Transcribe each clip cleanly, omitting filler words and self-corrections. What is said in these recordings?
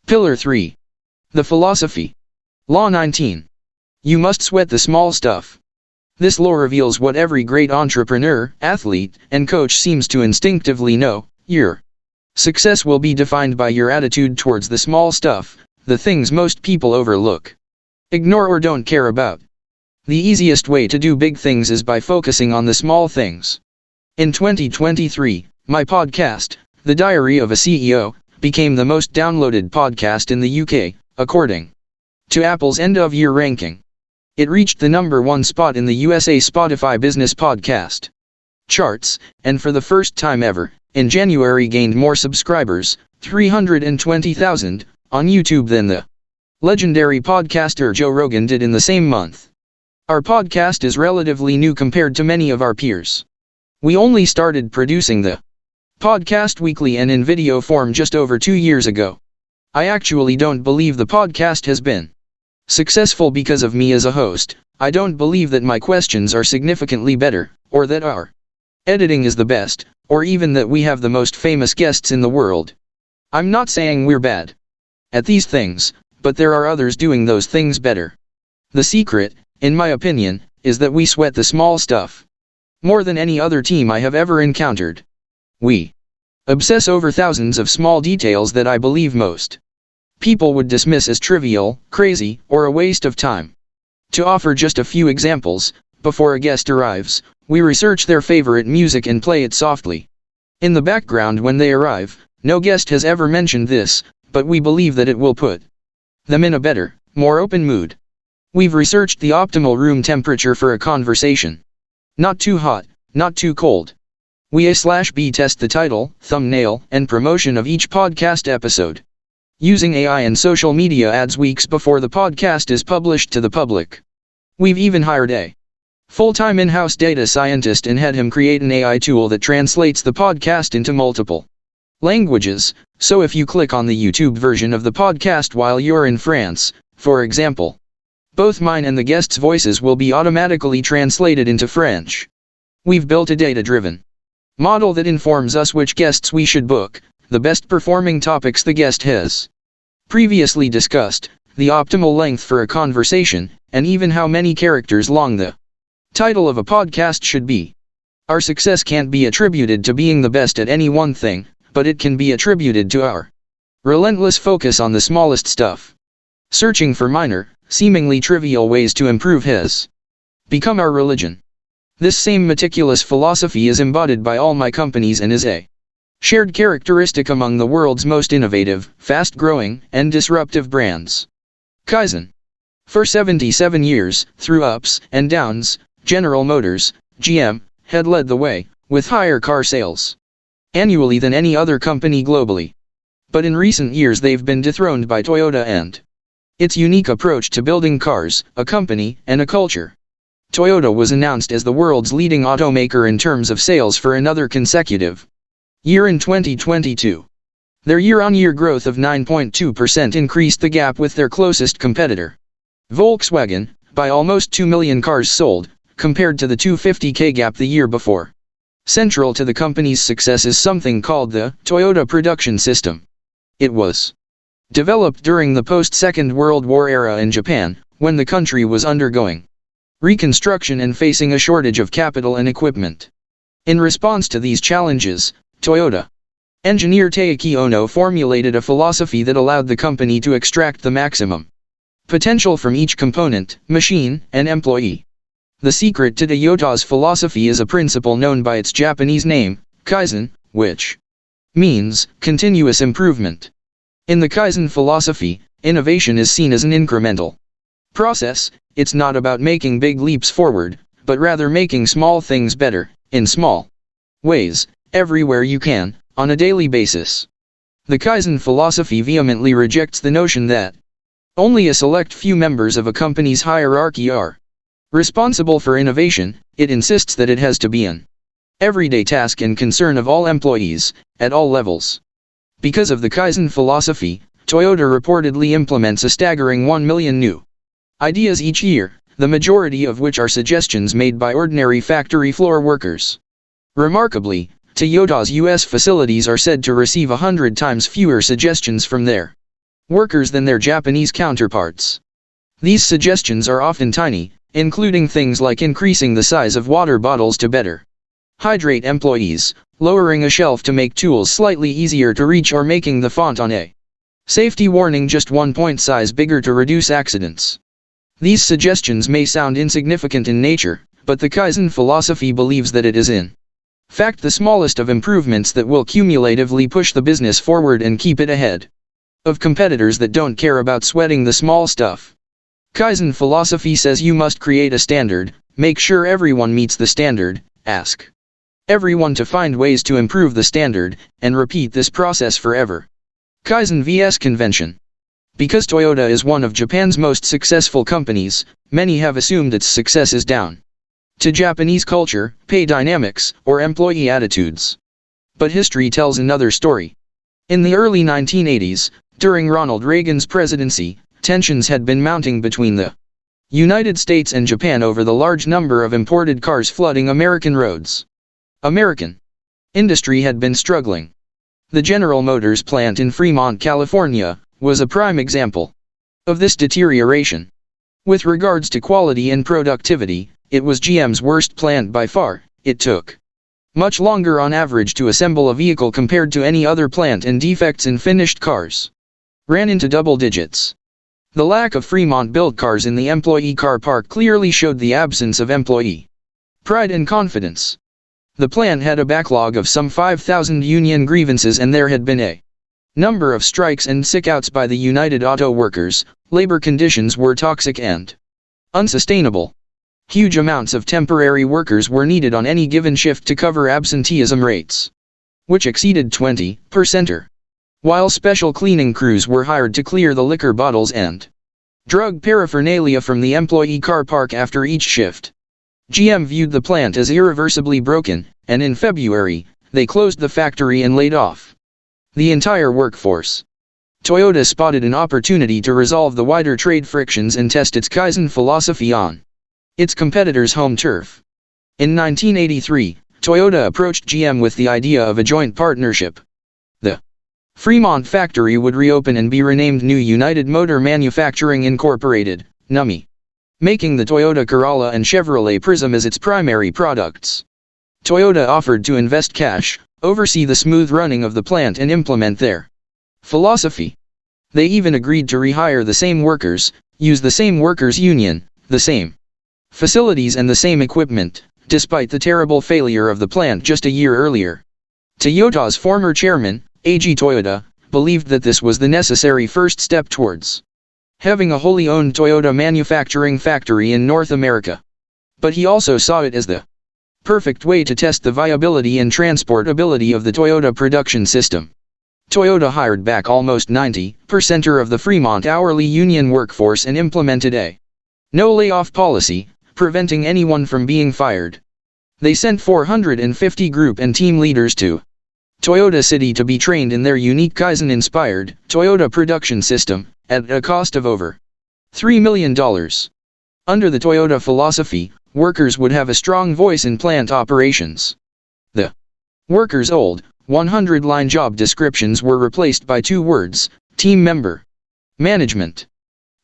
Pillar 3. The philosophy. Law 19. You must sweat the small stuff. This law reveals what every great entrepreneur, athlete, and coach seems to instinctively know: your success will be defined by your attitude towards the small stuff, the things most people overlook, ignore, or don't care about. The easiest way to do big things is by focusing on the small things. In 2023, my podcast, The Diary of a CEO, became the most downloaded podcast in the UK, according to Apple's end-of-year ranking. It reached the #1 spot in the USA Spotify Business Podcast charts, and for the first time ever, in January gained more subscribers, 320,000, on YouTube than the legendary podcaster Joe Rogan did in the same month. Our podcast is relatively new compared to many of our peers. We only started producing the podcast weekly and in video form just over 2 years ago. I actually don't believe the podcast has been successful because of me as a host. I don't believe that my questions are significantly better, or that our editing is the best, or even that we have the most famous guests in the world. I'm not saying we're bad at these things, but there are others doing those things better. The secret, in my opinion, is that we sweat the small stuff more than any other team I have ever encountered. We obsess over thousands of small details that I believe most people would dismiss as trivial, crazy, or a waste of time. To offer just a few examples, before a guest arrives, we research their favorite music and play it softly in the background when they arrive. No guest has ever mentioned this, but we believe that it will put them in a better, more open mood. We've researched the optimal room temperature for a conversation. Not too hot, not too cold. We A/B test the title, thumbnail, and promotion of each podcast episode, using AI and social media ads weeks before the podcast is published to the public. We've even hired a full-time in-house data scientist and had him create an AI tool that translates the podcast into multiple languages, so if you click on the YouTube version of the podcast while you're in France, for example, both mine and the guests' voices will be automatically translated into French. We've built a data-driven model that informs us which guests we should book, the best performing topics the guest has previously discussed, the optimal length for a conversation, and even how many characters long the title of a podcast should be. Our success can't be attributed to being the best at any one thing, but it can be attributed to our relentless focus on the smallest stuff. Searching for minor, seemingly trivial ways to improve has become our religion. This same meticulous philosophy is embodied by all my companies and is a shared characteristic among the world's most innovative, fast-growing, and disruptive brands. Kaizen. For 77 years, through ups and downs, General Motors, GM, had led the way, with higher car sales annually than any other company globally. But in recent years they've been dethroned by Toyota and its unique approach to building cars, a company, and a culture. Toyota was announced as the world's leading automaker in terms of sales for another consecutive year in 2022. Their year-on-year growth of 9.2% increased the gap with their closest competitor, Volkswagen, by almost 2 million cars sold, compared to the 250,000 gap the year before. Central to the company's success is something called the Toyota Production System. It was developed during the post-Second World War era in Japan, when the country was undergoing reconstruction and facing a shortage of capital and equipment. In response to these challenges, Toyota engineer Taiki Ono formulated a philosophy that allowed the company to extract the maximum potential from each component, machine, and employee. The secret to Toyota's philosophy is a principle known by its Japanese name, Kaizen, which means continuous improvement. In the Kaizen philosophy, innovation is seen as an incremental process. It's not about making big leaps forward, but rather making small things better, in small ways, everywhere you can, on a daily basis. The Kaizen philosophy vehemently rejects the notion that only a select few members of a company's hierarchy are responsible for innovation. It insists that it has to be an everyday task and concern of all employees, at all levels. Because of the Kaizen philosophy, Toyota reportedly implements a staggering 1 million new ideas each year, the majority of which are suggestions made by ordinary factory floor workers. Remarkably, Toyota's US facilities are said to receive 100 times fewer suggestions from their workers than their Japanese counterparts. These suggestions are often tiny, including things like increasing the size of water bottles to better hydrate employees, lowering a shelf to make tools slightly easier to reach, or making the font on a safety warning just 1 point size bigger to reduce accidents. These suggestions may sound insignificant in nature, but the Kaizen philosophy believes that it is in fact the smallest of improvements that will cumulatively push the business forward and keep it ahead of competitors that don't care about sweating the small stuff. Kaizen philosophy says you must create a standard, make sure everyone meets the standard, ask everyone to find ways to improve the standard, and repeat this process forever. Kaizen vs convention. Because Toyota is one of Japan's most successful companies, many have assumed its success is down to Japanese culture, pay dynamics, or employee attitudes. But history tells another story. In the early 1980s, during Ronald Reagan's presidency, tensions had been mounting between the United States and Japan over the large number of imported cars flooding American roads. American industry had been struggling. The General Motors plant in Fremont, California, was a prime example of this deterioration. With regards to quality and productivity, it was GM's worst plant by far. It took much longer on average to assemble a vehicle compared to any other plant, and defects in finished cars ran into double digits. The lack of Fremont-built cars in the employee car park clearly showed the absence of employee pride and confidence. The plant had a backlog of some 5,000 union grievances, and there had been a number of strikes and sickouts by the United Auto Workers. Labor conditions were toxic and unsustainable. Huge amounts of temporary workers were needed on any given shift to cover absenteeism rates, which exceeded 20%. While special cleaning crews were hired to clear the liquor bottles and drug paraphernalia from the employee car park after each shift. GM viewed the plant as irreversibly broken, and in February, they closed the factory and laid off the entire workforce. Toyota spotted an opportunity to resolve the wider trade frictions and test its Kaizen philosophy on its competitors' home turf. In 1983, Toyota approached GM with the idea of a joint partnership. The Fremont factory would reopen and be renamed New United Motor Manufacturing Incorporated, NUMMI, making the Toyota Corolla and Chevrolet Prism as its primary products. Toyota offered to invest cash, oversee the smooth running of the plant, and implement their philosophy. They even agreed to rehire the same workers, use the same workers' union, the same facilities and the same equipment, despite the terrible failure of the plant just a year earlier. Toyota's former chairman, Eiji Toyoda, believed that this was the necessary first step towards having a wholly owned Toyota manufacturing factory in North America. But he also saw it as the perfect way to test the viability and transportability of the Toyota production system. Toyota hired back almost 90% of the Fremont hourly union workforce and implemented a no layoff policy, preventing anyone from being fired. They sent 450 group and team leaders to Toyota City to be trained in their unique Kaizen-inspired Toyota production system, at a cost of over $3 million. Under the Toyota philosophy, workers would have a strong voice in plant operations. The workers' old, 100-line job descriptions were replaced by 2 words, team member. Management.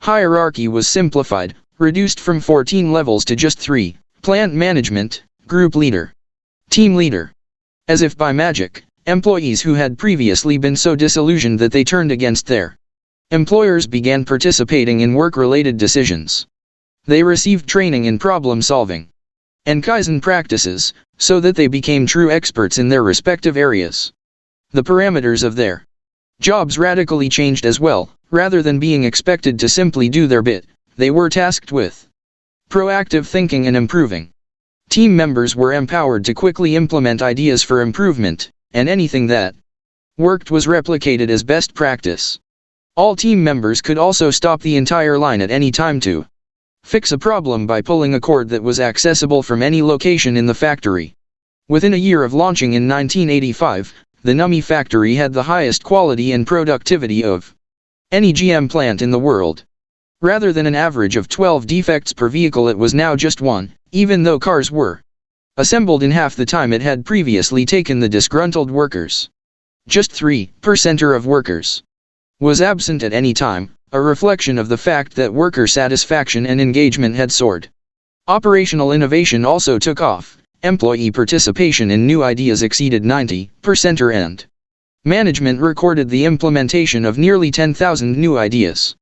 Hierarchy was simplified, reduced from 14 levels to just 3, plant management, group leader, team leader. As if by magic, employees who had previously been so disillusioned that they turned against their employers began participating in work-related decisions. They received training in problem-solving and Kaizen practices, so that they became true experts in their respective areas. The parameters of their jobs radically changed as well. Rather than being expected to simply do their bit, they were tasked with proactive thinking and improving. Team members were empowered to quickly implement ideas for improvement, and anything that worked was replicated as best practice. All team members could also stop the entire line at any time to fix a problem by pulling a cord that was accessible from any location in the factory. Within a year of launching in 1985, the NUMMI factory had the highest quality and productivity of any GM plant in the world. Rather than an average of 12 defects per vehicle, it was now just 1, even though cars were assembled in half the time it had previously taken the disgruntled workers. Just 3% of workers was absent at any time, a reflection of the fact that worker satisfaction and engagement had soared. Operational innovation also took off. Employee participation in new ideas exceeded 90%, and management recorded the implementation of nearly 10,000 new ideas.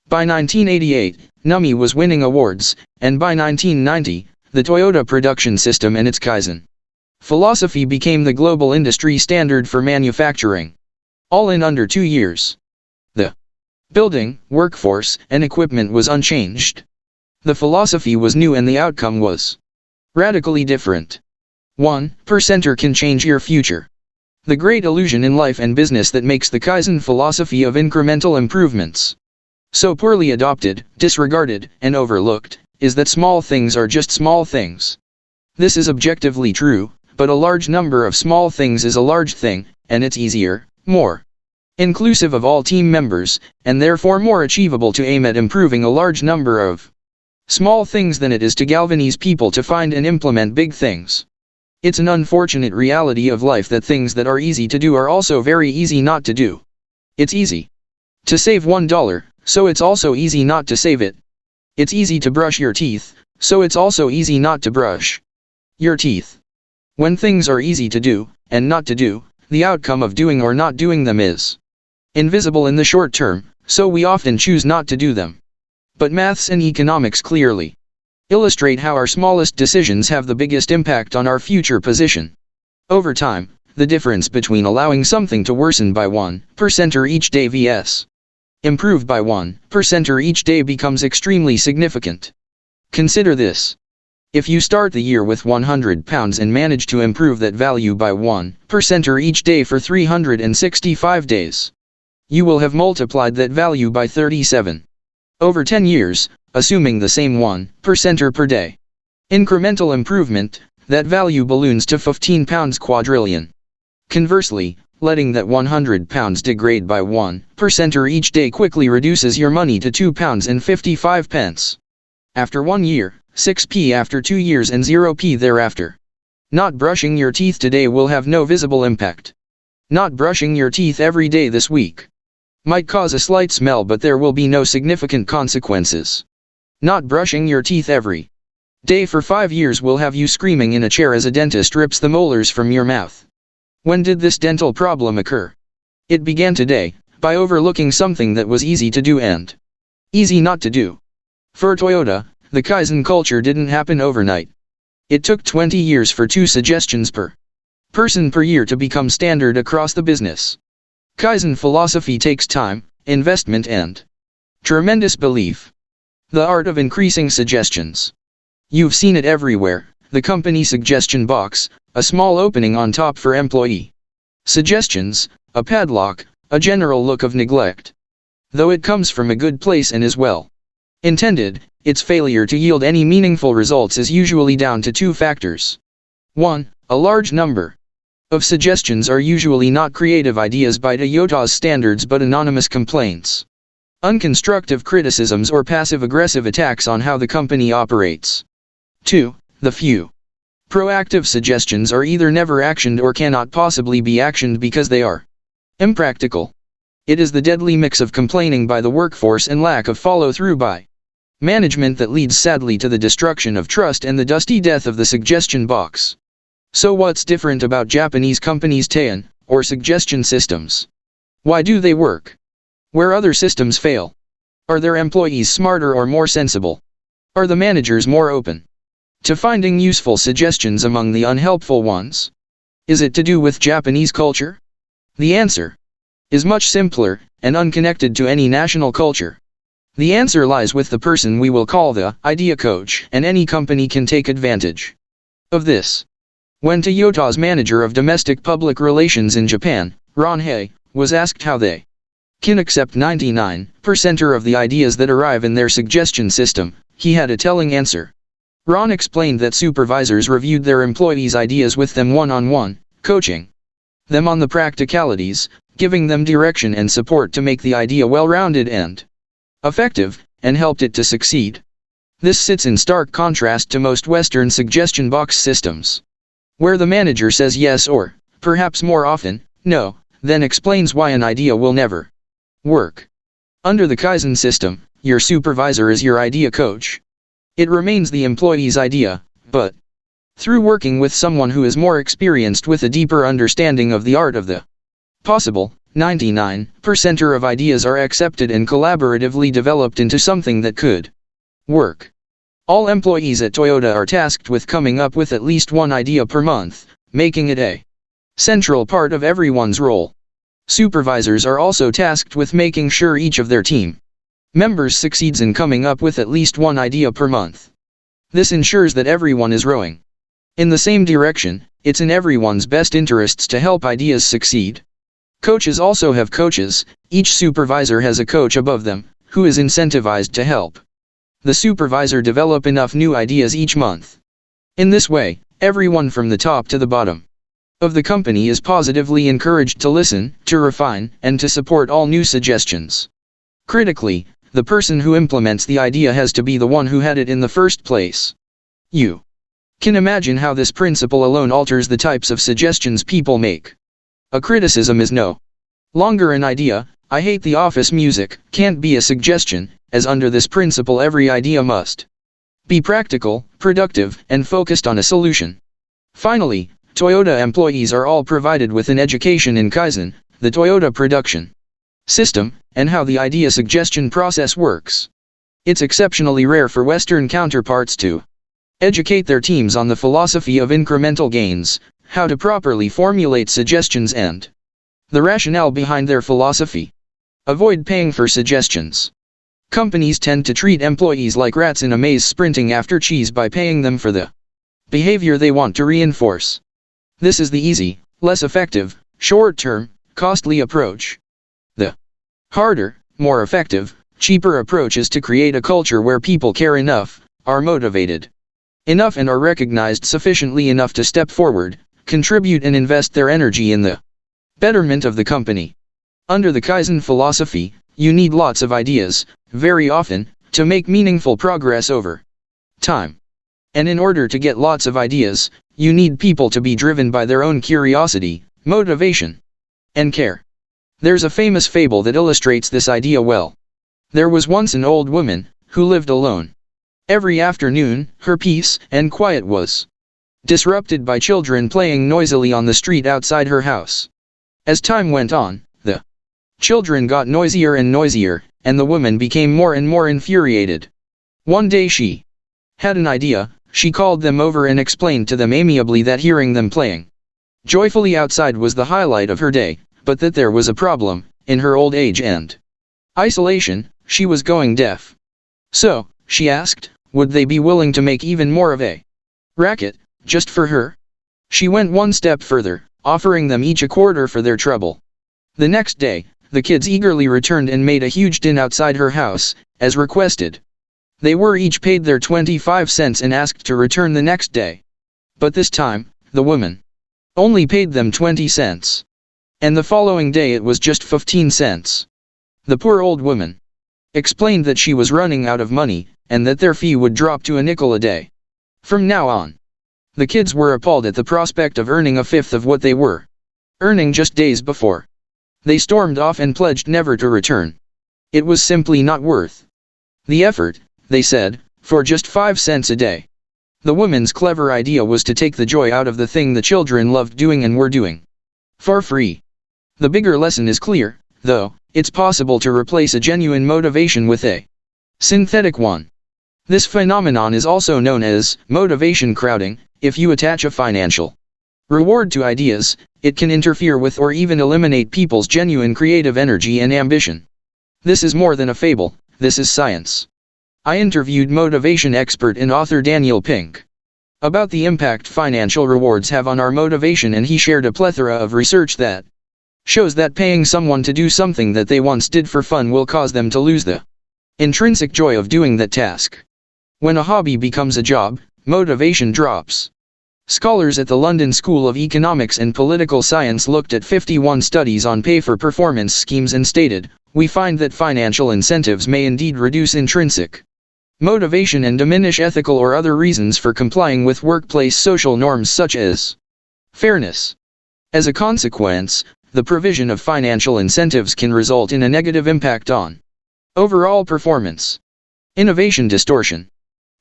By 1988, NUMMI was winning awards, and by 1990, the Toyota production system and its Kaizen philosophy became the global industry standard for manufacturing. All in under 2 years. The building, workforce, and equipment was unchanged. The philosophy was new and the outcome was radically different. 1% can change your future. The great illusion in life and business that makes the Kaizen philosophy of incremental improvements so poorly adopted, disregarded, and overlooked, is that small things are just small things. This is objectively true, but a large number of small things is a large thing, and it's easier, more inclusive of all team members, and therefore more achievable to aim at improving a large number of small things than it is to galvanize people to find and implement big things. It's an unfortunate reality of life that things that are easy to do are also very easy not to do. It's easy to save $1, so it's also easy not to save it. It's easy to brush your teeth, so it's also easy not to brush your teeth. When things are easy to do, and not to do, the outcome of doing or not doing them is invisible in the short term, so we often choose not to do them. But maths and economics clearly illustrate how our smallest decisions have the biggest impact on our future position. Over time, the difference between allowing something to worsen by 1% each day vs. improve by 1% each day becomes extremely significant. Consider this. If you start the year with £100 and manage to improve that value by 1% each day for 365 days, you will have multiplied that value by 37. Over 10 years, assuming the same 1% per day incremental improvement, that value balloons to £15 quadrillion. Conversely, letting that £100 degrade by 1% each day quickly reduces your money to £2.55. After 1 year, 6p after 2 years and 0p thereafter. Not brushing your teeth today will have no visible impact. Not brushing your teeth every day this week might cause a slight smell, but there will be no significant consequences. Not brushing your teeth every day for 5 years will have you screaming in a chair as a dentist rips the molars from your mouth. When did this dental problem occur? It began today, by overlooking something that was easy to do and easy not to do. For Toyota, the Kaizen culture didn't happen overnight. It took 20 years for 2 suggestions per person per year to become standard across the business. Kaizen philosophy takes time, investment, and tremendous belief. The art of increasing suggestions. You've seen it everywhere, the company suggestion box, a small opening on top for employee suggestions, a padlock, a general look of neglect. Though it comes from a good place and is well intended, its failure to yield any meaningful results is usually down to 2 factors. 1. A large number of suggestions are usually not creative ideas by Toyota's standards but anonymous complaints, unconstructive criticisms, or passive-aggressive attacks on how the company operates. 2. The few proactive suggestions are either never actioned or cannot possibly be actioned because they are impractical. It is the deadly mix of complaining by the workforce and lack of follow-through by management that leads sadly to the destruction of trust and the dusty death of the suggestion box. So what's different about Japanese companies' Teian, or suggestion systems? Why do they work where other systems fail? Are their employees smarter or more sensible? Are the managers more open to finding useful suggestions among the unhelpful ones? Is it to do with Japanese culture? The answer is much simpler, and unconnected to any national culture. The answer lies with the person we will call the idea coach, and any company can take advantage of this. When Toyota's manager of domestic public relations in Japan, Ron Hay, was asked how they can accept 99% of the ideas that arrive in their suggestion system, he had a telling answer. Ron explained that supervisors reviewed their employees' ideas with them one-on-one, coaching them on the practicalities, giving them direction and support to make the idea well-rounded and effective, and helped it to succeed. This sits in stark contrast to most Western suggestion box systems, where the manager says yes or, perhaps more often, no, then explains why an idea will never Work. Under the Kaizen system, your supervisor is your idea coach. It remains the employee's idea, but through working with someone who is more experienced with a deeper understanding of the art of the possible, 99% of ideas are accepted and collaboratively developed into something that could work. All employees at Toyota are tasked with coming up with at least one idea per month, making it a central part of everyone's role. Supervisors are also tasked with making sure each of their team members succeeds in coming up with at least one idea per month. This ensures that everyone is rowing in the same direction. It's in everyone's best interests to help ideas succeed. Coaches also have coaches. Each supervisor has a coach above them, who is incentivized to help the supervisor develop enough new ideas each month. In this way, everyone from the top to the bottom of the company is positively encouraged to listen, to refine, and to support all new suggestions. Critically, the person who implements the idea has to be the one who had it in the first place. You can imagine how this principle alone alters the types of suggestions people make. A criticism is no longer an idea. I hate the office music can't be a suggestion, as under this principle every idea must be practical, productive, and focused on a solution. Finally, Toyota employees are all provided with an education in Kaizen, the Toyota production system, and how the idea suggestion process works. It's exceptionally rare for Western counterparts to educate their teams on the philosophy of incremental gains, how to properly formulate suggestions and the rationale behind their philosophy. Avoid paying for suggestions. Companies tend to treat employees like rats in a maze sprinting after cheese by paying them for the behavior they want to reinforce. This is the easy, less effective, short-term, costly approach. The harder, more effective, cheaper approach is to create a culture where people care enough, are motivated enough and are recognized sufficiently enough to step forward, contribute and invest their energy in the betterment of the company. Under the Kaizen philosophy, you need lots of ideas, very often, to make meaningful progress over time. And in order to get lots of ideas, you need people to be driven by their own curiosity, motivation, and care. There's a famous fable that illustrates this idea well. There was once an old woman, who lived alone. Every afternoon, her peace and quiet was disrupted by children playing noisily on the street outside her house. As time went on, the children got noisier and noisier, and the woman became more and more infuriated. One day she had an idea. She called them over and explained to them amiably that hearing them playing joyfully outside was the highlight of her day, but that there was a problem. In her old age and isolation, she was going deaf. So, she asked, would they be willing to make even more of a racket, just for her? She went one step further, offering them each a quarter for their trouble. The next day, the kids eagerly returned and made a huge din outside her house, as requested. They were each paid their 25 cents and asked to return the next day. But this time, the woman only paid them 20 cents. And the following day it was just 15 cents. The poor old woman explained that she was running out of money, and that their fee would drop to a nickel a day from now on. The kids were appalled at the prospect of earning a fifth of what they were earning just days before. They stormed off and pledged never to return. It was simply not worth the effort, they said, for just 5 cents a day. The woman's clever idea was to take the joy out of the thing the children loved doing and were doing for free. The bigger lesson is clear, though. It's possible to replace a genuine motivation with a synthetic one. This phenomenon is also known as motivation crowding. If you attach a financial reward to ideas, it can interfere with or even eliminate people's genuine creative energy and ambition. This is more than a fable, this is science. I interviewed motivation expert and author Daniel Pink about the impact financial rewards have on our motivation, and he shared a plethora of research that shows that paying someone to do something that they once did for fun will cause them to lose the intrinsic joy of doing that task. When a hobby becomes a job, motivation drops. Scholars at the London School of Economics and Political Science looked at 51 studies on pay-for-performance schemes and stated, we find that financial incentives may indeed reduce intrinsic motivation and diminish ethical or other reasons for complying with workplace social norms such as fairness. As a consequence, the provision of financial incentives can result in a negative impact on overall performance. Innovation distortion.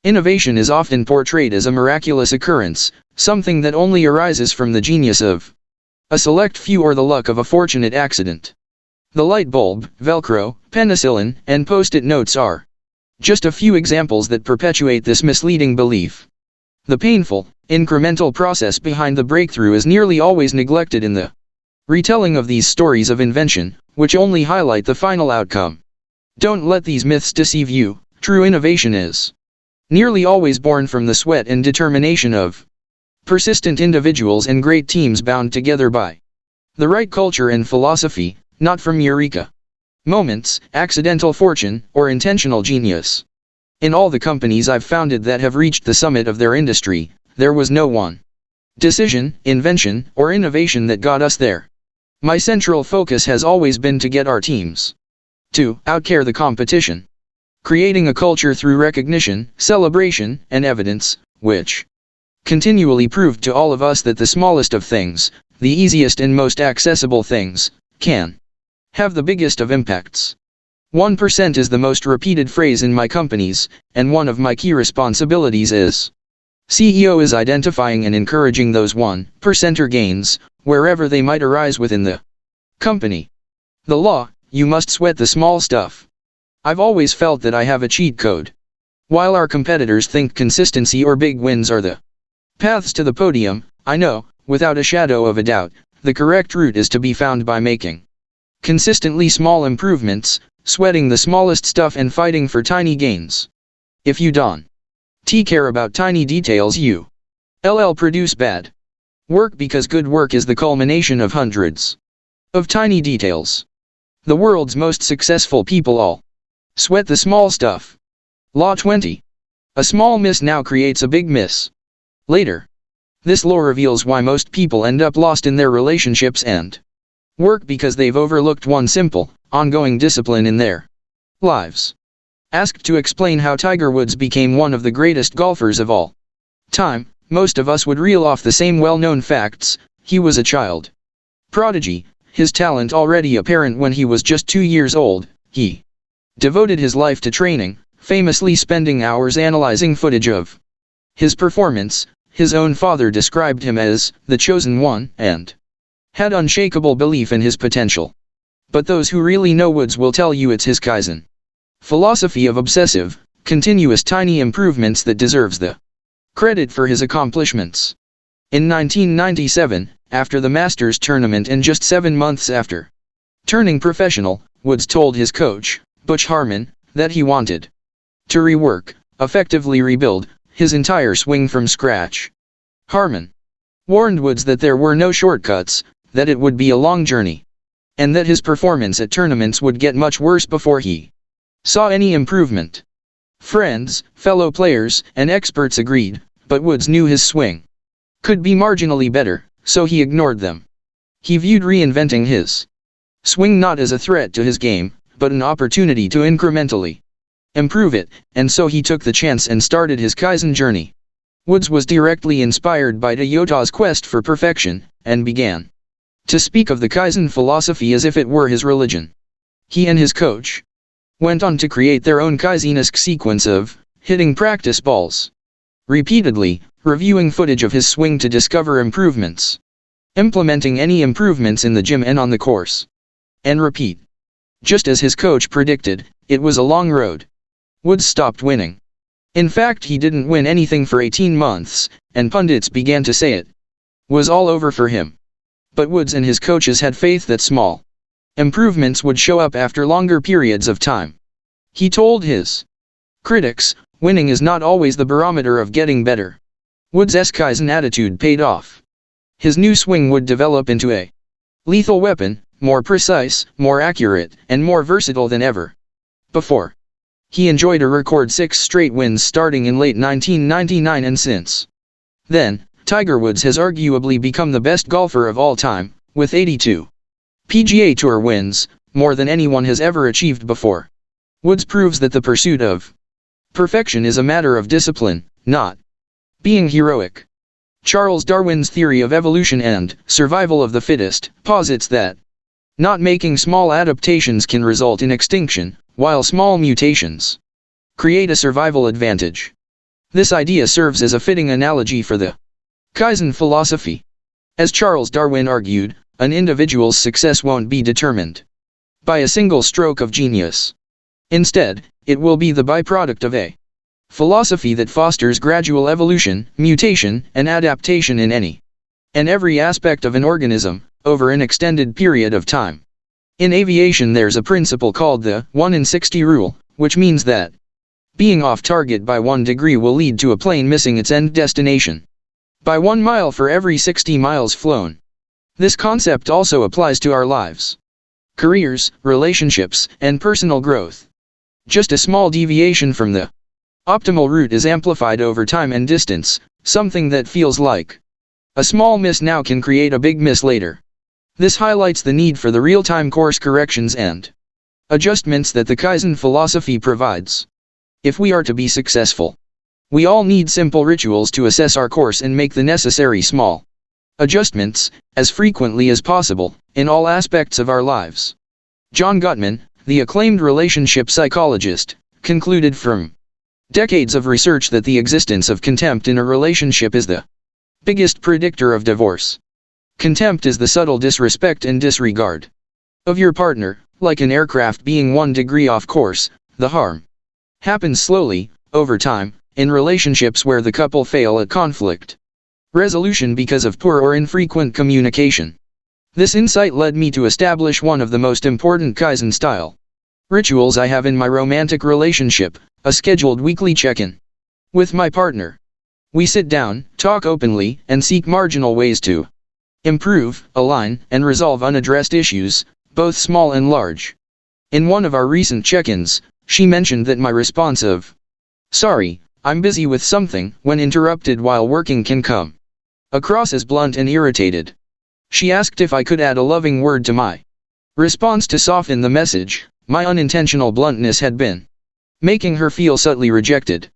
Innovation is often portrayed as a miraculous occurrence, something that only arises from the genius of a select few or the luck of a fortunate accident. The light bulb, Velcro, penicillin, and post-it notes are just a few examples that perpetuate this misleading belief. The painful, incremental process behind the breakthrough is nearly always neglected in the retelling of these stories of invention, which only highlight the final outcome. Don't let these myths deceive you. True innovation is nearly always born from the sweat and determination of persistent individuals and great teams bound together by the right culture and philosophy, not from eureka moments, accidental fortune, or intentional genius. In all the companies I've founded that have reached the summit of their industry, there was no one decision, invention, or innovation that got us there. My central focus has always been to get our teams to outcare the competition, creating a culture through recognition, celebration, and evidence, which continually proved to all of us that the smallest of things, the easiest and most accessible things, can have the biggest of impacts. 1% is the most repeated phrase in my companies, and one of my key responsibilities as CEO is identifying and encouraging those 1%er gains, wherever they might arise within the company. The law, you must sweat the small stuff. I've always felt that I have a cheat code. While our competitors think consistency or big wins are the paths to the podium, I know, without a shadow of a doubt, the correct route is to be found by making consistently small improvements, sweating the smallest stuff and fighting for tiny gains. If you don't care about tiny details, you produce bad work, because good work is the culmination of hundreds of tiny details. The world's most successful people all sweat the small stuff. Law 20. A small miss now creates a big miss later. This law reveals why most people end up lost in their relationships and work, because they've overlooked one simple, ongoing discipline in their lives. Asked to explain how Tiger Woods became one of the greatest golfers of all time, most of us would reel off the same well-known facts. He was a child prodigy, his talent already apparent when he was just 2 years old. He devoted his life to training, famously spending hours analyzing footage of his performance. His own father described him as the chosen one, and had unshakable belief in his potential. But those who really know Woods will tell you it's his Kaizen philosophy of obsessive, continuous tiny improvements that deserves the credit for his accomplishments. In 1997, after the Masters tournament and just 7 months after turning professional, Woods told his coach, Butch Harmon, that he wanted to rework, effectively rebuild, his entire swing from scratch. Harmon warned Woods that there were no shortcuts, that it would be a long journey, and that his performance at tournaments would get much worse before he saw any improvement. Friends, fellow players, and experts agreed, but Woods knew his swing could be marginally better, so he ignored them. He viewed reinventing his swing not as a threat to his game, but an opportunity to incrementally improve it, and so he took the chance and started his Kaizen journey. Woods was directly inspired by Toyota's quest for perfection, and began to speak of the Kaizen philosophy as if it were his religion. He and his coach went on to create their own Kaizen-esque sequence of hitting practice balls repeatedly, reviewing footage of his swing to discover improvements, implementing any improvements in the gym and on the course, and repeat. Just as his coach predicted, it was a long road. Woods stopped winning. In fact, he didn't win anything for 18 months, and pundits began to say it was all over for him. But Woods and his coaches had faith that small improvements would show up after longer periods of time. He told his critics, winning is not always the barometer of getting better. Woods' Kaizen attitude paid off. His new swing would develop into a lethal weapon, more precise, more accurate, and more versatile than ever before. He enjoyed a record 6 straight wins starting in late 1999, and since then, Tiger Woods has arguably become the best golfer of all time, with 82 PGA Tour wins, more than anyone has ever achieved before. Woods proves that the pursuit of perfection is a matter of discipline, not being heroic. Charles Darwin's theory of evolution and survival of the fittest posits that Not making small adaptations can result in extinction, while small mutations create a survival advantage. This idea serves as a fitting analogy for the Kaizen philosophy. As Charles Darwin argued, an individual's success won't be determined by a single stroke of genius. Instead, it will be the byproduct of a philosophy that fosters gradual evolution, mutation, and adaptation in any and every aspect of an organism, over an extended period of time. In aviation there's a principle called the 1 in 60 rule, which means that being off target by 1 degree will lead to a plane missing its end destination by 1 mile for every 60 miles flown. This concept also applies to our lives, careers, relationships, and personal growth. Just a small deviation from the optimal route is amplified over time and distance. Something that feels like a small miss now can create a big miss later. This highlights the need for the real-time course corrections and adjustments that the Kaizen philosophy provides. If we are to be successful, we all need simple rituals to assess our course and make the necessary small adjustments, as frequently as possible, in all aspects of our lives. John Gottman, the acclaimed relationship psychologist, concluded from decades of research that the existence of contempt in a relationship is the biggest predictor of divorce. Contempt is the subtle disrespect and disregard of your partner. Like an aircraft being 1 degree off course, the harm happens slowly, over time, in relationships where the couple fail at conflict resolution because of poor or infrequent communication. This insight led me to establish one of the most important Kaizen-style rituals I have in my romantic relationship: a scheduled weekly check-in with my partner. We sit down, talk openly, and seek marginal ways to improve, align, and resolve unaddressed issues, both small and large. In one of our recent check-ins, she mentioned that my response of, "Sorry, I'm busy with something," when interrupted while working can come across as blunt and irritated. She asked if I could add a loving word to my response to soften the message. My unintentional bluntness had been making her feel subtly rejected.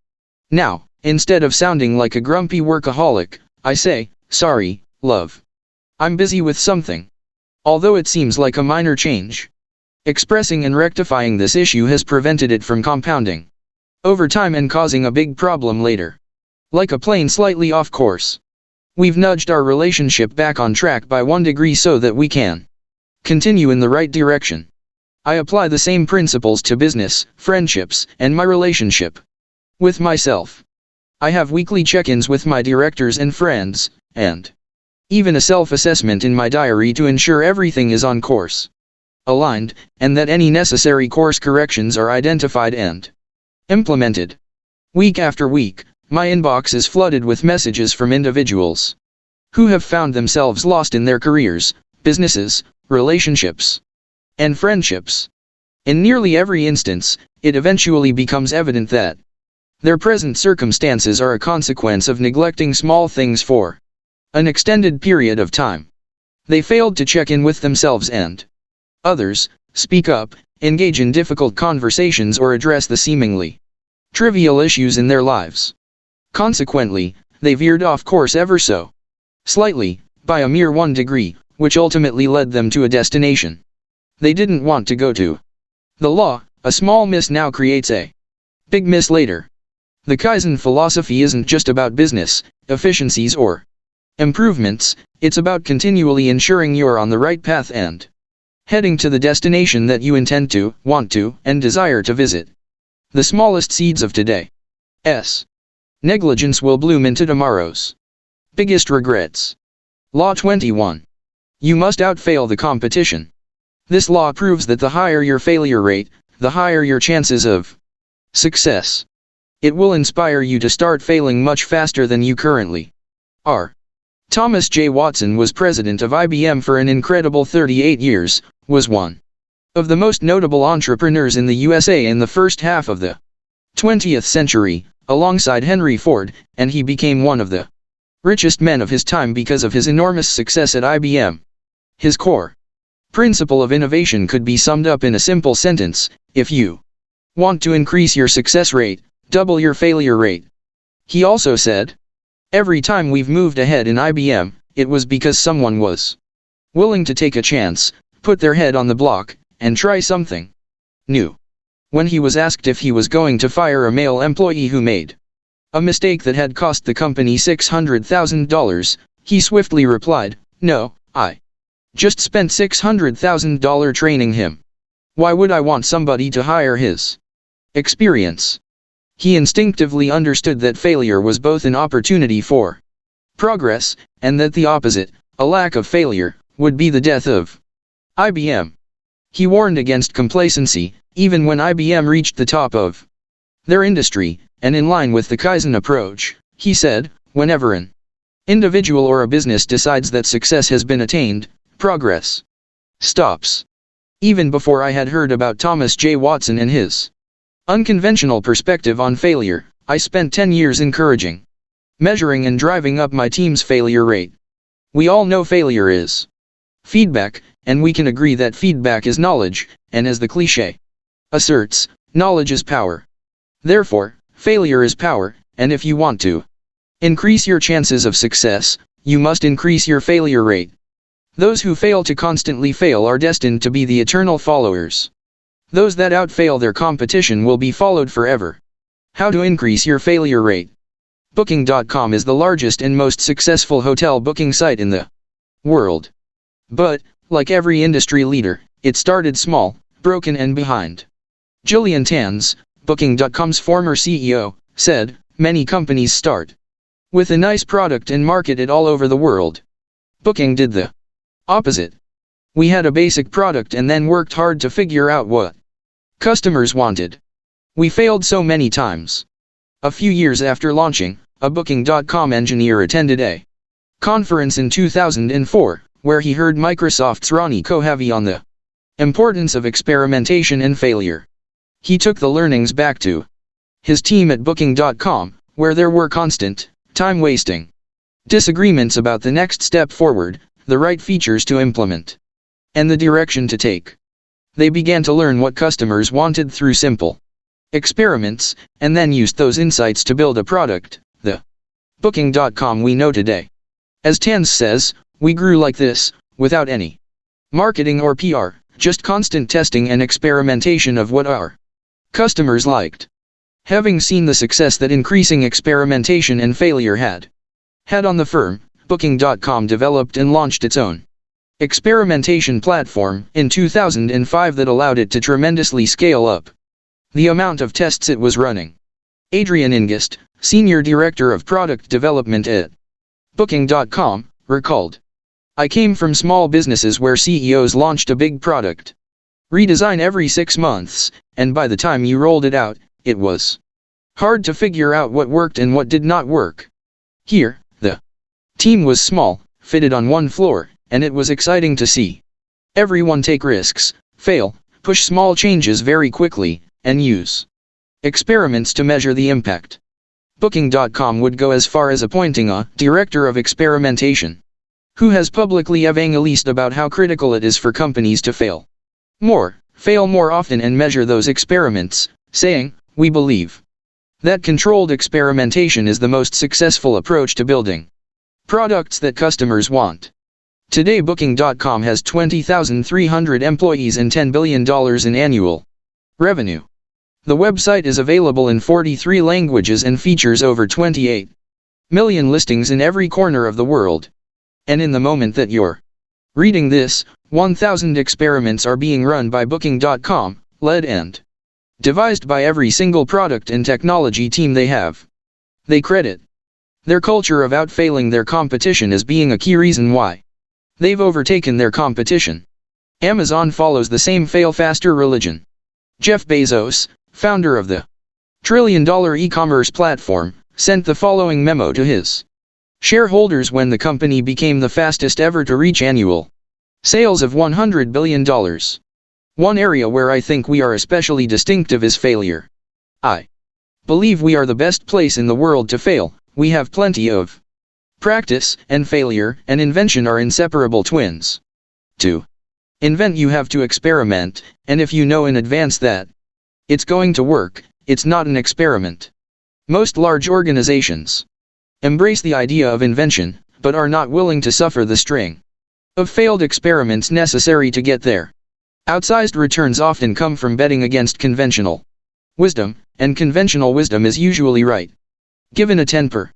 Now, instead of sounding like a grumpy workaholic, I say, "Sorry, love. I'm busy with something." Although it seems like a minor change, expressing and rectifying this issue has prevented it from compounding over time and causing a big problem later. Like a plane slightly off course, we've nudged our relationship back on track by 1 degree so that we can continue in the right direction. I apply the same principles to business, friendships, and my relationship with myself. I have weekly check-ins with my directors and friends, and even a self-assessment in my diary to ensure everything is on course, aligned, and that any necessary course corrections are identified and implemented. Week after week, my inbox is flooded with messages from individuals who have found themselves lost in their careers, businesses, relationships, and friendships. In nearly every instance, it eventually becomes evident that their present circumstances are a consequence of neglecting small things for an extended period of time. They failed to check in with themselves and others, speak up, engage in difficult conversations, or address the seemingly trivial issues in their lives. Consequently, they veered off course ever so slightly, by a mere 1 degree, which ultimately led them to a destination they didn't want to go to. The law: a small miss now creates a big miss later. The Kaizen philosophy isn't just about business efficiencies or improvements, it's about continually ensuring you're on the right path and heading to the destination that you intend to, want to, and desire to visit. The smallest seeds of today's negligence will bloom into tomorrow's biggest regrets. Law 21. You must outfail the competition. This law proves that the higher your failure rate, the higher your chances of success. It will inspire you to start failing much faster than you currently are. Thomas J. Watson was president of IBM for an incredible 38 years, was one of the most notable entrepreneurs in the USA in the first half of the 20th century, alongside Henry Ford, and he became one of the richest men of his time because of his enormous success at IBM. His core principle of innovation could be summed up in a simple sentence: if you want to increase your success rate, double your failure rate. He also said, every time we've moved ahead in IBM, it was because someone was willing to take a chance, put their head on the block, and try something new. When he was asked if he was going to fire a male employee who made a mistake that had cost the company $600,000, he swiftly replied, "No, I just spent $600,000 training him. Why would I want somebody to hire his experience?" He instinctively understood that failure was both an opportunity for progress, and that the opposite, a lack of failure, would be the death of IBM. He warned against complacency, even when IBM reached the top of their industry, and in line with the Kaizen approach, he said, whenever an individual or a business decides that success has been attained, progress stops. Even before I had heard about Thomas J. Watson and his unconventional perspective on failure, I spent 10 years encouraging, measuring and driving up my team's failure rate. We all know failure is feedback, and we can agree that feedback is knowledge, and as the cliché asserts, knowledge is power. Therefore, failure is power, and if you want to increase your chances of success, you must increase your failure rate. Those who fail to constantly fail are destined to be the eternal followers. Those that outfail their competition will be followed forever. How to increase your failure rate? Booking.com is the largest and most successful hotel booking site in the world. But, like every industry leader, it started small, broken and behind. Julian Tanz, Booking.com's former CEO, said, "Many companies start with a nice product and market it all over the world. Booking did the opposite. We had a basic product and then worked hard to figure out what customers wanted. We failed so many times." A few years after launching, a Booking.com engineer attended a conference in 2004, where he heard Microsoft's Ronnie Kohavi on the importance of experimentation and failure. He took the learnings back to his team at Booking.com, where there were constant, time-wasting disagreements about the next step forward, the right features to implement, and the direction to take. They began to learn what customers wanted through simple experiments, and then used those insights to build a product, the Booking.com we know today. As Tanz says, "We grew like this, without any marketing or PR, just constant testing and experimentation of what our customers liked." Having seen the success that increasing experimentation and failure had on the firm, Booking.com developed and launched its own experimentation platform in 2005 that allowed it to tremendously scale up the amount of tests it was running. Adrian Ingest, Senior Director of Product Development at Booking.com, recalled, "I came from small businesses where CEOs launched a big product redesign every 6 months, and by the time you rolled it out, it was hard to figure out what worked and what did not work. Here, the team was small, fitted on one floor, and it was exciting to see everyone take risks, fail, push small changes very quickly, and use experiments to measure the impact." Booking.com would go as far as appointing a director of experimentation, who has publicly evangelized about how critical it is for companies to fail more often and measure those experiments, saying, "We believe that controlled experimentation is the most successful approach to building products that customers want." Today Booking.com has 20,300 employees and $10 billion in annual revenue. The website is available in 43 languages and features over 28 million listings in every corner of the world. And in the moment that you're reading this, 1,000 experiments are being run by Booking.com, led and devised by every single product and technology team they have. They credit their culture of outfailing their competition as being a key reason why they've overtaken their competition. Amazon follows the same fail faster religion. Jeff Bezos, founder of the trillion-dollar e-commerce platform, sent the following memo to his shareholders when the company became the fastest ever to reach annual sales of $100 billion. "One area where I think we are especially distinctive is failure. I believe we are the best place in the world to fail. We have plenty of practice, and failure and invention are inseparable twins. To invent you have to experiment, and if you know in advance that it's going to work, it's not an experiment. Most large organizations embrace the idea of invention, but are not willing to suffer the string of failed experiments necessary to get there. Outsized returns often come from betting against conventional wisdom, and conventional wisdom is usually right. Given a 10%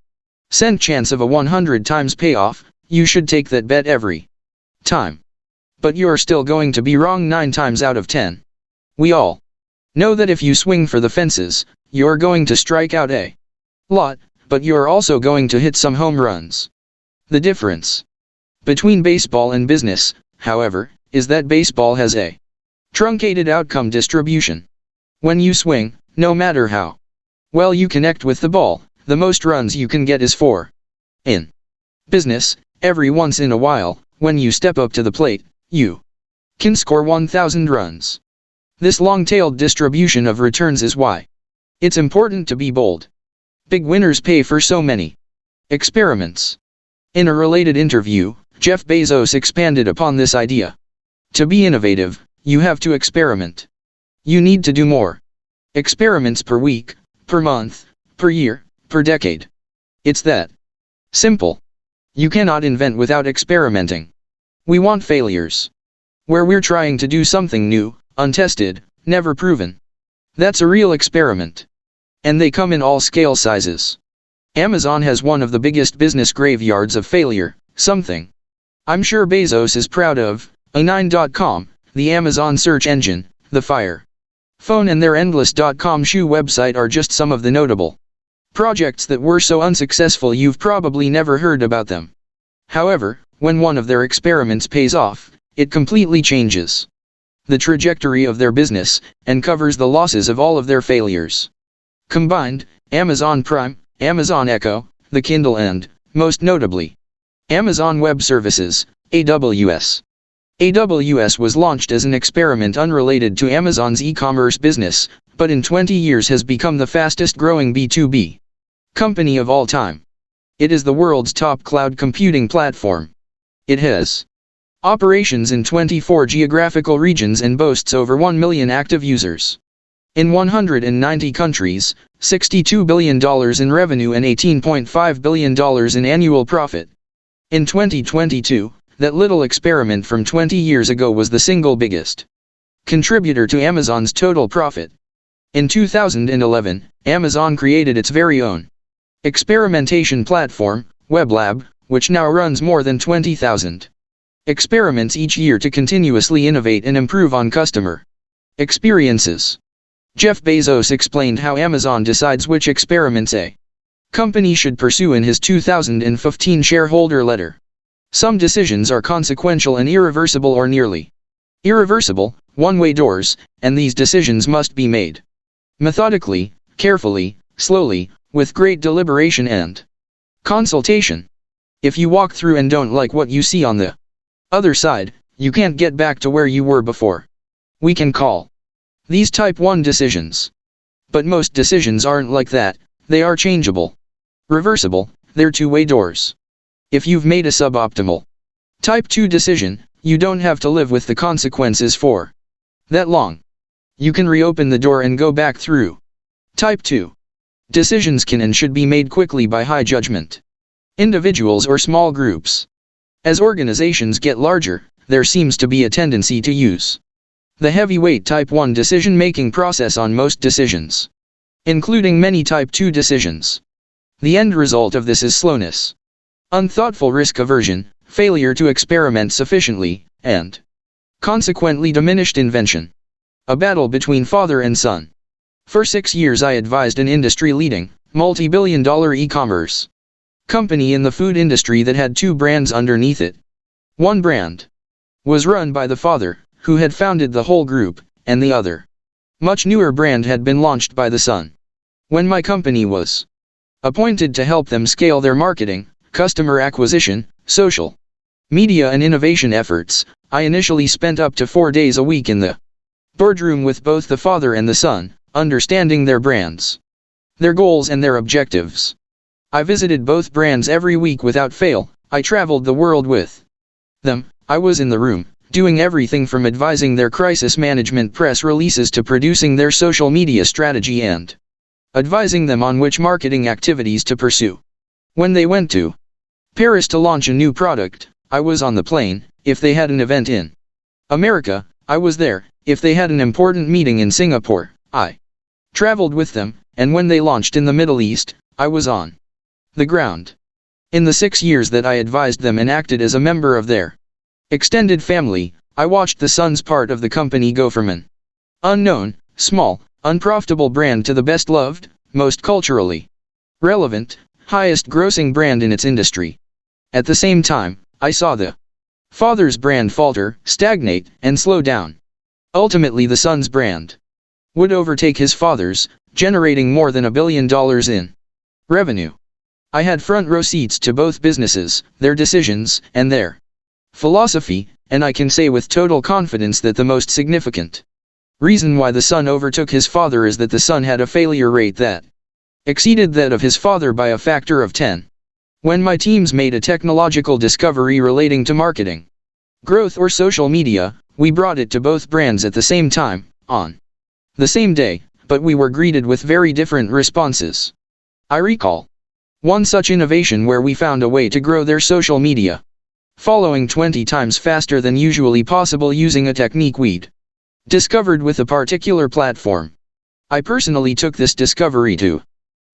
chance of a 100 times payoff, you should take that bet every time. But you're still going to be wrong 9 times out of 10. We all know that if you swing for the fences, you're going to strike out a lot, but you're also going to hit some home runs. The difference between baseball and business, however, is that baseball has a truncated outcome distribution. When you swing, no matter how well you connect with the ball, the most runs you can get is 4. In business, every once in a while, when you step up to the plate, you can score 1,000 runs. This long-tailed distribution of returns is why it's important to be bold. Big winners pay for so many experiments. In a related interview, Jeff Bezos expanded upon this idea. To be innovative, you have to experiment. You need to do more experiments per week, per month, per year, per decade. It's that simple. You cannot invent without experimenting. We want failures, where we're trying to do something new, untested, never proven. That's a real experiment. And they come in all scale sizes. Amazon has one of the biggest business graveyards of failure, something I'm sure Bezos is proud of. A9.com, the Amazon search engine, the Fire Phone and their Endless.com shoe website are just some of the notable projects that were so unsuccessful you've probably never heard about them. However, when one of their experiments pays off, it completely changes the trajectory of their business, and covers the losses of all of their failures combined: Amazon Prime, Amazon Echo, the Kindle and, most notably, Amazon Web Services, AWS. AWS was launched as an experiment unrelated to Amazon's e-commerce business, but in 20 years has become the fastest growing B2B company of all time. It is the world's top cloud computing platform. It has operations in 24 geographical regions and boasts over 1 million active users. In 190 countries, $62 billion in revenue and $18.5 billion in annual profit. In 2022, that little experiment from 20 years ago was the single biggest contributor to Amazon's total profit. In 2011, Amazon created its very own experimentation platform, WebLab, which now runs more than 20,000 experiments each year to continuously innovate and improve on customer experiences. Jeff Bezos explained how Amazon decides which experiments a company should pursue in his 2015 shareholder letter. Some decisions are consequential and irreversible or nearly irreversible, one-way doors, and these decisions must be made methodically, carefully, slowly, with great deliberation and consultation. If you walk through and don't like what you see on the other side, you can't get back to where you were before. We can call these type 1 decisions. But most decisions aren't like that. They are changeable, reversible, they're two-way doors. If you've made a suboptimal type 2 decision, you don't have to live with the consequences for that long. You can reopen the door and go back through. Type 2 decisions can and should be made quickly by high judgment individuals or small groups. As organizations get larger, there seems to be a tendency to use the heavyweight Type 1 decision-making process on most decisions, including many Type 2 decisions. The end result of this is slowness, unthoughtful risk aversion, failure to experiment sufficiently, and consequently diminished invention. A battle between father and son. For 6 years I advised an industry-leading, multi-billion-dollar e-commerce company in the food industry that had 2 brands underneath it. One brand was run by the father, who had founded the whole group, and the other, much newer brand had been launched by the son. When my company was appointed to help them scale their marketing, customer acquisition, social media and innovation efforts, I initially spent up to 4 days a week in the boardroom with both the father and the son, understanding their brands, their goals and their objectives. I visited both brands every week without fail. I traveled the world with them. I was in the room, doing everything from advising their crisis management press releases to producing their social media strategy and advising them on which marketing activities to pursue. When they went to Paris to launch a new product, I was on the plane. If they had an event in America, I was there. If they had an important meeting in Singapore, I traveled with them, and when they launched in the Middle East, I was on the ground. In the 6 years that I advised them and acted as a member of their extended family, I watched the Sun's part of the company go from an unknown, small, unprofitable brand to the best loved, most culturally relevant, highest grossing brand in its industry. At the same time, I saw the father's brand falter, stagnate, and slow down. Ultimately, the Sun's brand would overtake his father's, generating more than $1 billion in revenue. I had front row seats to both businesses, their decisions, and their philosophy, and I can say with total confidence that the most significant reason why the Sun overtook his father is that the Sun had a failure rate that exceeded that of his father by a factor of 10. When my teams made a technological discovery relating to marketing, growth, or social media, we brought it to both brands at the same time, on the same day, but we were greeted with very different responses. I recall one such innovation where we found a way to grow their social media following 20 times faster than usually possible using a technique we'd discovered with a particular platform. I personally took this discovery to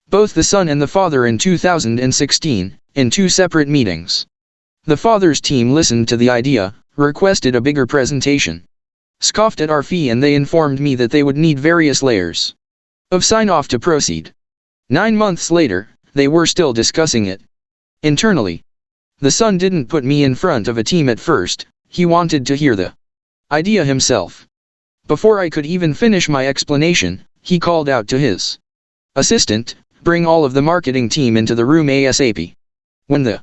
both the Sun and the father in 2016, in 2 separate meetings. The father's team listened to the idea, requested a bigger presentation, scoffed at our fee, and they informed me that they would need various layers of sign-off to proceed. 9 months later, they were still discussing it internally. The Sun didn't put me in front of a team at first, he wanted to hear the idea himself. Before I could even finish my explanation, he called out to his assistant, "Bring all of the marketing team into the room ASAP." When the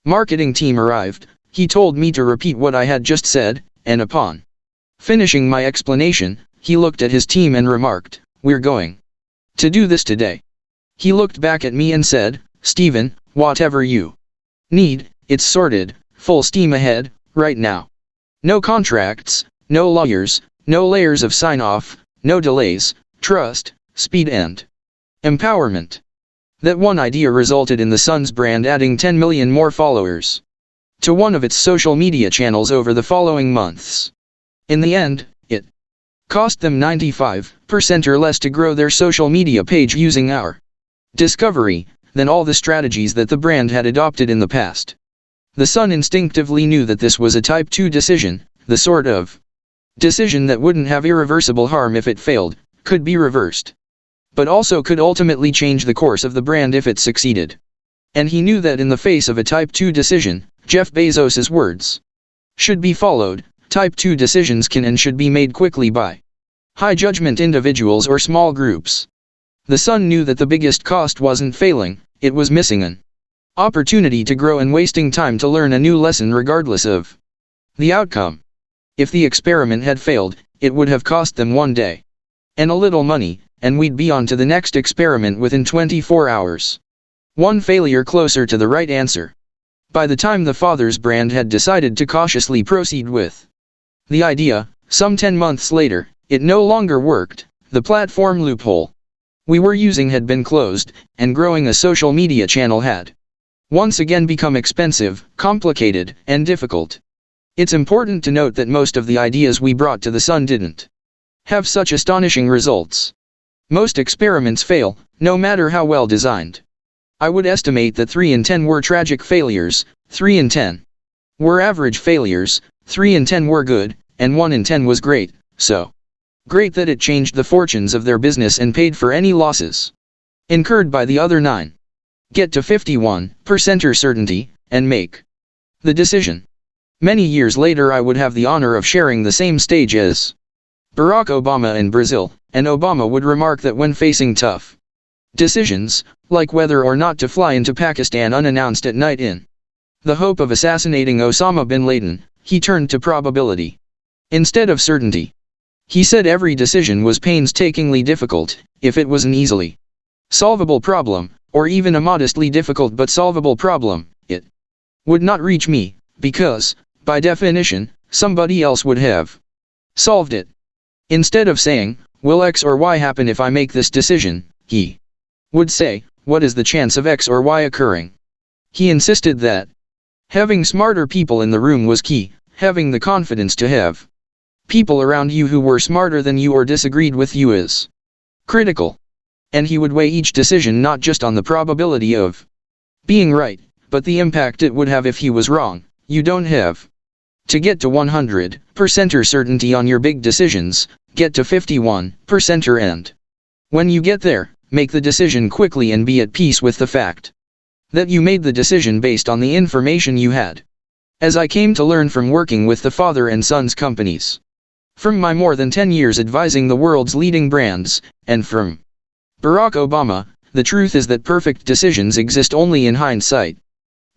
marketing team arrived, he told me to repeat what I had just said, and upon finishing my explanation, he looked at his team and remarked, "We're going to do this today." He looked back at me and said, "Steven, whatever you need, it's sorted, full steam ahead, right now. No contracts, no lawyers, no layers of sign-off, no delays, trust, speed and empowerment." That one idea resulted in the Sun's brand adding 10 million more followers to one of its social media channels over the following months. In the end, it cost them 95% or less to grow their social media page using our discovery, than all the strategies that the brand had adopted in the past. The Sun instinctively knew that this was a Type 2 decision, the sort of decision that wouldn't have irreversible harm if it failed, could be reversed, but also could ultimately change the course of the brand if it succeeded. And he knew that in the face of a Type 2 decision, Jeff Bezos's words should be followed. Type 2 decisions can and should be made quickly by high judgment individuals or small groups. The Sun knew that the biggest cost wasn't failing, it was missing an opportunity to grow and wasting time to learn a new lesson regardless of the outcome. If the experiment had failed, it would have cost them 1 day and a little money, and we'd be on to the next experiment within 24 hours. One failure closer to the right answer. By the time the father's brand had decided to cautiously proceed with the idea, some 10 months later, it no longer worked. The platform loophole we were using had been closed, and growing a social media channel had once again become expensive, complicated, and difficult. It's important to note that most of the ideas we brought to the Sun didn't have such astonishing results. Most experiments fail, no matter how well designed. I would estimate that 3 in 10 were tragic failures, 3 in 10 were average failures, 3 in 10 were good, and 1 in 10 was great, so great that it changed the fortunes of their business and paid for any losses incurred by the other 9. Get to 51% certainty, and make the decision. Many years later I would have the honor of sharing the same stage as Barack Obama in Brazil, and Obama would remark that when facing tough decisions, like whether or not to fly into Pakistan unannounced at night in the hope of assassinating Osama bin Laden, he turned to probability instead of certainty. He said every decision was painstakingly difficult. If it was an easily solvable problem, or even a modestly difficult but solvable problem, it would not reach me, because, by definition, somebody else would have solved it. Instead of saying, "Will X or Y happen if I make this decision?" he would say, "What is the chance of X or Y occurring?" He insisted that Having smarter people in the room was key, having the confidence to have people around you who were smarter than you or disagreed with you is critical. And he would weigh each decision not just on the probability of being right, but the impact it would have if he was wrong. You don't have to get to 100% certainty on your big decisions, get to 51% and when you get there, make the decision quickly and be at peace with the fact that you made the decision based on the information you had. As I came to learn from working with the father and sons companies, from my more than 10 years advising the world's leading brands, and from Barack Obama, the truth is that perfect decisions exist only in hindsight.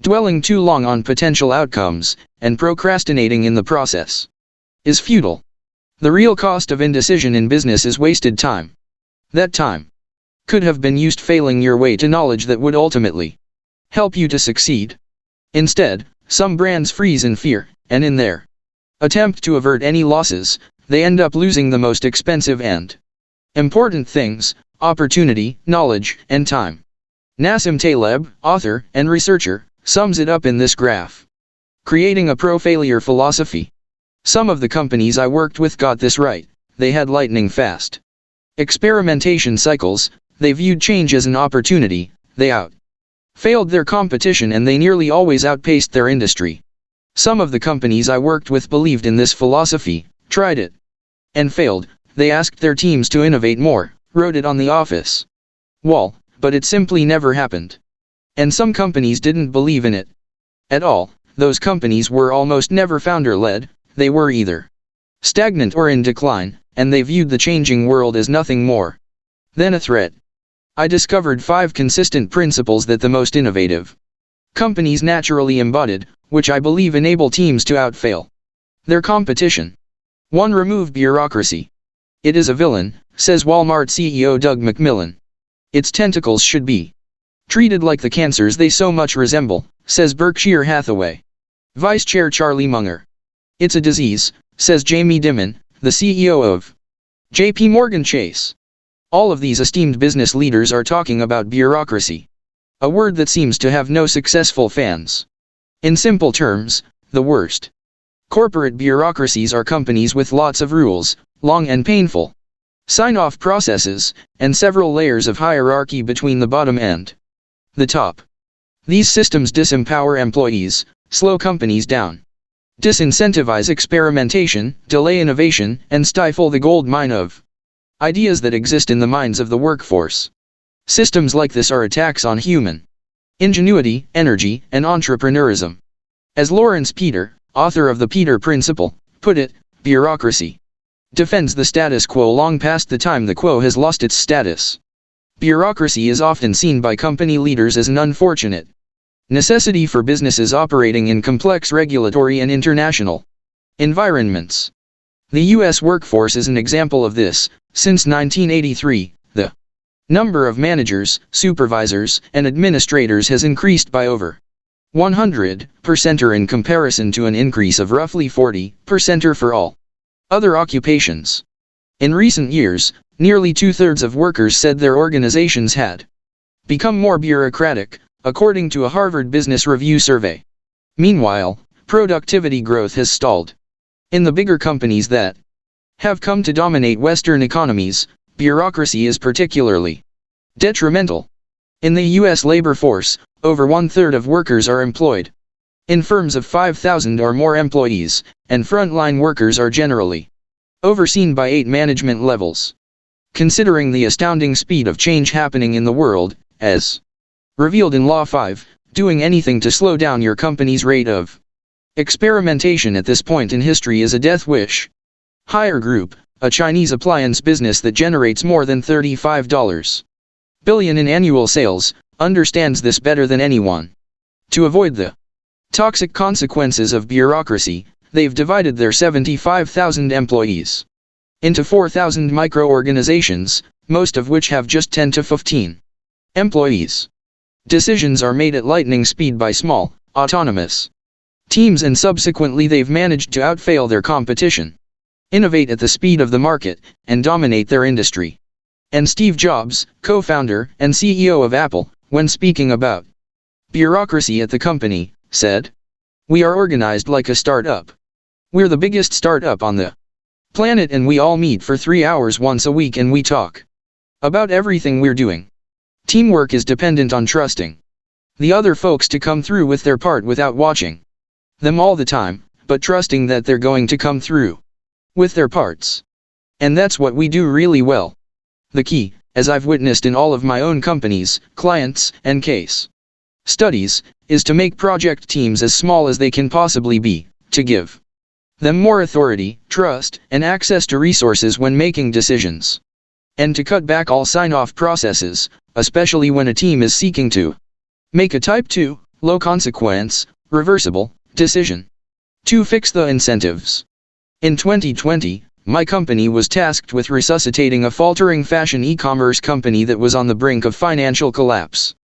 Dwelling too long on potential outcomes, and procrastinating in the process, is futile. The real cost of indecision in business is wasted time. That time could have been used failing your way to knowledge that would ultimately help you to succeed. Instead, some brands freeze in fear, and in their attempt to avert any losses, they end up losing the most expensive and important things: opportunity, knowledge, and time. Nassim Taleb, author and researcher, sums it up in this graph: creating a pro-failure philosophy. Some of the companies I worked with got this right. They had lightning-fast experimentation cycles. They viewed change as an opportunity. They failed their competition, and they nearly always outpaced their industry. Some of the companies I worked with believed in this philosophy, tried it, and failed. They asked their teams to innovate more, wrote it on the office wall, but it simply never happened. And some companies didn't believe in it at all. Those companies were almost never founder-led. They were either stagnant or in decline, and they viewed the changing world as nothing more than a threat. I discovered 5 consistent principles that the most innovative companies naturally embodied, which I believe enable teams to outfail their competition. 1. Remove bureaucracy. It is a villain, says Walmart CEO Doug McMillon. Its tentacles should be treated like the cancers they so much resemble, says Berkshire Hathaway Vice Chair Charlie Munger. It's a disease, says Jamie Dimon, the CEO of J.P. Morgan Chase. All of these esteemed business leaders are talking about bureaucracy, a word that seems to have no successful fans. In simple terms, the worst corporate bureaucracies are companies with lots of rules, long and painful sign-off processes, and several layers of hierarchy between the bottom and the top. These systems disempower employees, slow companies down, disincentivize experimentation, delay innovation, and stifle the gold mine of ideas that exist in the minds of the workforce. Systems like this are attacks on human ingenuity, energy, and entrepreneurism. As Lawrence Peter, author of the Peter Principle, put it, bureaucracy defends the status quo long past the time the quo has lost its status. Bureaucracy is often seen by company leaders as an unfortunate necessity for businesses operating in complex regulatory and international environments. The U.S. workforce is an example of this. Since 1983, the number of managers, supervisors, and administrators has increased by over 100% in comparison to an increase of roughly 40% for all other occupations. In recent years, nearly 2/3 of workers said their organizations had become more bureaucratic, according to a Harvard Business Review survey. Meanwhile, productivity growth has stalled. In the bigger companies that have come to dominate Western economies, bureaucracy is particularly detrimental. In the U.S. labor force, over 1/3 of workers are employed in firms of 5,000 or more employees, and frontline workers are generally overseen by 8 management levels. Considering the astounding speed of change happening in the world, as revealed in Law 5, doing anything to slow down your company's rate of experimentation at this point in history is a death wish. Haier Group, a Chinese appliance business that generates more than $35 billion in annual sales, understands this better than anyone. To avoid the toxic consequences of bureaucracy, they've divided their 75,000 employees into 4,000 micro-organizations, most of which have just 10 to 15 employees. Decisions are made at lightning speed by small, autonomous teams, and subsequently they've managed to outfail their competition, innovate at the speed of the market, and dominate their industry. And Steve Jobs, co-founder and CEO of Apple, when speaking about bureaucracy at the company, said, We are organized like a startup. We're the biggest startup on the planet, and we all meet for 3 hours once a week and we talk about everything we're doing. Teamwork is dependent on trusting the other folks to come through with their part without watching them all the time, but trusting that they're going to come through with their parts. And that's what we do really well. The key, as I've witnessed in all of my own companies, clients, and case studies, is to make project teams as small as they can possibly be, to give them more authority, trust, and access to resources when making decisions, and to cut back all sign-off processes, especially when a team is seeking to make a Type 2, low-consequence, reversible decision to fix the incentives. In 2020, my company was tasked with resuscitating a faltering fashion e-commerce company that was on the brink of financial collapse.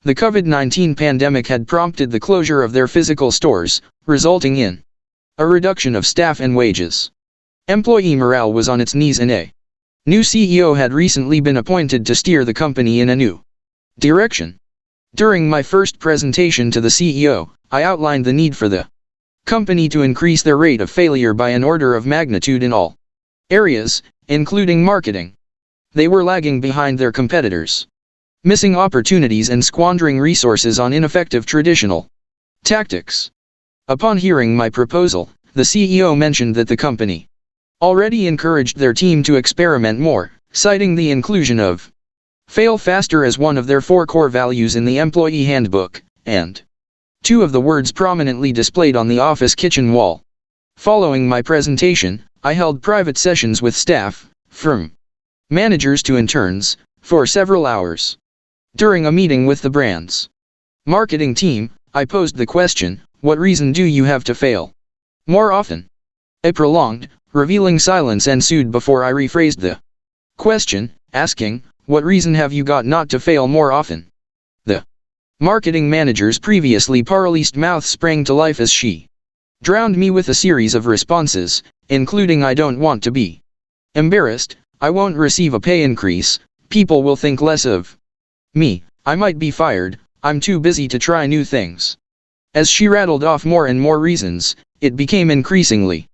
The COVID-19 pandemic had prompted the closure of their physical stores, resulting in a reduction of staff and wages. Employee morale was on its knees, and a new CEO had recently been appointed to steer the company in a new direction. During my first presentation to the CEO, I outlined the need for the company to increase their rate of failure by an order of magnitude in all areas, including marketing. They were lagging behind their competitors, missing opportunities and squandering resources on ineffective traditional tactics. Upon hearing my proposal, the CEO mentioned that the company already encouraged their team to experiment more, citing the inclusion of fail faster as one of their 4 core values in the employee handbook, and 2 of the words prominently displayed on the office kitchen wall. Following my presentation, I held private sessions with staff, from managers to interns, for several hours. During a meeting with the brand's marketing team, I posed the question, what reason do you have to fail more often? A prolonged, revealing silence ensued before I rephrased the question, asking, what reason have you got not to fail more often? The marketing manager's previously paralysed mouth sprang to life as she drowned me with a series of responses, including I don't want to be embarrassed, I won't receive a pay increase, people will think less of me, I might be fired, I'm too busy to try new things. As she rattled off more and more reasons, it became increasingly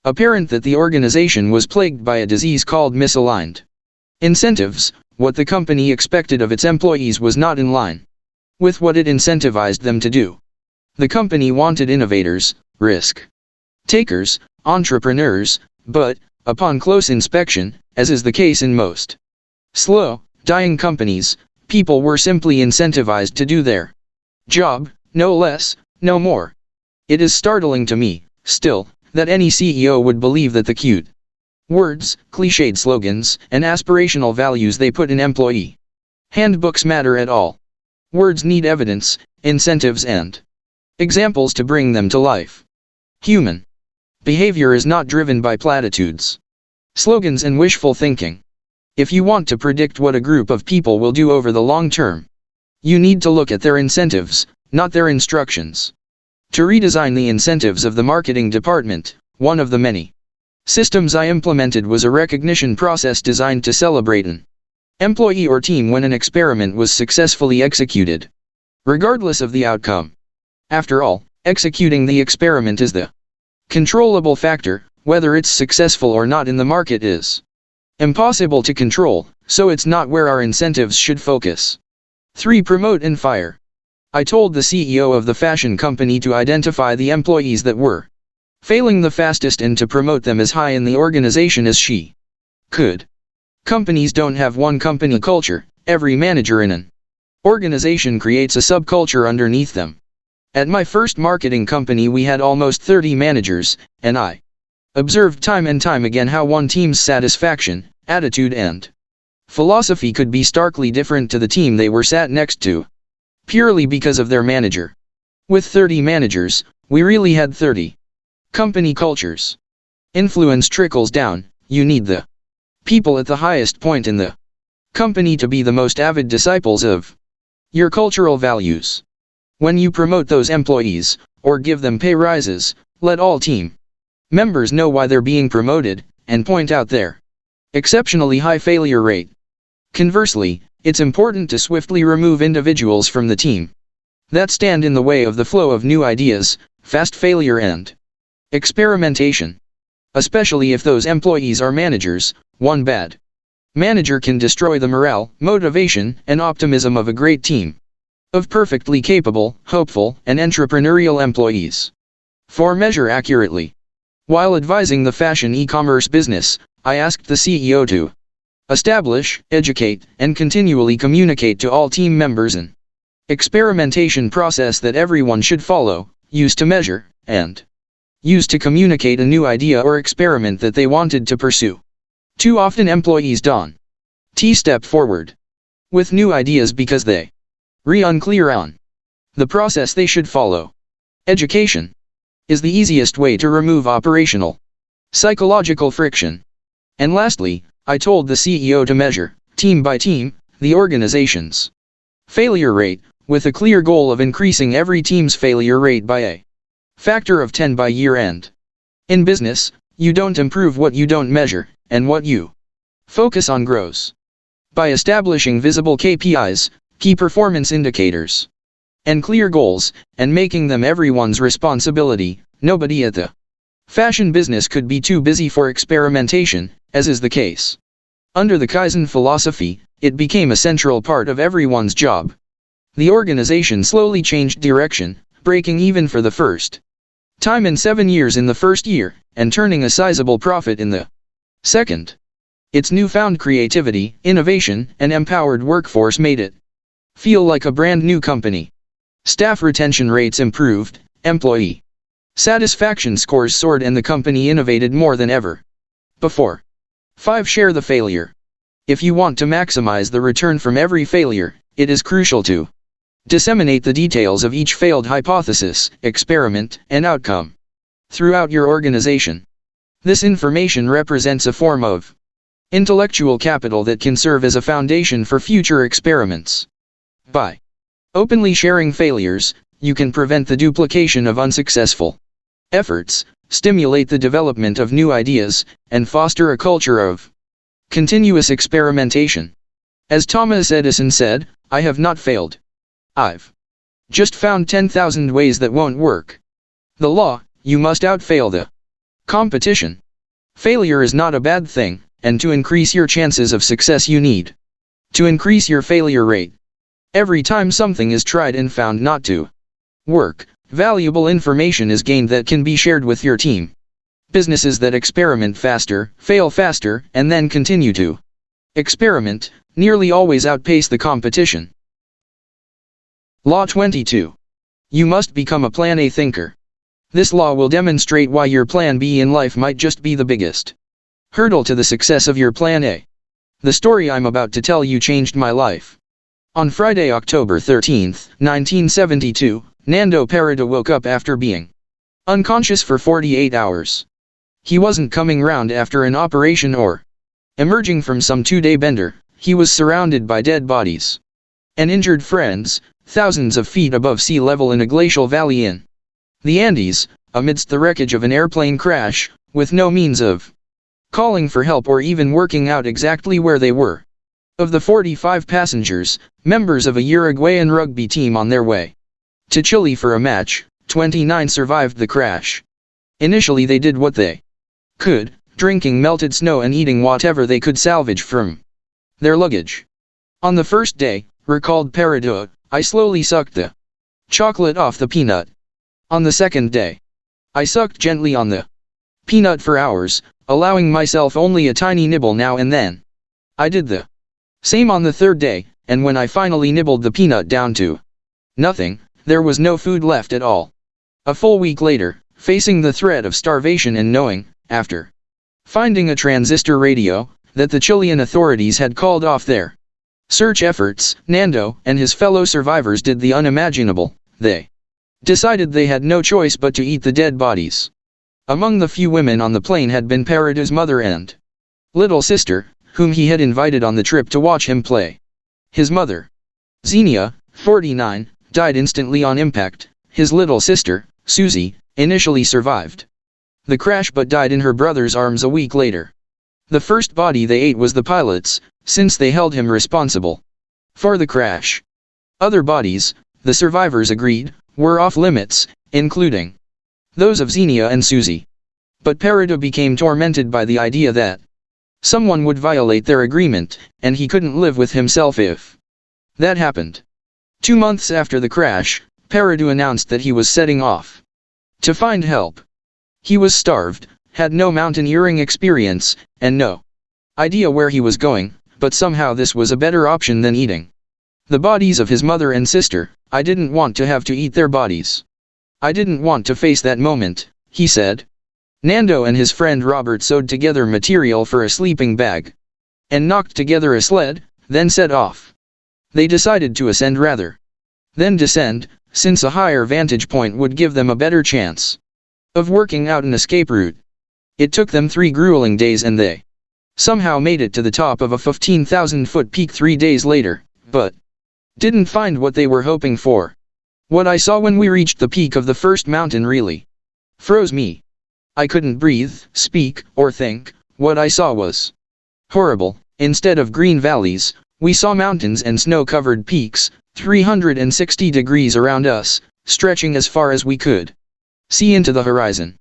apparent that the organization was plagued by a disease called misaligned incentives. What the company expected of its employees was not in line with what it incentivized them to do. The company wanted innovators, risk takers, entrepreneurs, but, upon close inspection, as is the case in most slow, dying companies, people were simply incentivized to do their job, no less, no more. It is startling to me, still, that any CEO would believe that the cute words, cliched slogans, and aspirational values they put in employee handbooks matter at all. Words need evidence, incentives, and examples to bring them to life. Human behavior is not driven by platitudes, slogans, and wishful thinking. If you want to predict what a group of people will do over the long term, you need to look at their incentives, not their instructions. To redesign the incentives of the marketing department, one of the many systems I implemented was a recognition process designed to celebrate an employee or team when an experiment was successfully executed, regardless of the outcome. After all, executing the experiment is the controllable factor. Whether it's successful or not in the market is impossible to control, so it's not where our incentives should focus. 3. Promote and fire. I told the CEO of the fashion company to identify the employees that were failing the fastest and to promote them as high in the organization as she could. Companies don't have one company culture, every manager in an organization creates a subculture underneath them. At my first marketing company we had almost 30 managers, and I observed time and time again how one team's satisfaction, attitude, and philosophy could be starkly different to the team they were sat next to, purely because of their manager. With 30 managers, we really had 30 company cultures. Influence trickles down, you need the people at the highest point in the company to be the most avid disciples of your cultural values. When you promote those employees, or give them pay rises, let all team members know why they're being promoted, and point out their exceptionally high failure rate. Conversely, it's important to swiftly remove individuals from the team that stand in the way of the flow of new ideas, fast failure and experimentation. Especially if those employees are managers, one bad manager can destroy the morale, motivation, and optimism of a great team of perfectly capable, hopeful, and entrepreneurial employees. 4. Measure accurately. While advising the fashion e-commerce business, I asked the CEO to establish, educate, and continually communicate to all team members an experimentation process that everyone should follow, use to measure, and use to communicate a new idea or experiment that they wanted to pursue. Too often employees don't step forward with new ideas because they unclear on the process they should follow. Education is the easiest way to remove operational psychological friction. And lastly, I told the CEO to measure, team by team, the organization's failure rate, with a clear goal of increasing every team's failure rate by a factor of 10 by year end. In business, you don't improve what you don't measure, and what you focus on grows. By establishing visible KPIs, key performance indicators, and clear goals, and making them everyone's responsibility, nobody at the fashion business could be too busy for experimentation, as is the case. Under the Kaizen philosophy, it became a central part of everyone's job. The organization slowly changed direction, breaking even for the first time in 7 years in the first year, and turning a sizable profit in the second. Its newfound creativity, innovation, and empowered workforce made it feel like a brand new company. Staff retention rates improved, employee satisfaction scores soared, and the company innovated more than ever before. 5. Share the failure. If you want to maximize the return from every failure, it is crucial to disseminate the details of each failed hypothesis, experiment, and outcome throughout your organization. This information represents a form of intellectual capital that can serve as a foundation for future experiments. By openly sharing failures, you can prevent the duplication of unsuccessful efforts, stimulate the development of new ideas, and foster a culture of continuous experimentation. As Thomas Edison said, "I have not failed. I've just found 10,000 ways that won't work." The law: you must outfail the competition. Failure is not a bad thing, and to increase your chances of success you need to increase your failure rate. Every time something is tried and found not to work, valuable information is gained that can be shared with your team. Businesses that experiment faster, fail faster, and then continue to experiment, nearly always outpace the competition. Law 22. You must become a Plan A thinker. This law will demonstrate why your Plan B in life might just be the biggest hurdle to the success of your Plan A. The story I'm about to tell you changed my life. On Friday, October 13, 1972, Nando Pereira woke up after being unconscious for 48 hours. He wasn't coming round after an operation or emerging from some 2-day bender. He was surrounded by dead bodies and injured friends, thousands of feet above sea level in a glacial valley in the Andes, amidst the wreckage of an airplane crash, with no means of calling for help or even working out exactly where they were. Of the 45 passengers, members of a Uruguayan rugby team on their way to Chile for a match, 29 survived the crash. Initially they did what they could, drinking melted snow and eating whatever they could salvage from their luggage. On the first day, recalled Pereira, I slowly sucked the chocolate off the peanut. On the second day, I sucked gently on the peanut for hours, allowing myself only a tiny nibble now and then. I did the same on the third day, and when I finally nibbled the peanut down to nothing, there was no food left at all. A full week later, facing the threat of starvation and knowing, after finding a transistor radio, that the Chilean authorities had called off their search efforts, Nando and his fellow survivors did the unimaginable. They decided they had no choice but to eat the dead bodies. Among the few women on the plane had been Pereira's mother and little sister, whom he had invited on the trip to watch him play. His mother, Xenia, 49, died instantly on impact. His little sister, Susie, initially survived the crash but died in her brother's arms a week later. The first body they ate was the pilot's, since they held him responsible for the crash. Other bodies, the survivors agreed, were off limits, including those of Xenia and Susie. But Peridot became tormented by the idea that someone would violate their agreement, and he couldn't live with himself if that happened. 2 months after the crash, Peridot announced that he was setting off to find help. He was starved, had no mountaineering experience, and no idea where he was going, but somehow this was a better option than eating the bodies of his mother and sister. I didn't want to have to eat their bodies. I didn't want to face that moment, he said. Nando and his friend Robert sewed together material for a sleeping bag and knocked together a sled, then set off. They decided to ascend rather than descend, since a higher vantage point would give them a better chance of working out an escape route. It took them 3 grueling days and they somehow made it to the top of a 15,000-foot peak 3 days later, but didn't find what they were hoping for. What I saw when we reached the peak of the first mountain really froze me. I couldn't breathe, speak, or think. What I saw was horrible. Instead of green valleys, we saw mountains and snow-covered peaks, 360 degrees around us, stretching as far as we could see into the horizon.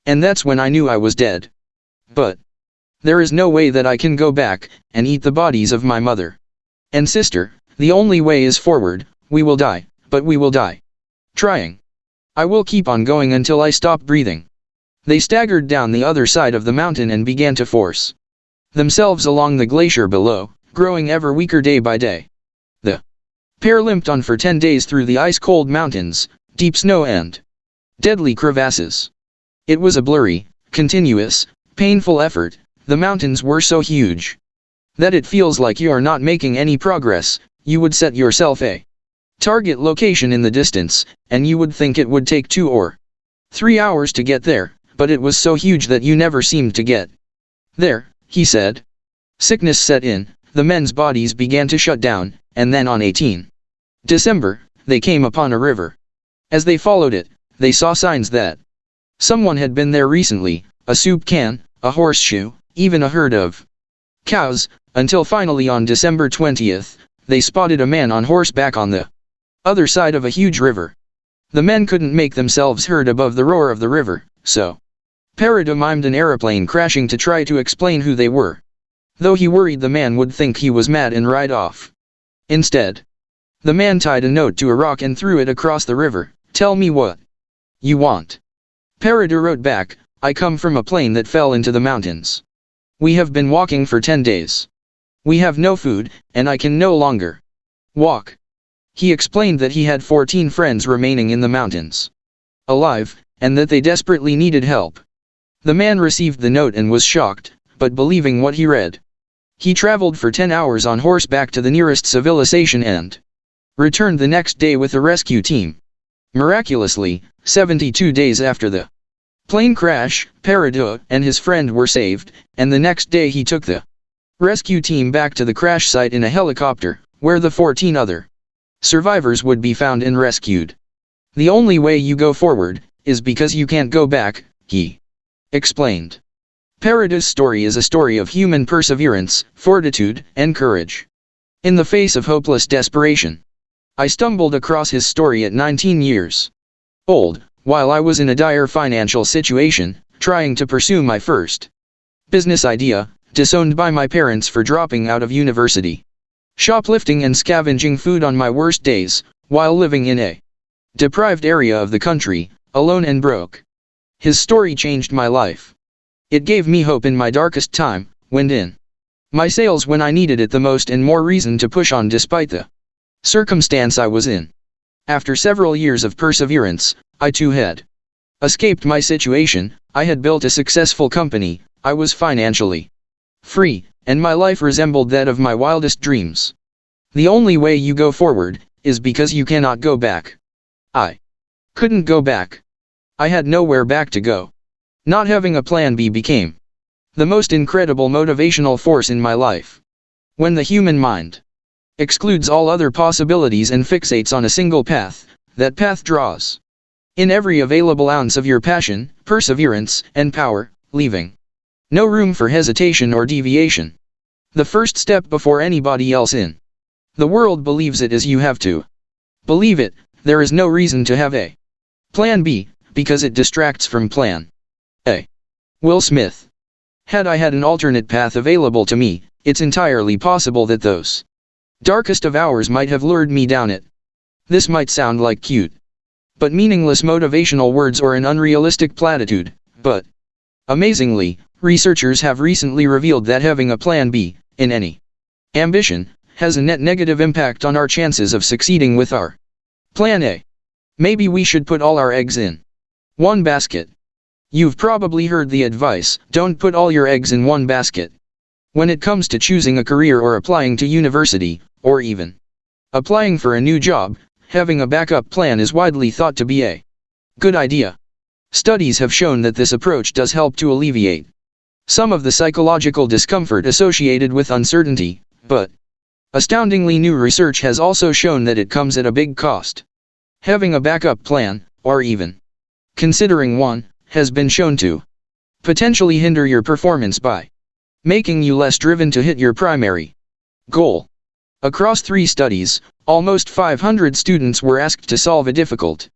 And that's when I knew I was dead. But there is no way that I can go back and eat the bodies of my mother and sister. The only way is forward. We will die, but we will die trying. I will keep on going until I stop breathing. They staggered down the other side of the mountain and began to force themselves along the glacier below, growing ever weaker day by day. The pair limped on for 10 days through the ice-cold mountains, deep snow and deadly crevasses. It was a blurry, continuous, painful effort. The mountains were so huge that it feels like you are not making any progress. You would set yourself a target location in the distance, and you would think it would take 2 or 3 hours to get there, but it was so huge that you never seemed to get there, he said. Sickness set in, the men's bodies began to shut down, and then on 18 December, they came upon a river. As they followed it, they saw signs that someone had been there recently, a soup can, a horseshoe, even a herd of cows, until finally on December 20th, they spotted a man on horseback on the other side of a huge river. The men couldn't make themselves heard above the roar of the river, so Peridot mimed an aeroplane crashing to try to explain who they were, though he worried the man would think he was mad and ride off. Instead, the man tied a note to a rock and threw it across the river. "Tell me what you want." Peridot wrote back, "I come from a plane that fell into the mountains. We have been walking for 10 days. We have no food, and I can no longer walk." He explained that he had 14 friends remaining in the mountains, alive, and that they desperately needed help. The man received the note and was shocked, but believing what he read. He traveled for 10 hours on horseback to the nearest civilization and returned the next day with a rescue team. Miraculously, 72 days after the plane crash, Peridot and his friend were saved, and the next day he took the rescue team back to the crash site in a helicopter, where the 14 other survivors would be found and rescued. "The only way you go forward is because you can't go back," he explained. Peridot's story is a story of human perseverance, fortitude, and courage in the face of hopeless desperation. I stumbled across his story at 19 years old, while I was in a dire financial situation, trying to pursue my first business idea, disowned by my parents for dropping out of university, shoplifting and scavenging food on my worst days, while living in a deprived area of the country, alone and broke. His story changed my life. It gave me hope in my darkest time, wind in my sails when I needed it the most, and more reason to push on despite the circumstance I was in. After several years of perseverance, I too had escaped my situation. I had built a successful company, I was financially free, and my life resembled that of my wildest dreams. The only way you go forward is because you cannot go back. I couldn't go back. I had nowhere back to go. Not having a plan B became the most incredible motivational force in my life. When the human mind excludes all other possibilities and fixates on a single path, that path draws in every available ounce of your passion, perseverance, and power, leaving no room for hesitation or deviation. The first step before anybody else in the world believes it is you have to believe it. There is no reason to have a plan B, because it distracts from plan A. Will Smith. Had I had an alternate path available to me, it's entirely possible that those darkest of hours might have lured me down it. This might sound like cute, but meaningless motivational words or an unrealistic platitude, but amazingly, researchers have recently revealed that having a plan B, in any ambition, has a net negative impact on our chances of succeeding with our plan A. Maybe we should put all our eggs in one basket. You've probably heard the advice, don't put all your eggs in one basket. When it comes to choosing a career or applying to university, or even applying for a new job, having a backup plan is widely thought to be a good idea. Studies have shown that this approach does help to alleviate some of the psychological discomfort associated with uncertainty, but astoundingly new research has also shown that it comes at a big cost. Having a backup plan, or even considering one, has been shown to potentially hinder your performance by making you less driven to hit your primary goal. Across 3 studies, almost 500 students were asked to solve a difficult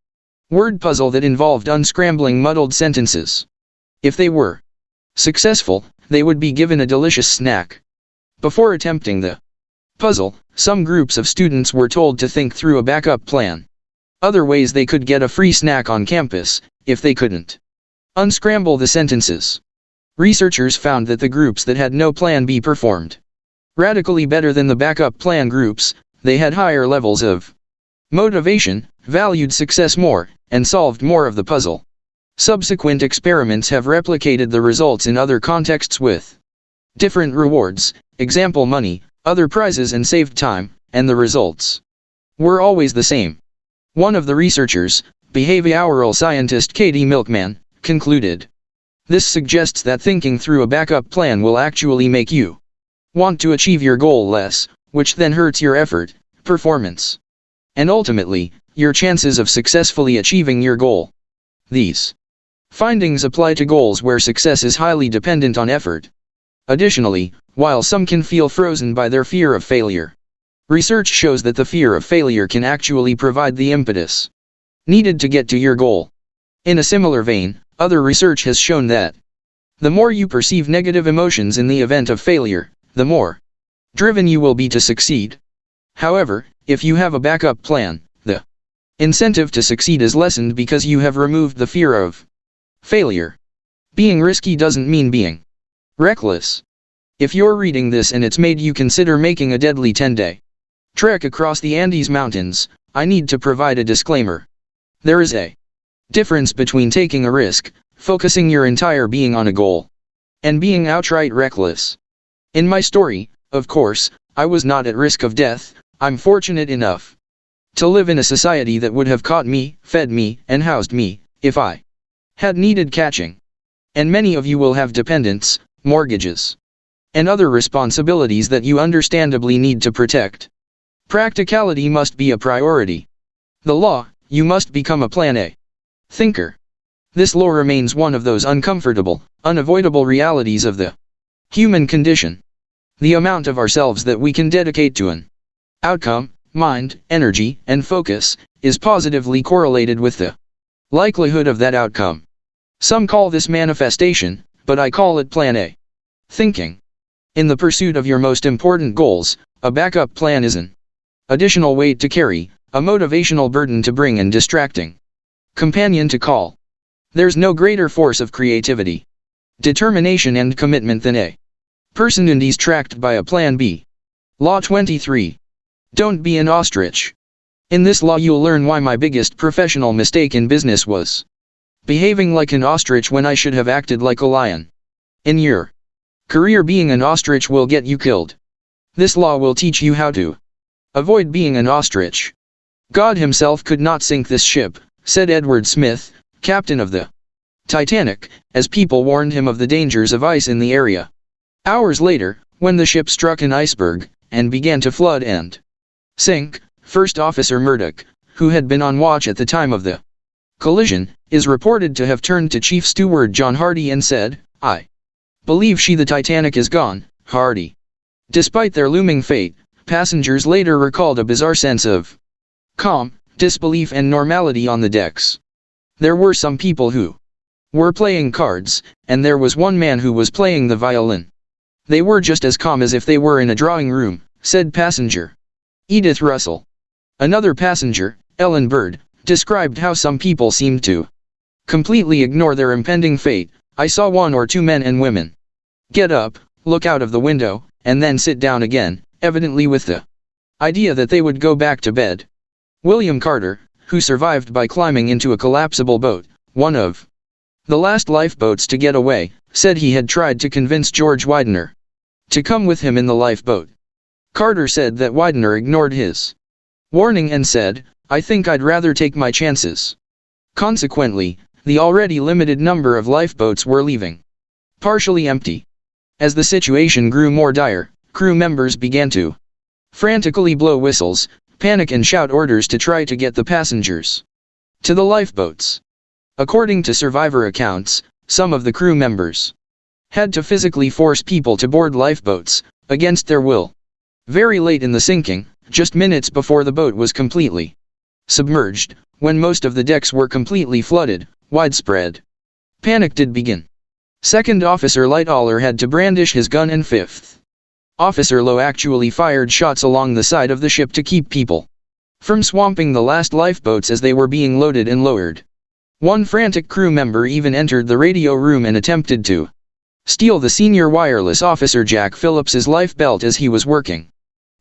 word puzzle that involved unscrambling muddled sentences. If they were successful, they would be given a delicious snack. Before attempting the puzzle, some groups of students were told to think through a backup plan. Other ways they could get a free snack on campus, if they couldn't unscramble the sentences. Researchers found that the groups that had no plan B performed radically better than the backup plan groups. They had higher levels of motivation, valued success more, and solved more of the puzzle. Subsequent experiments have replicated the results in other contexts with different rewards, example money, other prizes, and saved time, and the results were always the same. One of the researchers, behavioral scientist Katie Milkman, concluded, "This suggests that thinking through a backup plan will actually make you want to achieve your goal less, which then hurts your effort, performance, and ultimately, your chances of successfully achieving your goal." These findings apply to goals where success is highly dependent on effort. Additionally, while some can feel frozen by their fear of failure, research shows that the fear of failure can actually provide the impetus needed to get to your goal. In a similar vein, other research has shown that the more you perceive negative emotions in the event of failure, the more driven you will be to succeed. However, if you have a backup plan, the incentive to succeed is lessened because you have removed the fear of failure. Being risky doesn't mean being reckless. If you're reading this and it's made you consider making a deadly 10-day trek across the Andes Mountains, I need to provide a disclaimer. There is a difference between taking a risk, focusing your entire being on a goal, and being outright reckless. In my story, of course, I was not at risk of death. I'm fortunate enough to live in a society that would have caught me, fed me, and housed me, if I had needed catching. And many of you will have dependents, mortgages, and other responsibilities that you understandably need to protect. Practicality must be a priority. The law, you must become a Plan A thinker. This law remains one of those uncomfortable, unavoidable realities of the human condition. The amount of ourselves that we can dedicate to an outcome, mind, energy, and focus, is positively correlated with the likelihood of that outcome. Some call this manifestation, but I call it Plan A thinking. In the pursuit of your most important goals, a backup plan is an additional weight to carry, a motivational burden to bring, and distracting companion to call. There's no greater force of creativity, determination, and commitment than a person who is tracked by a Plan B. Law 23. Don't be an ostrich. In this law you'll learn why my biggest professional mistake in business was behaving like an ostrich when I should have acted like a lion. In your career, being an ostrich will get you killed. This law will teach you how to avoid being an ostrich. God himself could not sink this ship, said Edward Smith, captain of the Titanic, as people warned him of the dangers of ice in the area. Hours later, when the ship struck an iceberg, and began to flood and sink, First Officer Murdoch, who had been on watch at the time of the collision, is reported to have turned to Chief Steward John Hardy and said, "I believe the Titanic is gone, Hardy." Despite their looming fate, passengers later recalled a bizarre sense of calm, disbelief, and normality on the decks. There were some people who were playing cards, and there was one man who was playing the violin. They were just as calm as if they were in a drawing room, said passenger Edith Russell. Another passenger, Ellen Bird, described how some people seemed to completely ignore their impending fate. I saw one or two men and women get up, look out of the window, and then sit down again, evidently with the idea that they would go back to bed. William Carter, who survived by climbing into a collapsible boat, one of the last lifeboats to get away, said he had tried to convince George Widener to come with him in the lifeboat. Carter said that Widener ignored his warning and said, "I think I'd rather take my chances." Consequently, the already limited number of lifeboats were leaving partially empty. As the situation grew more dire, crew members began to frantically blow whistles, panic and shout orders to try to get the passengers to the lifeboats. According to survivor accounts, some of the crew members had to physically force people to board lifeboats, against their will. Very late in the sinking, just minutes before the boat was completely submerged, when most of the decks were completely flooded, widespread panic did begin. Second Officer Lightoller had to brandish his gun and Fifth Officer Lowe actually fired shots along the side of the ship to keep people from swamping the last lifeboats as they were being loaded and lowered. One frantic crew member even entered the radio room and attempted to steal the senior wireless officer Jack Phillips's life belt as he was working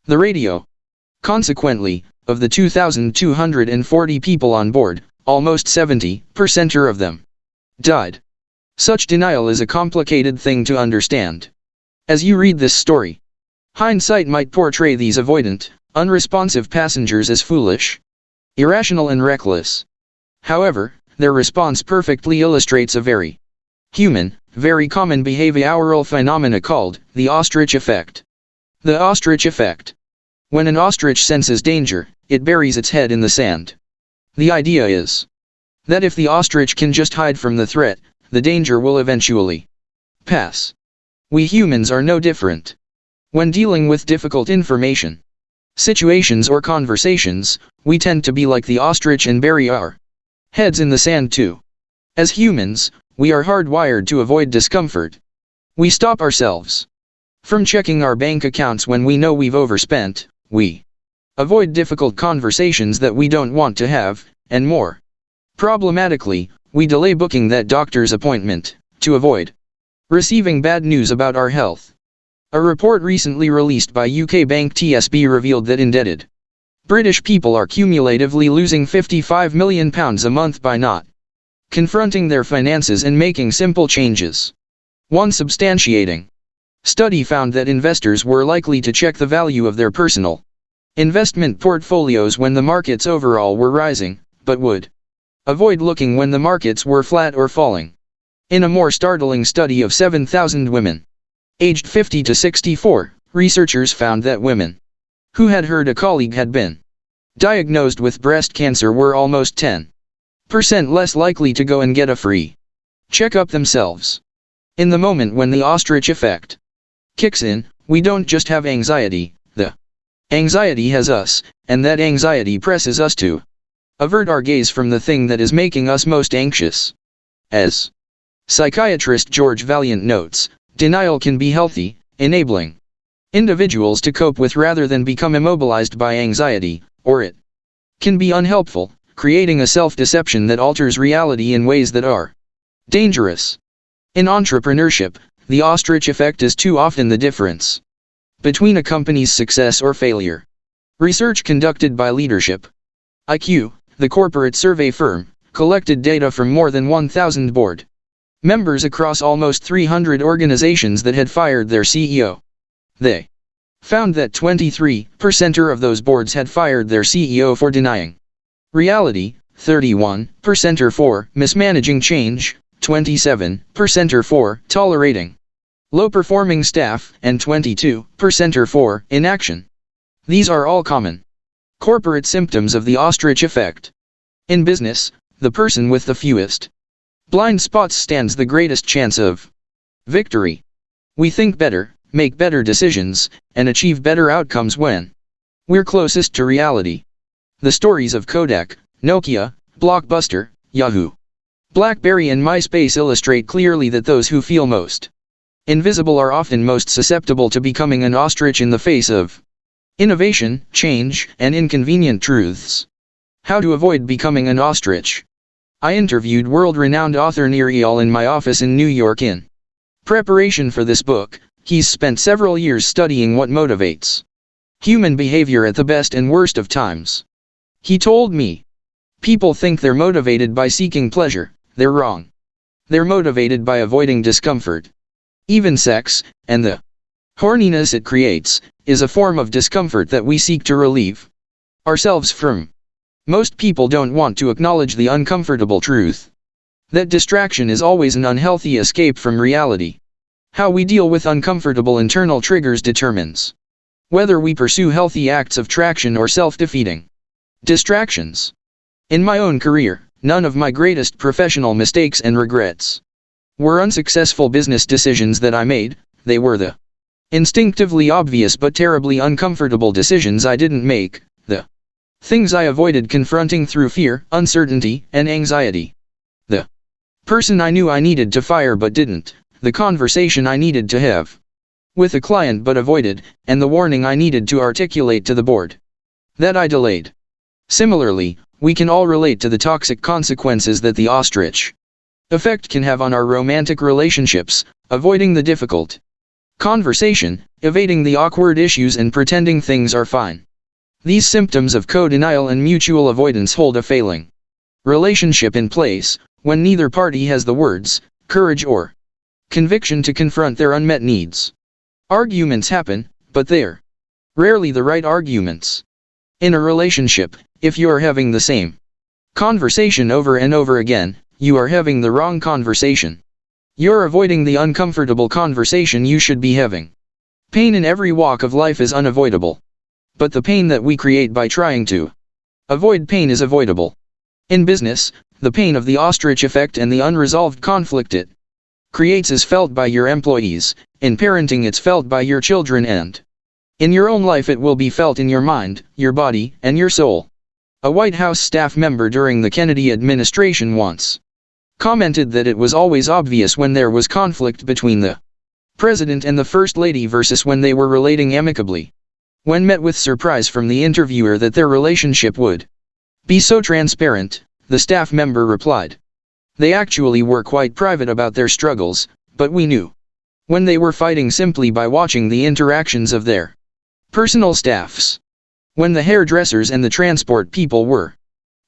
the radio. Consequently, of the 2,240 people on board, almost 70% of them died. Such denial is a complicated thing to understand. As you read this story, hindsight might portray these avoidant, unresponsive passengers as foolish, irrational and reckless. However, their response perfectly illustrates a very human, very common behavioral phenomena called the ostrich effect. The ostrich effect. When an ostrich senses danger, it buries its head in the sand. The idea is that if the ostrich can just hide from the threat, the danger will eventually pass. We humans are no different. When dealing with difficult information, situations or conversations, we tend to be like the ostrich and bury our heads in the sand too. As humans, we are hardwired to avoid discomfort. We stop ourselves from checking our bank accounts when we know we've overspent, we avoid difficult conversations that we don't want to have, and more problematically, we delay booking that doctor's appointment to avoid receiving bad news about our health. A report recently released by UK bank TSB revealed that indebted British people are cumulatively losing £55 million a month by not confronting their finances and making simple changes. One substantiating study found that investors were likely to check the value of their personal investment portfolios when the markets overall were rising, but would avoid looking when the markets were flat or falling. In a more startling study of 7,000 women aged 50 to 64, researchers found that women who had heard a colleague had been diagnosed with breast cancer were almost 10% less likely to go and get a free checkup themselves. In the moment when the ostrich effect kicks in, we don't just have anxiety, the anxiety has us, and that anxiety presses us to avert our gaze from the thing that is making us most anxious. As psychiatrist George Valiant notes, denial can be healthy, enabling individuals to cope with rather than become immobilized by anxiety, or it can be unhelpful, creating a self-deception that alters reality in ways that are dangerous. In entrepreneurship, the ostrich effect is too often the difference between a company's success or failure. Research conducted by Leadership IQ, the corporate survey firm, collected data from more than 1,000 board members across almost 300 organizations that had fired their CEO. They found that 23% of those boards had fired their CEO for denying reality, 31% for mismanaging change, 27% for tolerating low-performing staff, and 22% for inaction. These are all common corporate symptoms of the ostrich effect. In business, the person with the fewest blind spots stands the greatest chance of victory. We think better, make better decisions, and achieve better outcomes when we're closest to reality. The stories of Kodak, Nokia, Blockbuster, Yahoo! BlackBerry and MySpace illustrate clearly that those who feel most invisible are often most susceptible to becoming an ostrich in the face of innovation, change, and inconvenient truths. How to avoid becoming an ostrich. I interviewed world-renowned author Nir Eyal in my office in New York. In preparation for this book, he's spent several years studying what motivates human behavior at the best and worst of times. He told me, people think they're motivated by seeking pleasure. They're wrong. They're motivated by avoiding discomfort. Even sex, and the horniness it creates, is a form of discomfort that we seek to relieve ourselves from. Most people don't want to acknowledge the uncomfortable truth that distraction is always an unhealthy escape from reality. How we deal with uncomfortable internal triggers determines whether we pursue healthy acts of traction or self-defeating distractions. In my own career, none of my greatest professional mistakes and regrets were unsuccessful business decisions that I made. They were the instinctively obvious but terribly uncomfortable decisions I didn't make, the things I avoided confronting through fear, uncertainty, and anxiety. The person I knew I needed to fire but didn't, the conversation I needed to have with a client but avoided, and the warning I needed to articulate to the board that I delayed. Similarly, we can all relate to the toxic consequences that the ostrich effect can have on our romantic relationships, avoiding the difficult conversation, evading the awkward issues, and pretending things are fine. These symptoms of co-denial and mutual avoidance hold a failing relationship in place when neither party has the words, courage, or conviction to confront their unmet needs. Arguments happen, but they're rarely the right arguments. In a relationship, if you are having the same conversation over and over again, you are having the wrong conversation. You're avoiding the uncomfortable conversation you should be having. Pain in every walk of life is unavoidable. But the pain that we create by trying to avoid pain is avoidable. In business, the pain of the ostrich effect and the unresolved conflict it creates is felt by your employees. In parenting, it's felt by your children, and in your own life it will be felt in your mind, your body, and your soul. A White House staff member during the Kennedy administration once commented that it was always obvious when there was conflict between the president and the first lady versus when they were relating amicably. When met with surprise from the interviewer that their relationship would be so transparent, the staff member replied, "They actually were quite private about their struggles, but we knew when they were fighting simply by watching the interactions of their personal staffs. When the hairdressers and the transport people were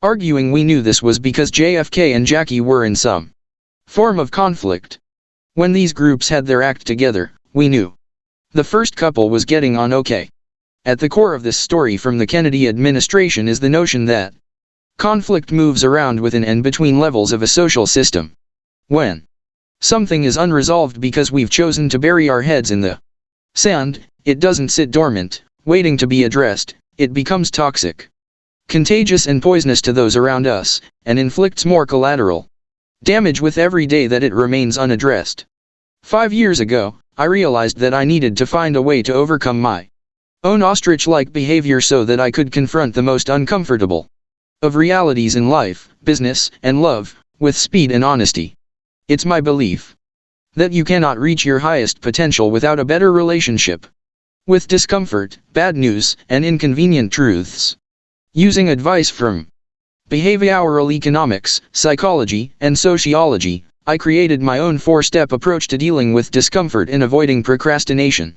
arguing, we knew this was because JFK and Jackie were in some form of conflict. When these groups had their act together, we knew the first couple was getting on okay." At the core of this story from the Kennedy administration is the notion that conflict moves around within and between levels of a social system. When something is unresolved because we've chosen to bury our heads in the sand, it doesn't sit dormant, waiting to be addressed. It becomes toxic, contagious, and poisonous to those around us, and inflicts more collateral damage with every day that it remains unaddressed. 5 years ago, I realized that I needed to find a way to overcome my own ostrich-like behavior so that I could confront the most uncomfortable of realities in life, business, and love, with speed and honesty. It's my belief that you cannot reach your highest potential without a better relationship with discomfort, bad news, and inconvenient truths. Using advice from behavioral economics, psychology, and sociology, I created my own 4-step approach to dealing with discomfort and avoiding procrastination.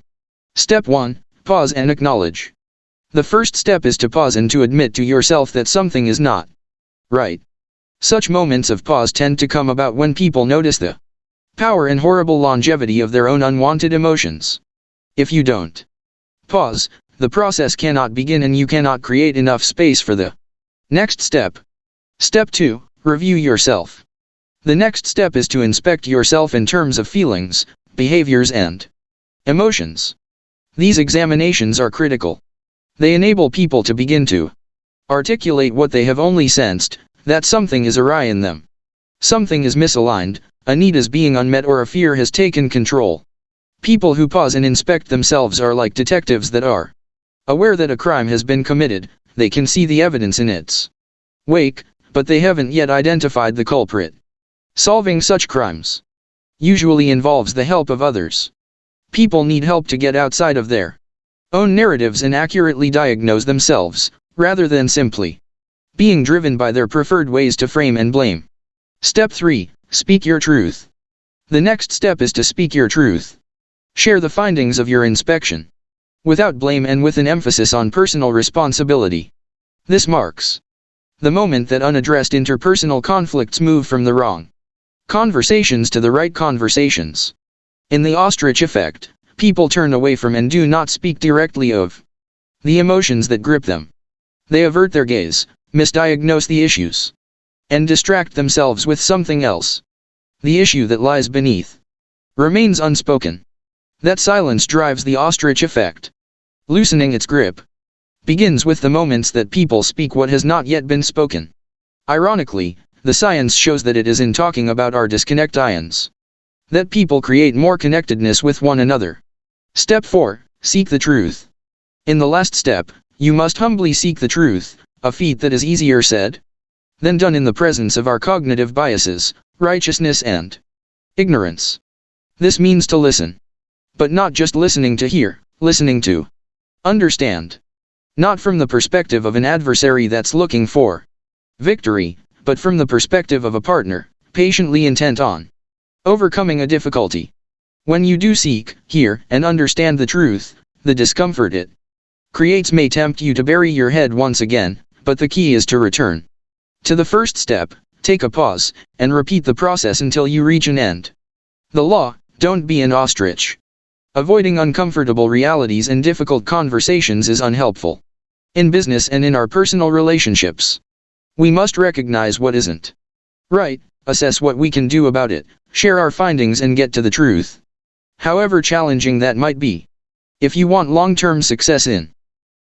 Step 1. Pause and acknowledge. The first step is to pause and to admit to yourself that something is not right. Such moments of pause tend to come about when people notice the power and horrible longevity of their own unwanted emotions. If you don't pause, the process cannot begin and you cannot create enough space for the next step. Step 2. Review yourself. The next step is to inspect yourself in terms of feelings, behaviors, and emotions. These examinations are critical. They enable people to begin to articulate what they have only sensed, that something is awry in them. Something is misaligned, a need is being unmet, or a fear has taken control. People who pause and inspect themselves are like detectives that are aware that a crime has been committed. They can see the evidence in its wake, but they haven't yet identified the culprit. Solving such crimes usually involves the help of others. People need help to get outside of their own narratives and accurately diagnose themselves, rather than simply being driven by their preferred ways to frame and blame. Step 3. Speak your truth. The next step is to speak your truth. Share the findings of your inspection, without blame and with an emphasis on personal responsibility. This marks the moment that unaddressed interpersonal conflicts move from the wrong conversations to the right conversations. In the ostrich effect, people turn away from and do not speak directly of the emotions that grip them. They avert their gaze, misdiagnose the issues, and distract themselves with something else. The issue that lies beneath remains unspoken. That silence drives the ostrich effect. Loosening its grip begins with the moments that people speak what has not yet been spoken. Ironically, the science shows that it is in talking about our disconnect ions that people create more connectedness with one another. Step 4. Seek the truth. In the last step, you must humbly seek the truth, a feat that is easier said than done in the presence of our cognitive biases, righteousness and ignorance. This means to listen. But not just listening to hear, listening to understand. Not from the perspective of an adversary that's looking for victory, but from the perspective of a partner, patiently intent on overcoming a difficulty. When you do seek, hear, and understand the truth, the discomfort it creates may tempt you to bury your head once again, but the key is to return to the first step, take a pause, and repeat the process until you reach an end. The law: don't be an ostrich. Avoiding uncomfortable realities and difficult conversations is unhelpful. In business and in our personal relationships, we must recognize what isn't right, assess what we can do about it, share our findings and get to the truth, however challenging that might be. If you want long-term success in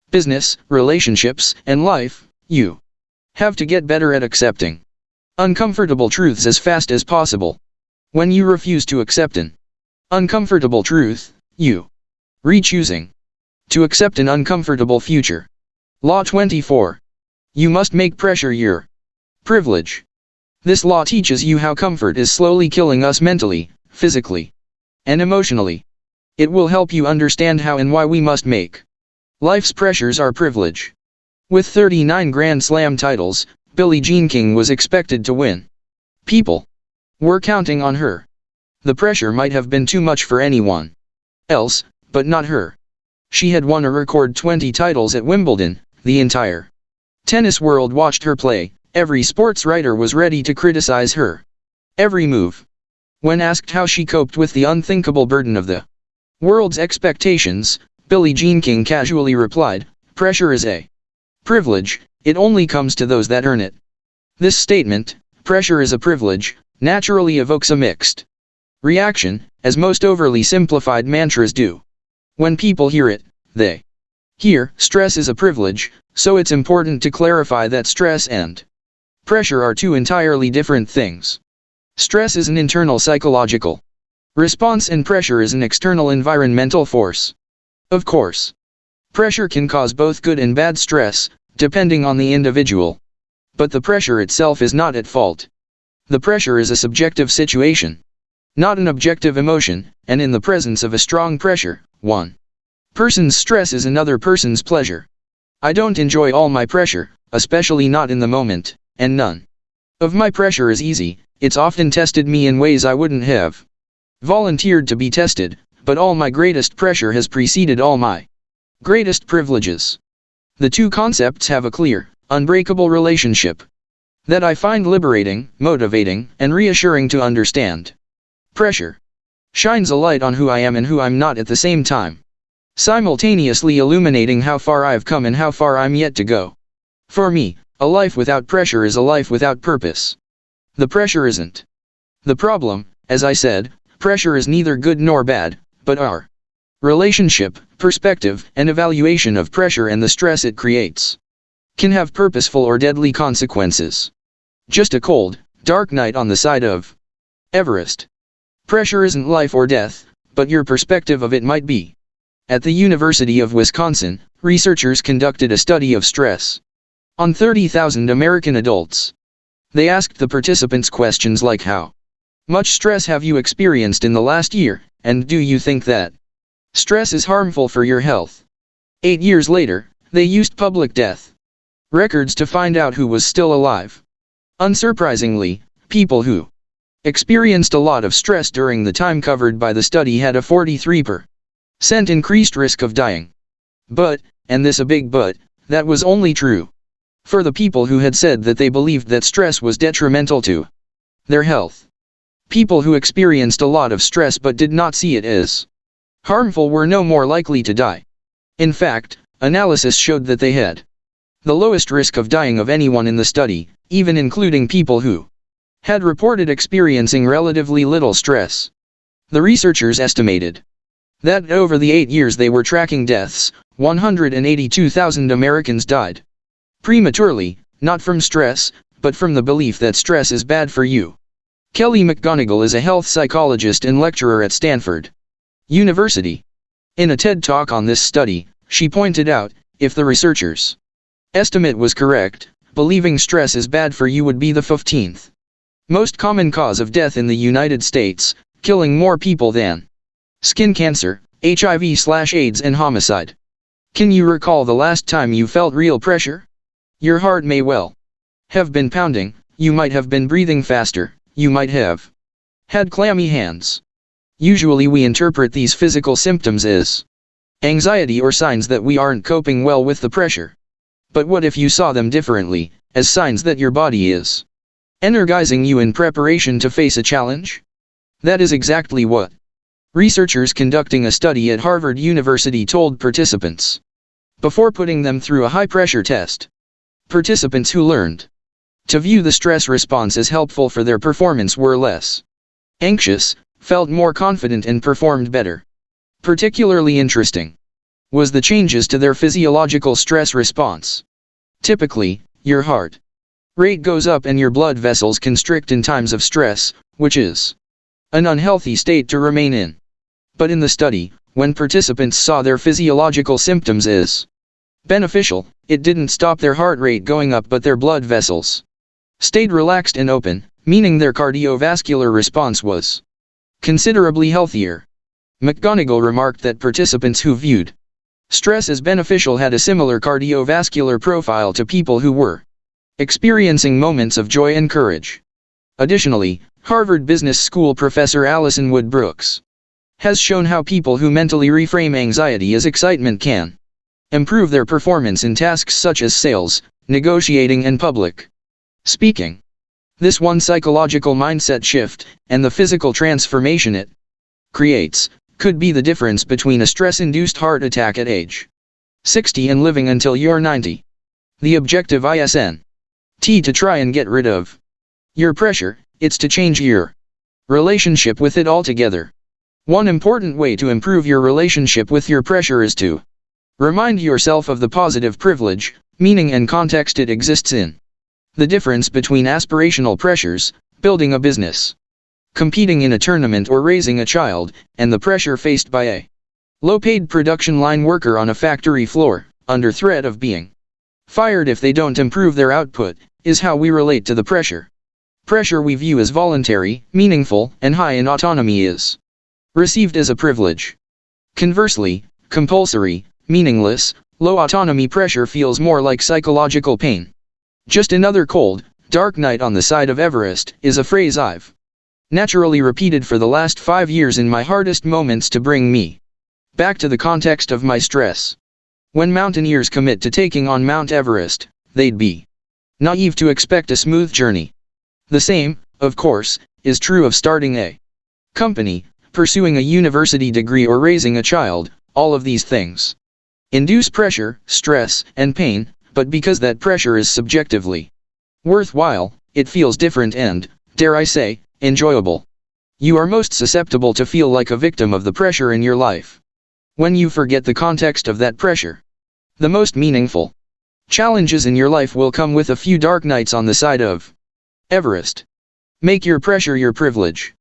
business, relationships, and life, you have to get better at accepting uncomfortable truths as fast as possible. When you refuse to accept an uncomfortable truth, you re-choosing to accept an uncomfortable future. Law 24. You must make pressure your privilege. This law teaches you how comfort is slowly killing us mentally, physically, and emotionally. It will help you understand how and why we must make life's pressures our privilege. With 39 Grand Slam titles, Billie Jean King was expected to win. People were counting on her. The pressure might have been too much for anyone else, but not her. She had won a record 20 titles at Wimbledon. The entire tennis world watched her play. Every sports writer was ready to criticize her every move. When asked how she coped with the unthinkable burden of the world's expectations, Billie Jean King casually replied, "Pressure is a privilege, it only comes to those that earn it." This statement, "pressure is a privilege," naturally evokes a mixed reaction, as most overly simplified mantras do. When people hear it, they hear, stress is a privilege, so it's important to clarify that stress and pressure are two entirely different things. Stress is an internal psychological response and pressure is an external environmental force. Of course, pressure can cause both good and bad stress, depending on the individual. But the pressure itself is not at fault. The pressure is a subjective situation, not an objective emotion, and in the presence of a strong pressure, one person's stress is another person's pleasure. I don't enjoy all my pressure, especially not in the moment, and none of my pressure is easy. It's often tested me in ways I wouldn't have volunteered to be tested, but all my greatest pressure has preceded all my greatest privileges. The two concepts have a clear, unbreakable relationship that I find liberating, motivating, and reassuring to understand. Pressure shines a light on who I am and who I'm not at the same time, simultaneously illuminating how far I've come and how far I'm yet to go. For me, a life without pressure is a life without purpose. The pressure isn't the problem. As I said, pressure is neither good nor bad, but our relationship, perspective, and evaluation of pressure and the stress it creates can have purposeful or deadly consequences. Just a cold, dark night on the side of Everest. Pressure isn't life or death, but your perspective of it might be. At the University of Wisconsin, researchers conducted a study of stress on 30,000 American adults. They asked the participants questions like how Much stress have you experienced in the last year, and do you think that stress is harmful for your health? 8 years later, they used public death records to find out who was still alive. Unsurprisingly, people who experienced a lot of stress during the time covered by the study had a 43% increased risk of dying. But, and this a big but, that was only true for the people who had said that they believed that stress was detrimental to their health. People who experienced a lot of stress but did not see it as harmful were no more likely to die. In fact, analysis showed that they had the lowest risk of dying of anyone in the study, even including people who had reported experiencing relatively little stress. The researchers estimated that over the 8 years they were tracking deaths, 182,000 Americans died prematurely, not from stress, but from the belief that stress is bad for you. Kelly McGonigal is a health psychologist and lecturer at Stanford University. In a TED Talk on this study, she pointed out, if the researchers' estimate was correct, believing stress is bad for you would be the 15th most common cause of death in the United States, killing more people than skin cancer, HIV/AIDS and homicide. Can you recall the last time you felt real pressure? Your heart may well have been pounding, you might have been breathing faster, you might have had clammy hands. Usually we interpret these physical symptoms as anxiety or signs that we aren't coping well with the pressure. But what if you saw them differently, as signs that your body is energizing you in preparation to face a challenge? That is exactly what researchers conducting a study at Harvard University told participants before putting them through a high-pressure test. Participants who learned to view the stress response as helpful for their performance were less anxious, felt more confident and performed better. Particularly interesting was the changes to their physiological stress response. Typically, your heart rate goes up and your blood vessels constrict in times of stress, which is an unhealthy state to remain in. But in the study, when participants saw their physiological symptoms as beneficial, it didn't stop their heart rate going up but their blood vessels stayed relaxed and open, meaning their cardiovascular response was considerably healthier. McGonigal remarked that participants who viewed stress as beneficial had a similar cardiovascular profile to people who were experiencing moments of joy and courage. Additionally, Harvard Business School professor Alison Wood Brooks has shown how people who mentally reframe anxiety as excitement can improve their performance in tasks such as sales, negotiating and public speaking. This one psychological mindset shift, and the physical transformation it creates, could be the difference between a stress-induced heart attack at age 60 and living until you're 90. The objective isn't to try and get rid of your pressure, it's to change your relationship with it altogether. One important way to improve your relationship with your pressure is to remind yourself of the positive privilege, meaning and context it exists in. The difference between aspirational pressures, building a business, competing in a tournament or raising a child, and the pressure faced by a low-paid production line worker on a factory floor, under threat of being fired if they don't improve their output, is how we relate to the pressure. Pressure we view as voluntary, meaningful, and high in autonomy is received as a privilege. Conversely, compulsory, meaningless, low autonomy pressure feels more like psychological pain. Just another cold, dark night on the side of Everest is a phrase I've naturally repeated for the last 5 years in my hardest moments to bring me back to the context of my stress. When mountaineers commit to taking on Mount Everest, they'd be naive to expect a smooth journey. The same, of course, is true of starting a company, pursuing a university degree or raising a child. All of these things induce pressure, stress, and pain, but because that pressure is subjectively worthwhile, it feels different and, dare I say, enjoyable. You are most susceptible to feel like a victim of the pressure in your life when you forget the context of that pressure. The most meaningful challenges in your life will come with a few dark nights on the side of Everest. Make your pressure your privilege.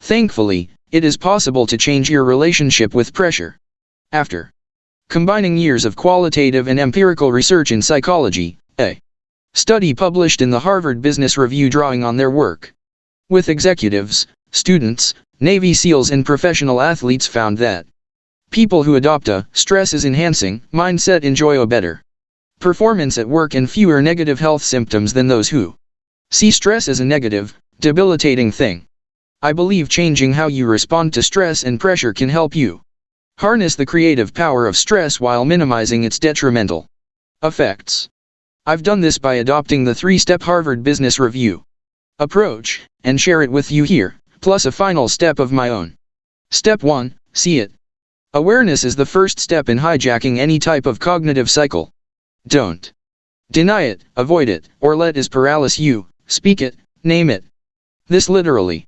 Thankfully, it is possible to change your relationship with pressure. After combining years of qualitative and empirical research in psychology, a study published in the Harvard Business Review drawing on their work with executives, Students, Navy SEALs and professional athletes found that people who adopt a stress is enhancing mindset enjoy a better performance at work and fewer negative health symptoms than those who see stress as a negative, debilitating thing. I believe changing how you respond to stress and pressure can help you harness the creative power of stress while minimizing its detrimental effects. I've done this by adopting the 3-step Harvard Business Review approach, and share it with you here, plus a final step of my own. Step 1, see it. Awareness is the first step in hijacking any type of cognitive cycle. Don't deny it, avoid it, or let it paralyze you. Speak it, name it. This literally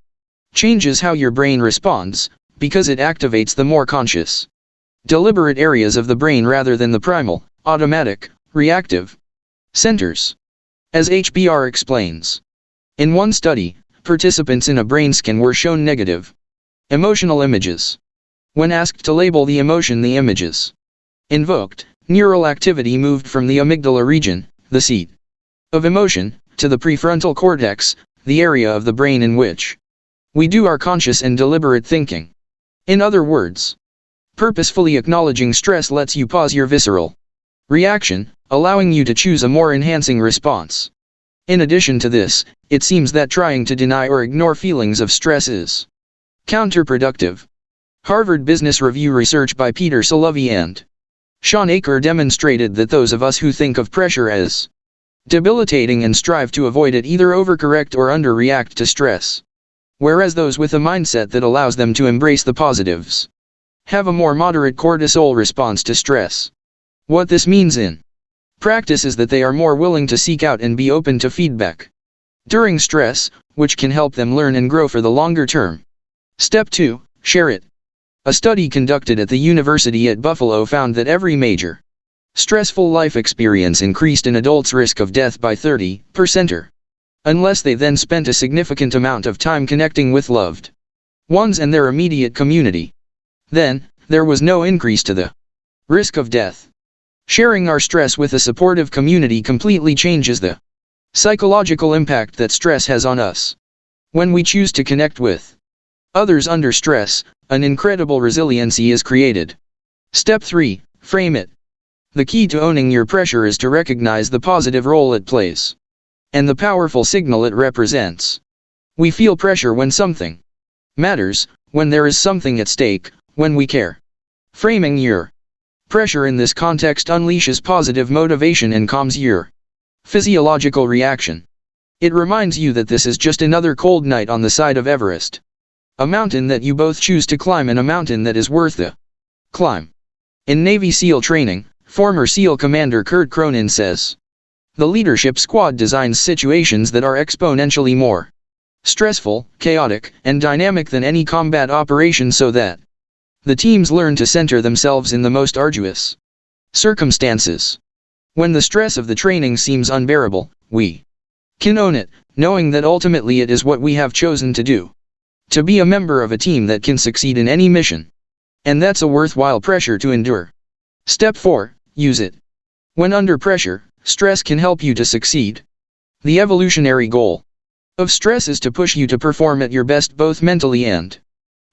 changes how your brain responds, because it activates the more conscious, deliberate areas of the brain rather than the primal, automatic, reactive centers. As HBR explains, in one study, participants in a brain scan were shown negative emotional images. When asked to label the emotion the images invoked, neural activity moved from the amygdala region, the seat of emotion, to the prefrontal cortex, the area of the brain in which we do our conscious and deliberate thinking. In other words, purposefully acknowledging stress lets you pause your visceral reaction, allowing you to choose a more enhancing response. In addition to this, it seems that trying to deny or ignore feelings of stress is counterproductive. Harvard Business Review research by Peter Salovey and Sean Aker demonstrated that those of us who think of pressure as debilitating and strive to avoid it either overcorrect or underreact to stress, whereas those with a mindset that allows them to embrace the positives have a more moderate cortisol response to stress. What this means in practice is that they are more willing to seek out and be open to feedback during stress, which can help them learn and grow for the longer term. Step 2, share it. A study conducted at the University at Buffalo found that every major stressful life experience increased an adult's risk of death by 30% or unless they then spent a significant amount of time connecting with loved ones and their immediate community. Then, there was no increase to the risk of death. Sharing our stress with a supportive community completely changes the psychological impact that stress has on us. When we choose to connect with others under stress, an incredible resiliency is created. Step 3, frame it. The key to owning your pressure is to recognize the positive role it plays and the powerful signal it represents. We feel pressure when something matters, when there is something at stake, when we care. Framing your pressure in this context unleashes positive motivation and calms your physiological reaction. It reminds you that this is just another cold night on the side of Everest, a mountain that you both choose to climb and a mountain that is worth the climb. In Navy SEAL training, former SEAL Commander Kurt Cronin says, "The leadership squad designs situations that are exponentially more stressful, chaotic, and dynamic than any combat operation so that the teams learn to center themselves in the most arduous circumstances. When the stress of the training seems unbearable, we can own it, knowing that ultimately it is what we have chosen to do. To be a member of a team that can succeed in any mission. And that's a worthwhile pressure to endure." Step 4, use it. When under pressure, stress can help you to succeed. The evolutionary goal of stress is to push you to perform at your best both mentally and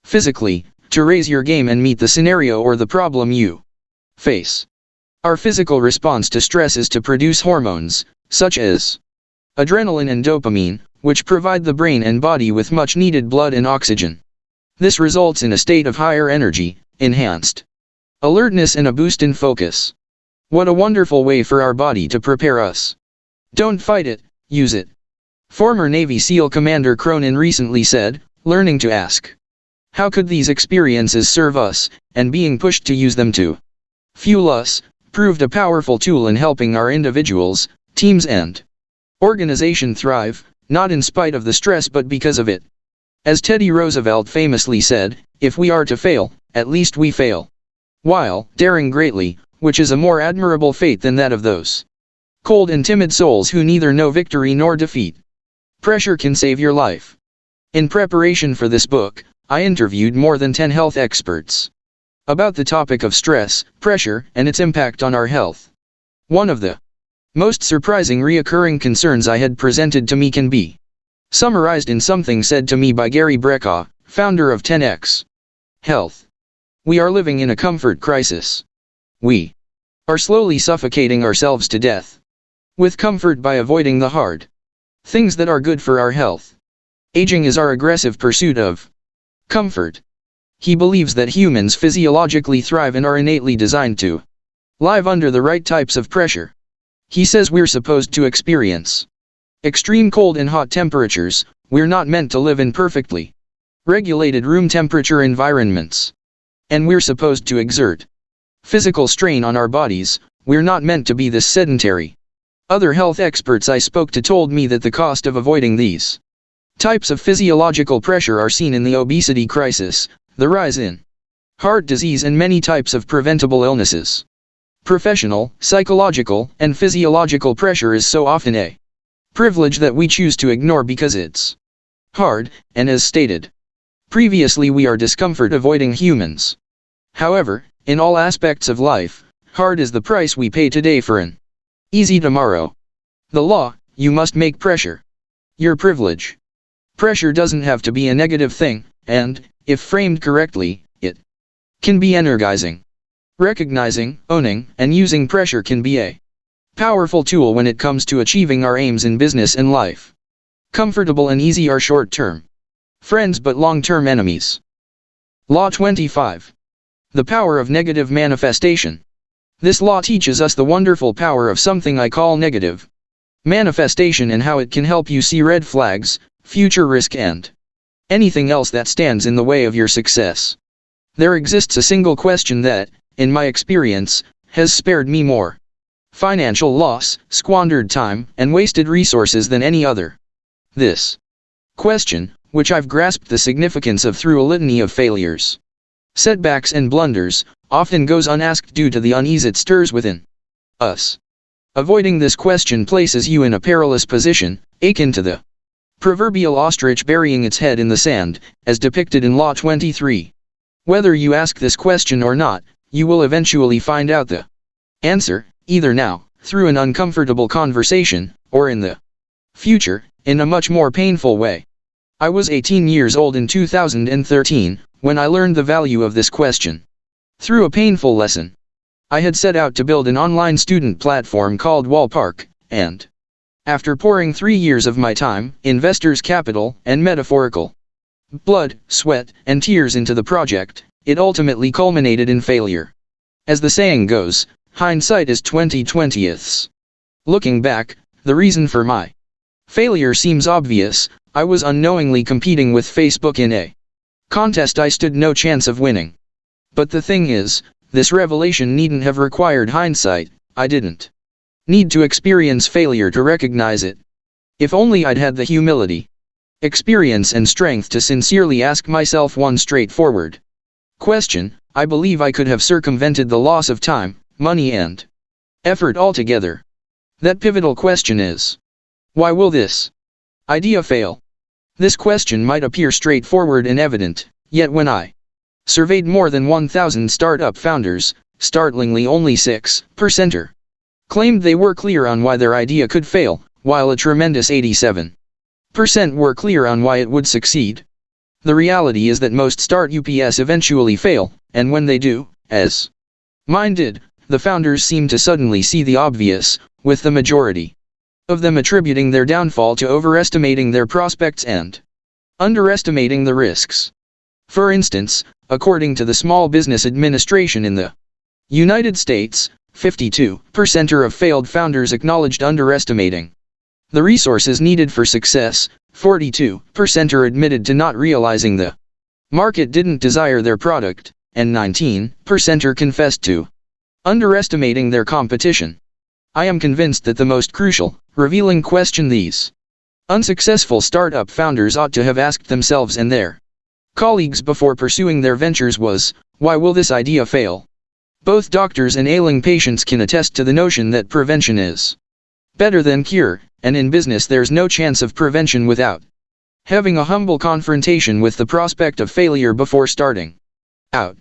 physically, to raise your game and meet the scenario or the problem you face. Our physical response to stress is to produce hormones, such as adrenaline and dopamine, which provide the brain and body with much needed blood and oxygen. This results in a state of higher energy, enhanced alertness and a boost in focus. What a wonderful way for our body to prepare us. Don't fight it, use it. Former Navy SEAL Commander Cronin recently said, "Learning to ask, how could these experiences serve us, and being pushed to use them to fuel us, proved a powerful tool in helping our individuals, teams and organization thrive, not in spite of the stress but because of it." As Teddy Roosevelt famously said, "If we are to fail, at least we fail while daring greatly, which is a more admirable fate than that of those cold and timid souls who neither know victory nor defeat." Pressure can save your life. In preparation for this book, I interviewed more than 10 health experts about the topic of stress, pressure, and its impact on our health. One of the most surprising recurring concerns I had presented to me can be Summarized in something said to me by Gary Brecka, founder of 10x Health. We are living in a comfort crisis. We are slowly suffocating ourselves to death with comfort by avoiding the hard things that are good for our health. Aging is our aggressive pursuit of comfort. He believes that humans physiologically thrive and are innately designed to live under the right types of pressure. He says we're supposed to experience extreme cold and hot temperatures. We're not meant to live in perfectly regulated room temperature environments. And we're supposed to exert physical strain on our bodies. We're not meant to be this sedentary. Other health experts I spoke to told me that the cost of avoiding these types of physiological pressure are seen in the obesity crisis, the rise in heart disease, and many types of preventable illnesses. Professional, psychological, and physiological pressure is so often a privilege that we choose to ignore because it's hard, and as stated previously, we are discomfort avoiding humans. However, in all aspects of life, hard is the price we pay today for an easy tomorrow. The law: you must make pressure your privilege. Pressure doesn't have to be a negative thing, and, if framed correctly, it can be energizing. Recognizing, owning, and using pressure can be a powerful tool when it comes to achieving our aims in business and life. Comfortable and easy are short-term friends but long-term enemies. Law 25. The power of negative manifestation. This law teaches us the wonderful power of something I call negative manifestation and how it can help you see red flags, future risk, and anything else that stands in the way of your success. There exists a single question that, in my experience, has spared me more financial loss, squandered time, and wasted resources than any other. This question, which I've grasped the significance of through a litany of failures, setbacks, and blunders, often goes unasked due to the unease it stirs within us. Avoiding this question places you in a perilous position, akin to the proverbial ostrich burying its head in the sand, as depicted in Law 23. Whether you ask this question or not, you will eventually find out the answer, either now, through an uncomfortable conversation, or in the future, in a much more painful way. I was 18 years old in 2013, when I learned the value of this question. Through a painful lesson. I had set out to build an online student platform called Wallpark, and after pouring 3 years of my time, investors' capital, and metaphorical blood, sweat, and tears into the project, it ultimately culminated in failure. As the saying goes, hindsight is 20/20. Looking back, the reason for my failure seems obvious. I was unknowingly competing with Facebook in a contest I stood no chance of winning. But the thing is, this revelation needn't have required hindsight. I didn't need to experience failure to recognize it. If only I'd had the humility, experience, and strength to sincerely ask myself one straightforward question, I believe I could have circumvented the loss of time, money, and effort altogether. That pivotal question is, why will this idea fail? This question might appear straightforward and evident, yet when I surveyed more than 1,000 startup founders, startlingly only 6% claimed they were clear on why their idea could fail, while a tremendous 87% were clear on why it would succeed. The reality is that most startups eventually fail, and when they do, as mine did, the founders seem to suddenly see the obvious, with the majority of them attributing their downfall to overestimating their prospects and underestimating the risks. For instance, according to the Small Business Administration in the United States, 52% of failed founders acknowledged underestimating the resources needed for success, 42% admitted to not realizing the market didn't desire their product, and 19% confessed to underestimating their competition. I am convinced that the most crucial, revealing question these unsuccessful startup founders ought to have asked themselves and their colleagues before pursuing their ventures was, why will this idea fail? Both doctors and ailing patients can attest to the notion that prevention is better than cure, and in business there's no chance of prevention without having a humble confrontation with the prospect of failure before starting out.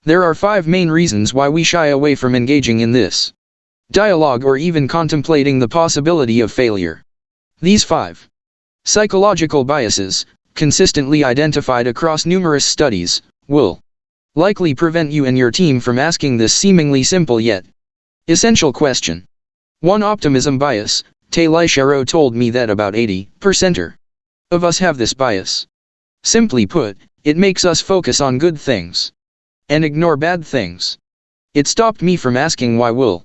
There are 5 main reasons why we shy away from engaging in this dialogue or even contemplating the possibility of failure. These 5 Psychological biases, consistently identified across numerous studies, will likely prevent you and your team from asking this seemingly simple yet essential question. 1. Optimism bias. Talishero told me that about 80% of us have this bias. Simply put, it makes us focus on good things and ignore bad things. It stopped me from asking why will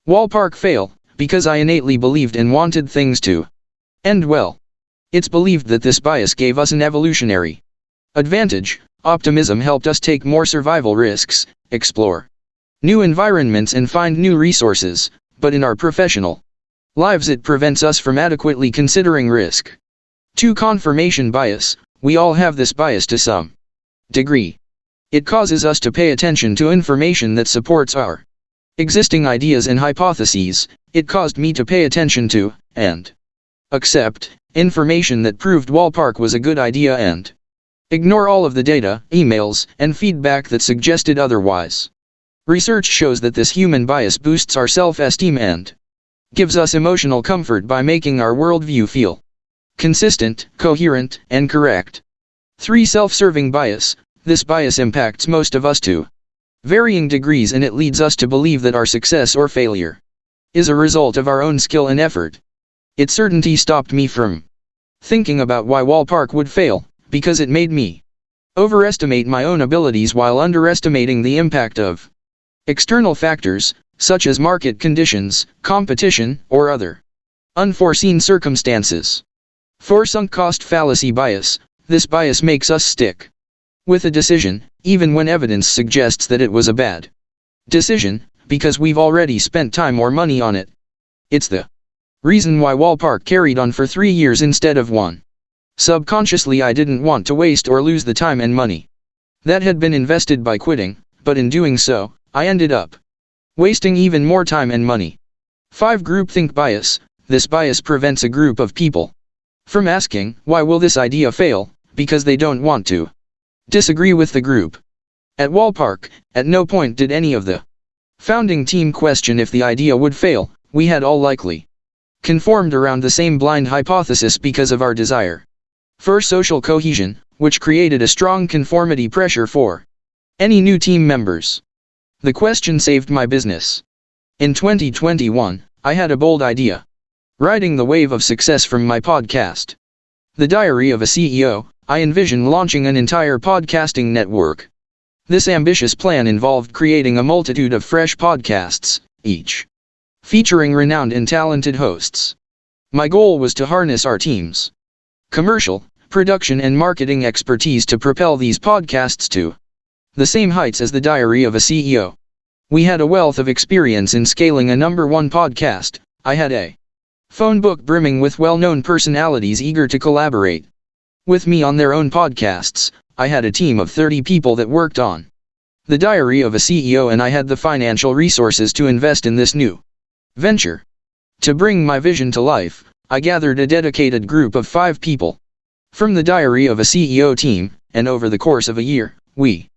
Wallpark fail, because I innately believed and wanted things to end well. It's believed that this bias gave us an evolutionary advantage. Optimism helped us take more survival risks, explore new environments and find new resources, but in our professional lives it prevents us from adequately considering risk. 2. Confirmation bias. We all have this bias to some degree. It causes us to pay attention to information that supports our existing ideas and hypotheses. It caused me to pay attention to, and accept, information that proved Wallpark was a good idea and ignore all of the data, emails, and feedback that suggested otherwise. Research shows that this human bias boosts our self-esteem and gives us emotional comfort by making our worldview feel consistent, coherent, and correct. 3. Self-serving bias. This bias impacts most of us to varying degrees, and it leads us to believe that our success or failure is a result of our own skill and effort. Its certainty stopped me from thinking about why Wallpark would fail, because it made me overestimate my own abilities while underestimating the impact of external factors, such as market conditions, competition, or other unforeseen circumstances. 4. Sunk cost fallacy bias. This bias makes us stick with a decision, even when evidence suggests that it was a bad decision, because we've already spent time or money on it. It's the reason why Wallpark carried on for 3 years instead of 1. Subconsciously I didn't want to waste or lose the time and money that had been invested by quitting, but in doing so, I ended up wasting even more time and money. 5. Groupthink bias. This bias prevents a group of people from asking, why will this idea fail, because they don't want to disagree with the group. At Wallpark, at no point did any of the founding team question if the idea would fail. We had all likely conformed around the same blind hypothesis because of our desire for social cohesion, which created a strong conformity pressure for any new team members. The question saved my business. In 2021, I had a bold idea. Riding the wave of success from my podcast, The Diary of a CEO, I envisioned launching an entire podcasting network. This ambitious plan involved creating a multitude of fresh podcasts, each featuring renowned and talented hosts. My goal was to harness our team's commercial, production and marketing expertise to propel these podcasts to the same heights as The Diary of a CEO. We had a wealth of experience in scaling a #1 podcast. I had a phone book brimming with well-known personalities eager to collaborate with me on their own podcasts. I had a team of 30 people that worked on The Diary of a CEO, and I had the financial resources to invest in this new venture. To bring my vision to life, I gathered a dedicated group of 5 people from The Diary of a CEO team, and over the course of a year, we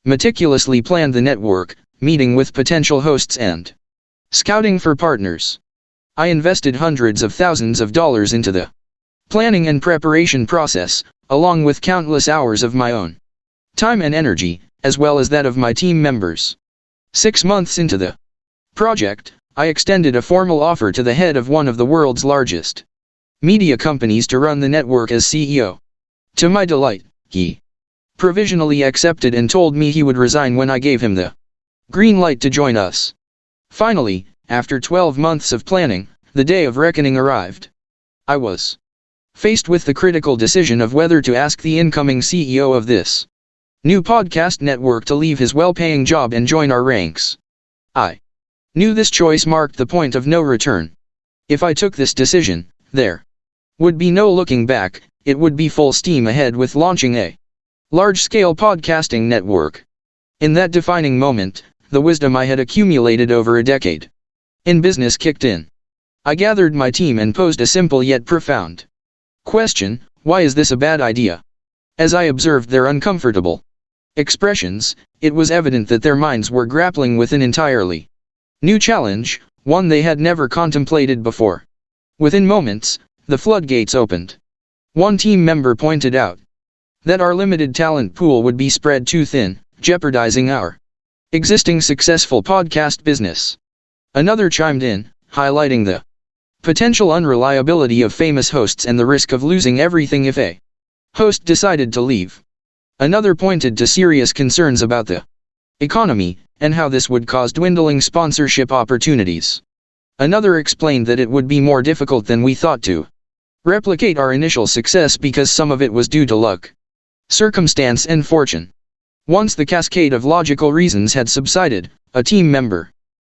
meticulously planned the network, meeting with potential hosts and scouting for partners. I invested hundreds of thousands of dollars into the planning and preparation process, along with countless hours of my own time and energy, as well as that of my team members. 6 months into the project, I extended a formal offer to the head of one of the world's largest media companies to run the network as CEO. To my delight, he provisionally accepted and told me he would resign when I gave him the green light to join us. Finally, after 12 months of planning, the day of reckoning arrived. I was faced with the critical decision of whether to ask the incoming CEO of this new podcast network to leave his well-paying job and join our ranks. I knew this choice marked the point of no return. If I took this decision, there would be no looking back. It would be full steam ahead with launching a large-scale podcasting network. In that defining moment, the wisdom I had accumulated over a decade in business kicked in. I gathered my team and posed a simple yet profound question: why is this a bad idea? As I observed their uncomfortable expressions, it was evident that their minds were grappling with an entirely new challenge, one they had never contemplated before. Within moments, the floodgates opened. One team member pointed out that our limited talent pool would be spread too thin, jeopardizing our existing successful podcast business. Another chimed in, highlighting the potential unreliability of famous hosts and the risk of losing everything if a host decided to leave. Another pointed to serious concerns about the economy, and how this would cause dwindling sponsorship opportunities. Another explained that it would be more difficult than we thought to replicate our initial success because some of it was due to luck, circumstance and fortune. Once the cascade of logical reasons had subsided, a team member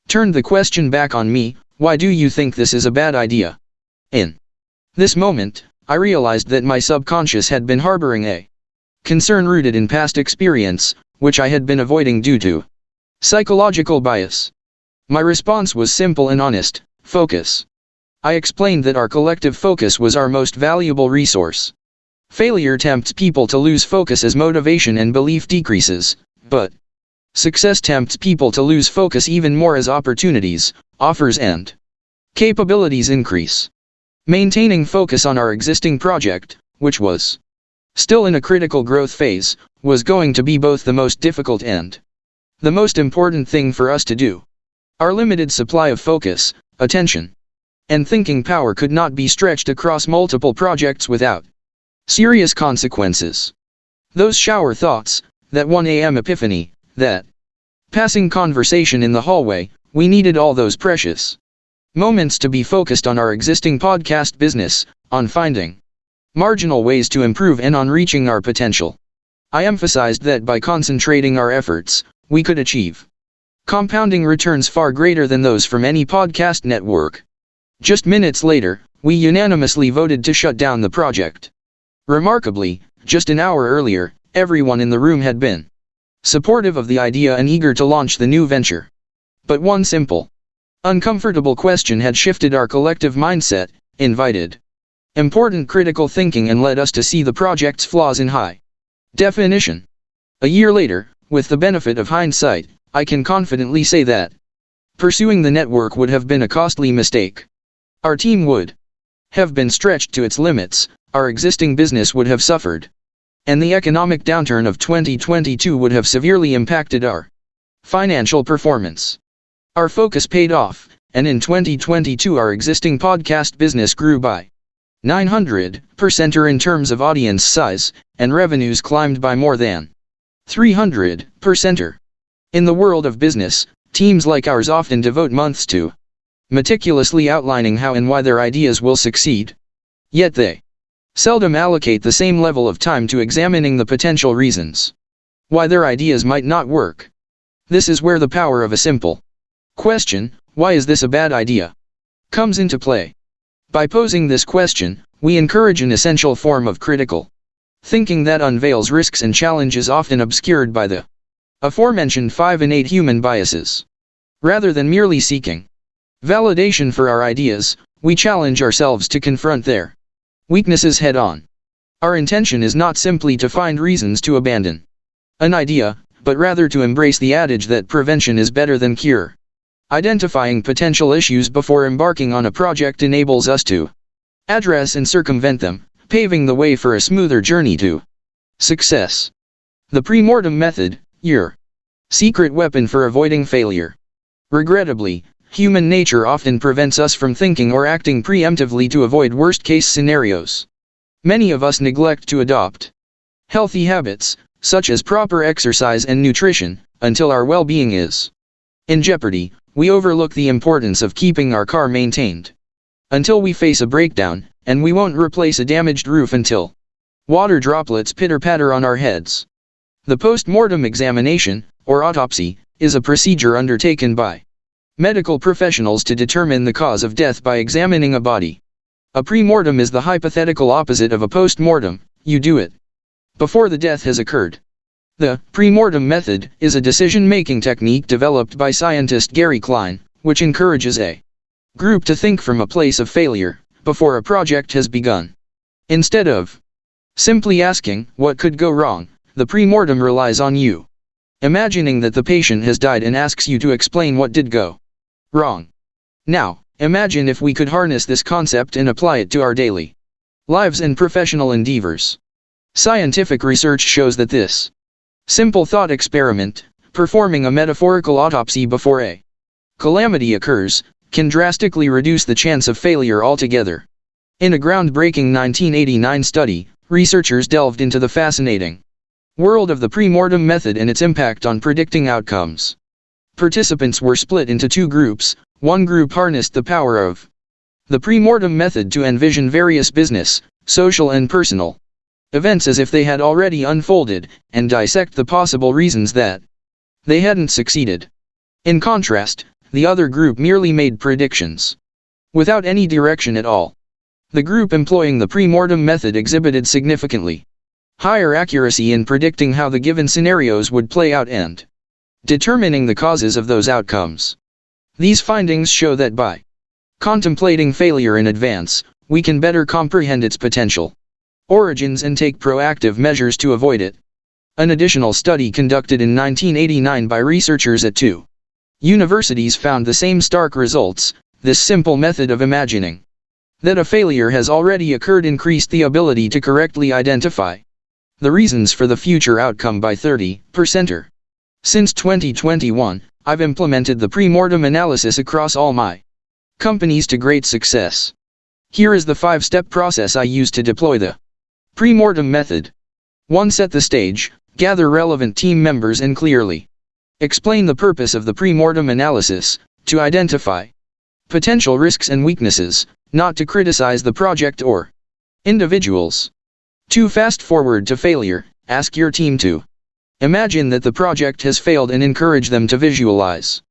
turned the question back on me, "Why do you think this is a bad idea?" In this moment, I realized that my subconscious had been harboring a concern rooted in past experience, which I had been avoiding due to psychological bias. My response was simple and honest: focus. I explained that our collective focus was our most valuable resource. Failure tempts people to lose focus as motivation and belief decreases, but success tempts people to lose focus even more as opportunities, offers and capabilities increase. Maintaining focus on our existing project, which was still in a critical growth phase, was going to be both the most difficult and the most important thing for us to do. Our limited supply of focus, attention, and thinking power could not be stretched across multiple projects without serious consequences. Those shower thoughts, that 1 a.m. epiphany, that passing conversation in the hallway, we needed all those precious moments to be focused on our existing podcast business, on finding marginal ways to improve and on reaching our potential. I emphasized that by concentrating our efforts, we could achieve compounding returns far greater than those from any podcast network. Just minutes later, we unanimously voted to shut down the project. Remarkably, just an hour earlier, everyone in the room had been supportive of the idea and eager to launch the new venture. But one simple, uncomfortable question had shifted our collective mindset, invited important critical thinking and led us to see the project's flaws in high definition. A year later, with the benefit of hindsight, I can confidently say that pursuing the network would have been a costly mistake. Our team would have been stretched to its limits, our existing business would have suffered, and the economic downturn of 2022 would have severely impacted our financial performance. Our focus paid off, and in 2022 our existing podcast business grew by 900% in terms of audience size, and revenues climbed by more than 300%. In the world of business, teams like ours often devote months to meticulously outlining how and why their ideas will succeed. Yet they seldom allocate the same level of time to examining the potential reasons why their ideas might not work. This is where the power of a simple question, "Why is this a bad idea?" comes into play. By posing this question, we encourage an essential form of critical thinking that unveils risks and challenges often obscured by the aforementioned 5 innate human biases. Rather than merely seeking validation for our ideas, we challenge ourselves to confront their weaknesses head-on. Our intention is not simply to find reasons to abandon an idea, but rather to embrace the adage that prevention is better than cure. Identifying potential issues before embarking on a project enables us to address and circumvent them, paving the way for a smoother journey to success. The pre-mortem method, your secret weapon for avoiding failure. Regrettably, human nature often prevents us from thinking or acting preemptively to avoid worst-case scenarios. Many of us neglect to adopt healthy habits, such as proper exercise and nutrition, until our well-being is in jeopardy. We overlook the importance of keeping our car maintained until we face a breakdown, and we won't replace a damaged roof until water droplets pitter-patter on our heads. The post-mortem examination, or autopsy, is a procedure undertaken by medical professionals to determine the cause of death by examining a body. A pre-mortem is the hypothetical opposite of a post-mortem. You do it before the death has occurred. The pre-mortem method is a decision-making technique developed by scientist Gary Klein, which encourages a group to think from a place of failure before a project has begun. Instead of simply asking, "What could go wrong?" the pre-mortem relies on you imagining that the patient has died and asks you to explain what did go wrong. Now, imagine if we could harness this concept and apply it to our daily lives and professional endeavors. Scientific research shows that this simple thought experiment, performing a metaphorical autopsy before a calamity occurs, can drastically reduce the chance of failure altogether. In a groundbreaking 1989 study, researchers delved into the fascinating world of the pre-mortem method and its impact on predicting outcomes. Participants were split into two groups. One group harnessed the power of the pre-mortem method to envision various business, social and personal events as if they had already unfolded, and dissect the possible reasons that they hadn't succeeded. In contrast, the other group merely made predictions without any direction at all. The group employing the pre-mortem method exhibited significantly higher accuracy in predicting how the given scenarios would play out and determining the causes of those outcomes. These findings show that by contemplating failure in advance, we can better comprehend its potential origins and take proactive measures to avoid it. An additional study conducted in 1989 by researchers at two universities found the same stark results. This simple method of imagining that a failure has already occurred increased the ability to correctly identify the reasons for the future outcome by 30%. Since 2021, I've implemented the pre-mortem analysis across all my companies to great success. Here is the 5-step process I use to deploy the pre-mortem method. 1. Set the stage. Gather relevant team members and clearly explain the purpose of the pre-mortem analysis, to identify potential risks and weaknesses, not to criticize the project or individuals. 2. Fast forward to failure. Ask your team to imagine that the project has failed and encourage them to visualize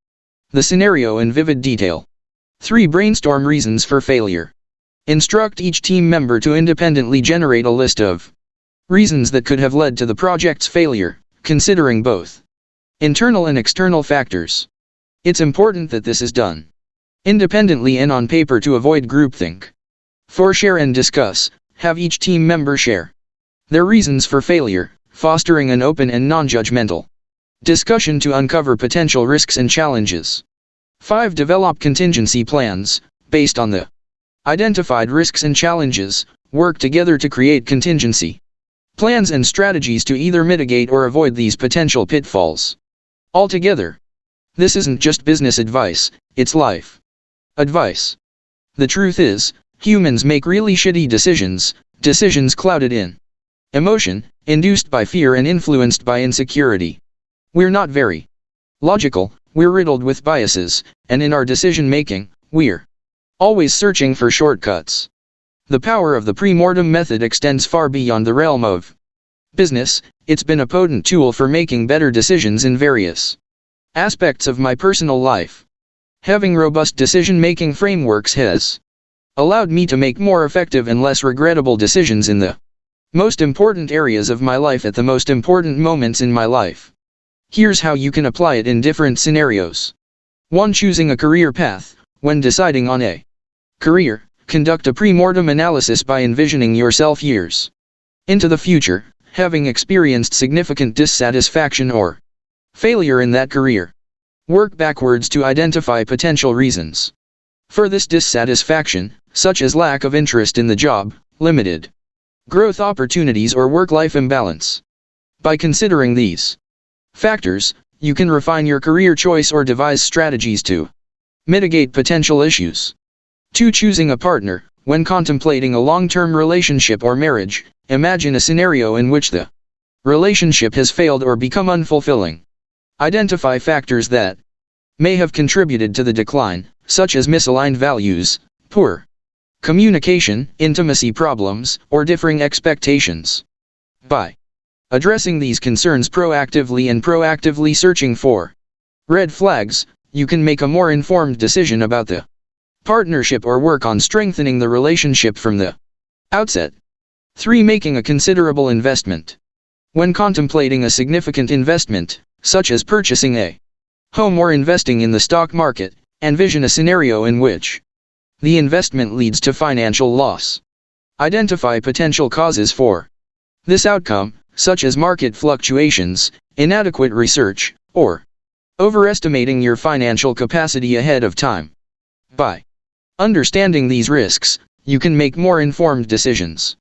the scenario in vivid detail. 3. Brainstorm reasons for failure. Instruct each team member to independently generate a list of reasons that could have led to the project's failure, considering both internal and external factors. It's important that this is done independently and on paper to avoid groupthink. 4. Share and discuss. Have each team member share their reasons for failure, fostering an open and non-judgmental discussion to uncover potential risks and challenges. 5. Develop contingency plans. Based on the identified risks and challenges, work together to create contingency plans and strategies to either mitigate or avoid these potential pitfalls altogether. This isn't just business advice, it's life advice. The truth is, humans make really shitty decisions clouded in emotion, induced by fear and influenced by insecurity. We're not very logical, we're riddled with biases, and in our decision-making, we're always searching for shortcuts. The power of the pre-mortem method extends far beyond the realm of business. It's been a potent tool for making better decisions in various aspects of my personal life. Having robust decision-making frameworks has allowed me to make more effective and less regrettable decisions in the most important areas of my life at the most important moments in my life. Here's how you can apply it in different scenarios. 1. Choosing a career path. When deciding on a career, conduct a pre-mortem analysis by envisioning yourself years into the future, having experienced significant dissatisfaction or failure in that career. Work backwards to identify potential reasons for this dissatisfaction, such as lack of interest in the job, limited growth opportunities or work-life imbalance. By considering these factors, you can refine your career choice or devise strategies to mitigate potential issues. 2. Choosing a partner. When contemplating a long-term relationship or marriage, imagine a scenario in which the relationship has failed or become unfulfilling. Identify factors that may have contributed to the decline, such as misaligned values, poor communication, intimacy problems, or differing expectations. By addressing these concerns proactively and proactively searching for red flags, you can make a more informed decision about the partnership or work on strengthening the relationship from the outset. 3. Making a considerable investment. When contemplating a significant investment, such as purchasing a home or investing in the stock market, envision a scenario in which the investment leads to financial loss. Identify potential causes for this outcome, such as market fluctuations, inadequate research, or overestimating your financial capacity ahead of time. By understanding these risks, you can make more informed decisions.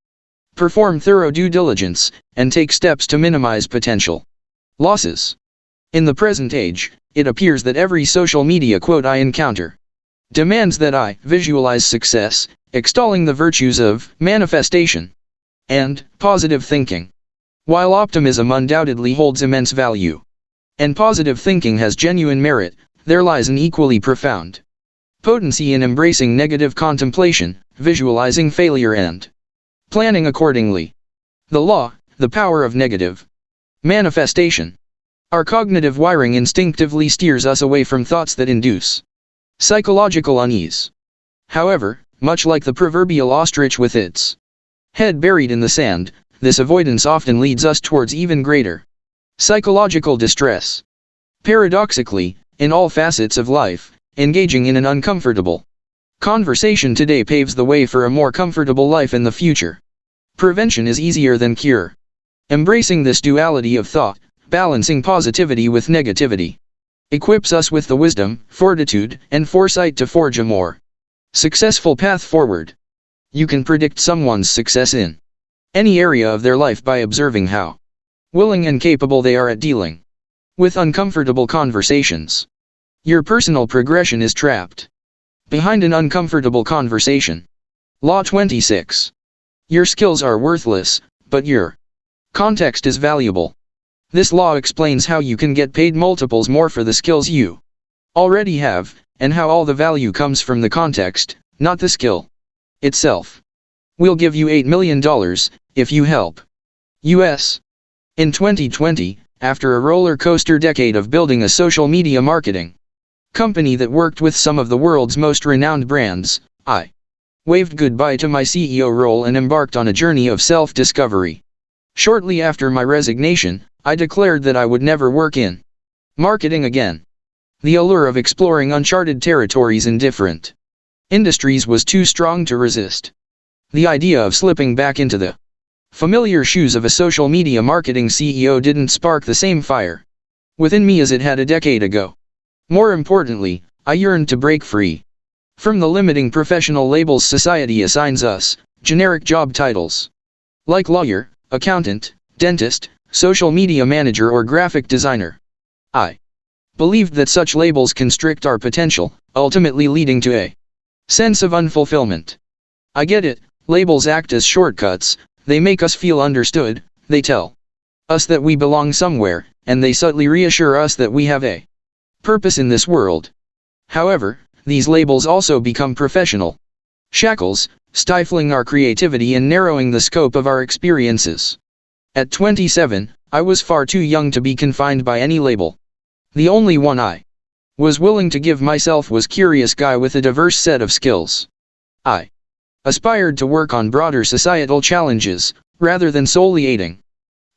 Perform thorough due diligence, and take steps to minimize potential losses. In the present age, it appears that every social media quote I encounter demands that I visualize success, extolling the virtues of manifestation and positive thinking. While optimism undoubtedly holds immense value, and positive thinking has genuine merit, there lies an equally profound potency in embracing negative contemplation, visualizing failure and planning accordingly. The power of negative manifestation. Our cognitive wiring instinctively steers us away from thoughts that induce psychological unease. However, much like the proverbial ostrich with its head buried in the sand, this avoidance often leads us towards even greater psychological distress. Paradoxically, in all facets of life, engaging in an uncomfortable conversation today paves the way for a more comfortable life in the future. Prevention is easier than cure. Embracing this duality of thought, balancing positivity with negativity, equips us with the wisdom, fortitude, and foresight to forge a more successful path forward. You can predict someone's success in any area of their life by observing how willing and capable they are at dealing with uncomfortable conversations. Your personal progression is trapped behind an uncomfortable conversation. Law 26. Your skills are worthless, but your context is valuable. This law explains how you can get paid multiples more for the skills you already have, and how all the value comes from the context, not the skill itself. We'll give you $8 million if you help us. In 2020, after a roller coaster decade of building a social media marketing company that worked with some of the world's most renowned brands, I waved goodbye to my CEO role and embarked on a journey of self-discovery. Shortly after my resignation, I declared that I would never work in marketing again. The allure of exploring uncharted territories in different industries was too strong to resist. The idea of slipping back into the familiar shoes of a social media marketing CEO didn't spark the same fire within me as it had a decade ago. More importantly, I yearned to break free from the limiting professional labels society assigns us, generic job titles like lawyer, accountant, dentist, social media manager, or graphic designer. I believed that such labels constrict our potential, ultimately leading to a sense of unfulfillment. I get it, labels act as shortcuts, they make us feel understood, they tell us that we belong somewhere, and they subtly reassure us that we have a purpose in this world. However, these labels also become professional shackles, stifling our creativity and narrowing the scope of our experiences. At 27, I was far too young to be confined by any label. The only one I was willing to give myself was curious guy with a diverse set of skills. I aspired to work on broader societal challenges, rather than solely aiding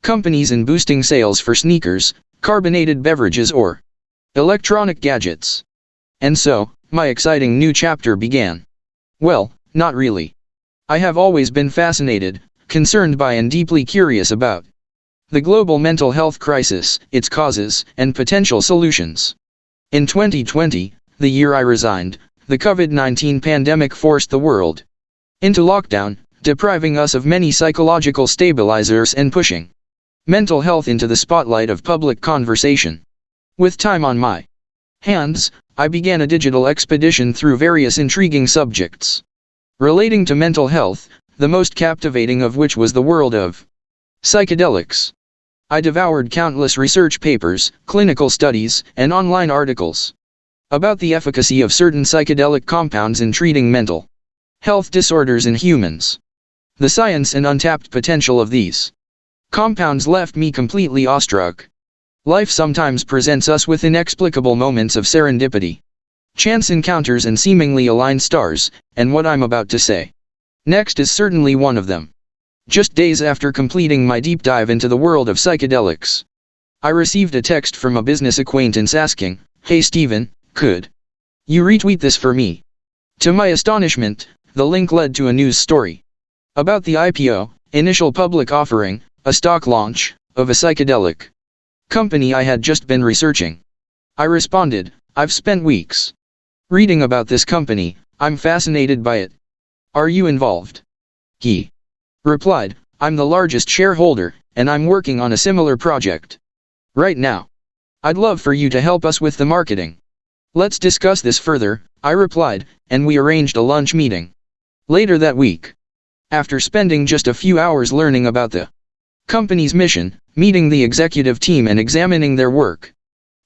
companies in boosting sales for sneakers, carbonated beverages, or electronic gadgets. And so, my exciting new chapter began. Well, not really. I have always been fascinated, concerned by, and deeply curious about the global mental health crisis, its causes, and potential solutions. In 2020, the year I resigned, the COVID-19 pandemic forced the world into lockdown, depriving us of many psychological stabilizers and pushing mental health into the spotlight of public conversation. With time on my hands, I began a digital expedition through various intriguing subjects relating to mental health, the most captivating of which was the world of psychedelics. I devoured countless research papers, clinical studies, and online articles about the efficacy of certain psychedelic compounds in treating mental health disorders in humans. The science and untapped potential of these compounds left me completely awestruck. Life sometimes presents us with inexplicable moments of serendipity, chance encounters, and seemingly aligned stars, and what I'm about to say next is certainly one of them. Just days after completing my deep dive into the world of psychedelics, I received a text from a business acquaintance asking, "Hey Steven, could you retweet this for me?" To my astonishment, the link led to a news story about the IPO, initial public offering, a stock launch, of a psychedelic company I had just been researching. I responded, "I've spent weeks reading about this company, I'm fascinated by it. Are you involved? He replied, I'm the largest shareholder, and I'm working on a similar project right now. I'd love for you to help us with the marketing. Let's discuss this further, I replied, and we arranged a lunch meeting. Later that week, after spending just a few hours learning about the company's mission, meeting the executive team and examining their work,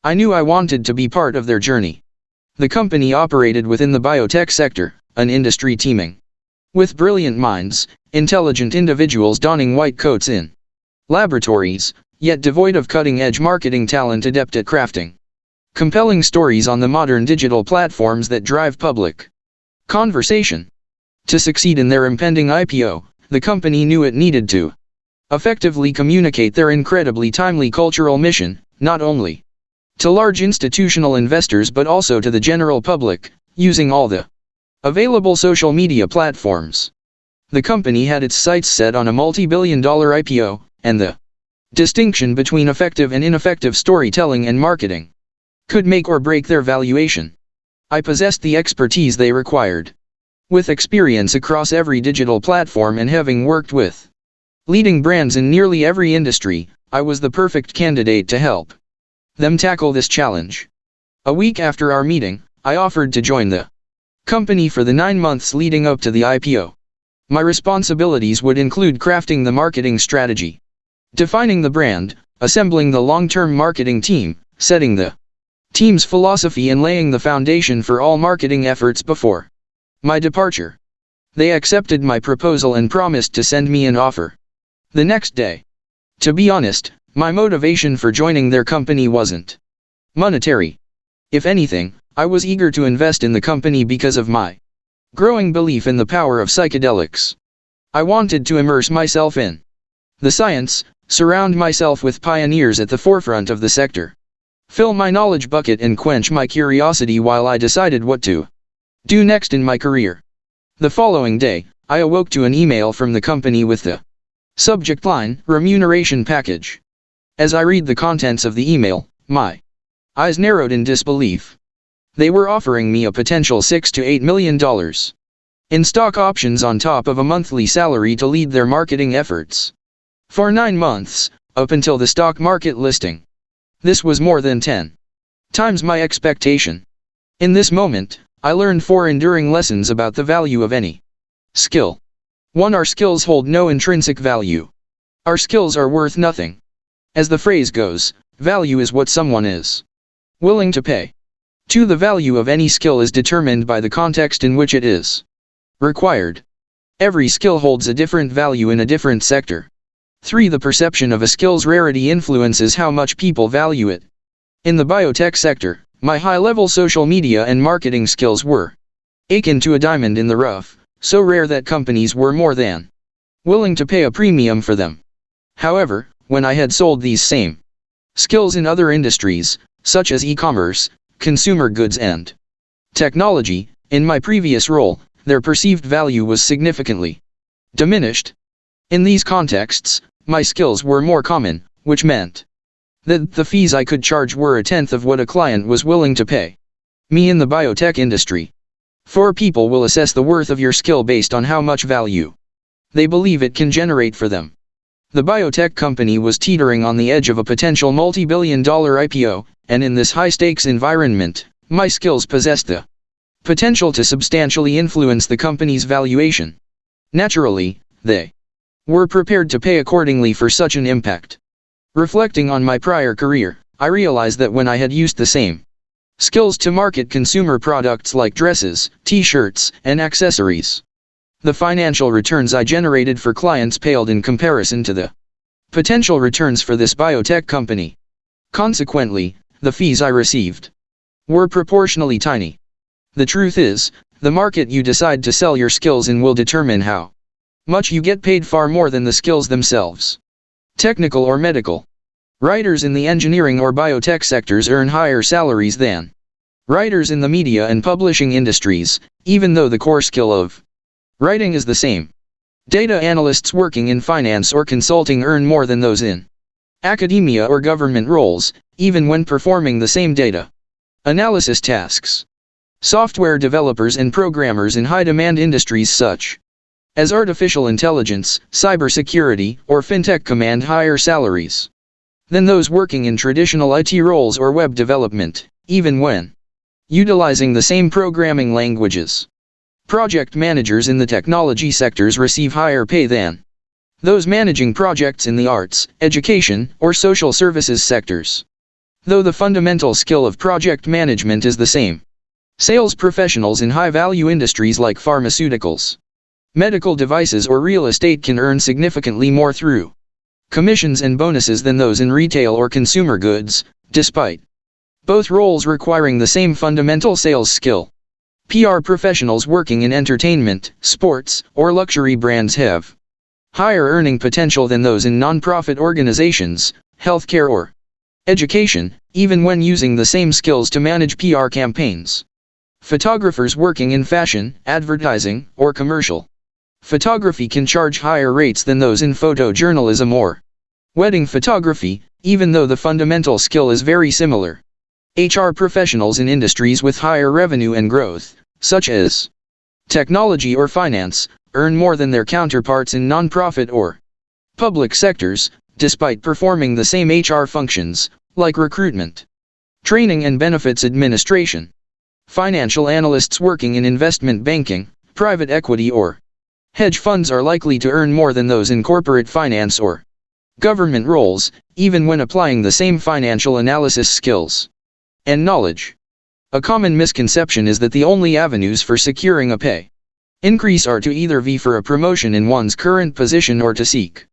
I knew I wanted to be part of their journey. The company operated within the biotech sector, an industry teeming with brilliant minds, intelligent individuals donning white coats in laboratories, yet devoid of cutting-edge marketing talent adept at crafting compelling stories on the modern digital platforms that drive public conversation. To succeed in their impending IPO, the company knew it needed to effectively communicate their incredibly timely cultural mission, not only to large institutional investors but also to the general public, using all the available social media platforms. The company had its sights set on a multi-billion-dollar IPO, and the distinction between effective and ineffective storytelling and marketing could make or break their valuation. I possessed the expertise they required. With experience across every digital platform and having worked with leading brands in nearly every industry, I was the perfect candidate to help them tackle this challenge. A week after our meeting, I offered to join the company for the 9 months leading up to the IPO. My responsibilities would include crafting the marketing strategy, defining the brand, assembling the long-term marketing team, setting the team's philosophy and laying the foundation for all marketing efforts before my departure. They accepted my proposal and promised to send me an offer the next day. To be honest, my motivation for joining their company wasn't monetary. If anything, I was eager to invest in the company because of my growing belief in the power of psychedelics. I wanted to immerse myself in the science, surround myself with pioneers at the forefront of the sector, fill my knowledge bucket and quench my curiosity while I decided what to do next in my career. The following day, I awoke to an email from the company with the subject line, remuneration package. As I read the contents of the email, my eyes narrowed in disbelief. They were offering me a potential $6 to $8 million in stock options on top of a monthly salary to lead their marketing efforts for 9 months, up until the stock market listing. This was more than 10 times my expectation. In this moment, I learned 4 enduring lessons about the value of any skill. 1. Our skills hold no intrinsic value. Our skills are worth nothing. As the phrase goes, value is what someone is willing to pay. 2. The value of any skill is determined by the context in which it is required. Every skill holds a different value in a different sector. 3. The perception of a skill's rarity influences how much people value it. In the biotech sector, my high-level social media and marketing skills were akin to a diamond in the rough, so rare that companies were more than willing to pay a premium for them. However, when I had sold these same skills in other industries, such as e-commerce, consumer goods and technology, in my previous role, their perceived value was significantly diminished. In these contexts, my skills were more common, which meant that the fees I could charge were a tenth of what a client was willing to pay me in the biotech industry. 4. People will assess the worth of your skill based on how much value they believe it can generate for them. The biotech company was teetering on the edge of a potential multi-billion-dollar IPO, and in this high-stakes environment, my skills possessed the potential to substantially influence the company's valuation. Naturally, they were prepared to pay accordingly for such an impact. Reflecting on my prior career, I realized that when I had used the same skills to market consumer products like dresses, t-shirts, and accessories, the financial returns I generated for clients paled in comparison to the potential returns for this biotech company. Consequently, the fees I received were proportionally tiny. The truth is, the market you decide to sell your skills in will determine how much you get paid, far more than the skills themselves. Technical or medical writers in the engineering or biotech sectors earn higher salaries than writers in the media and publishing industries, even though the core skill of writing is the same. Data analysts working in finance or consulting earn more than those in academia or government roles, even when performing the same data analysis tasks. Software developers and programmers in high-demand industries such as artificial intelligence, cybersecurity, or fintech command higher salaries than those working in traditional IT roles or web development, even when utilizing the same programming languages. Project managers in the technology sectors receive higher pay than those managing projects in the arts, education, or social services sectors, though the fundamental skill of project management is the same. Sales professionals in high-value industries like pharmaceuticals, medical devices, or real estate can earn significantly more through commissions and bonuses than those in retail or consumer goods, despite both roles requiring the same fundamental sales skill. PR professionals working in entertainment, sports, or luxury brands have higher earning potential than those in non-profit organizations, healthcare, or education, even when using the same skills to manage PR campaigns. Photographers working in fashion, advertising, or commercial photography can charge higher rates than those in photojournalism or wedding photography, even though the fundamental skill is very similar. HR professionals in industries with higher revenue and growth, such as technology or finance, earn more than their counterparts in non-profit or public sectors, despite performing the same HR functions, like recruitment, training, and benefits administration. Financial analysts working in investment banking, private equity, or hedge funds are likely to earn more than those in corporate finance or government roles, even when applying the same financial analysis skills and knowledge. A common misconception is that the only avenues for securing a pay increase are to either vie for a promotion in one's current position or to seek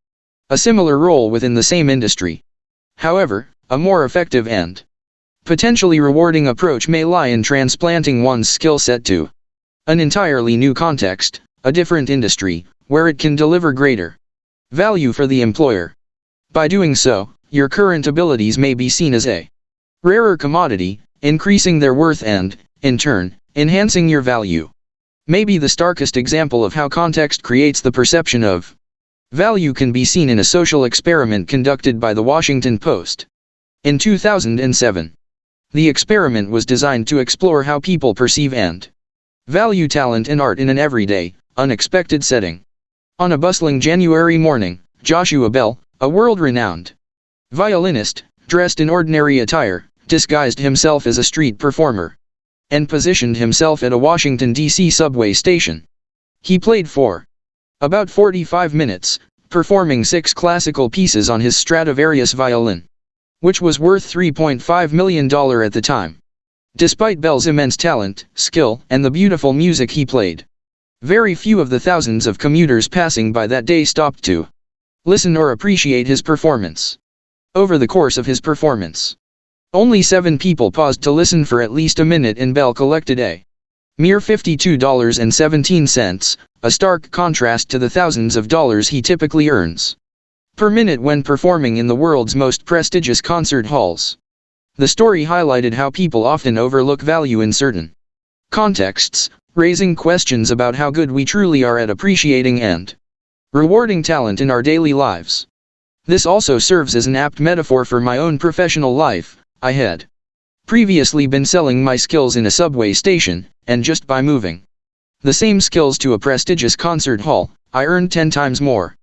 a similar role within the same industry. However, a more effective and potentially rewarding approach may lie in transplanting one's skill set to an entirely new context, a different industry, where it can deliver greater value for the employer. By doing so, your current abilities may be seen as a rarer commodity, increasing their worth and, in turn, enhancing your value. Maybe the starkest example of how context creates the perception of value can be seen in a social experiment conducted by the Washington Post in 2007. The experiment was designed to explore how people perceive and value talent and art in an everyday, unexpected setting. On a bustling January morning, Joshua Bell, a world-renowned violinist, dressed in ordinary attire, disguised himself as a street performer and positioned himself at a Washington, D.C. subway station. He played for about 45 minutes, performing 6 classical pieces on his Stradivarius violin, which was worth $3.5 million at the time. Despite Bell's immense talent, skill, and the beautiful music he played, very few of the thousands of commuters passing by that day stopped to listen or appreciate his performance. Over the course of his performance, only 7 people paused to listen for at least a minute, and Bell collected a mere $52.17, a stark contrast to the thousands of dollars he typically earns per minute when performing in the world's most prestigious concert halls. The story highlighted how people often overlook value in certain contexts, raising questions about how good we truly are at appreciating and rewarding talent in our daily lives. This also serves as an apt metaphor for my own professional life. I had previously been selling my skills in a subway station, and just by moving the same skills to a prestigious concert hall, I earned 10 times more.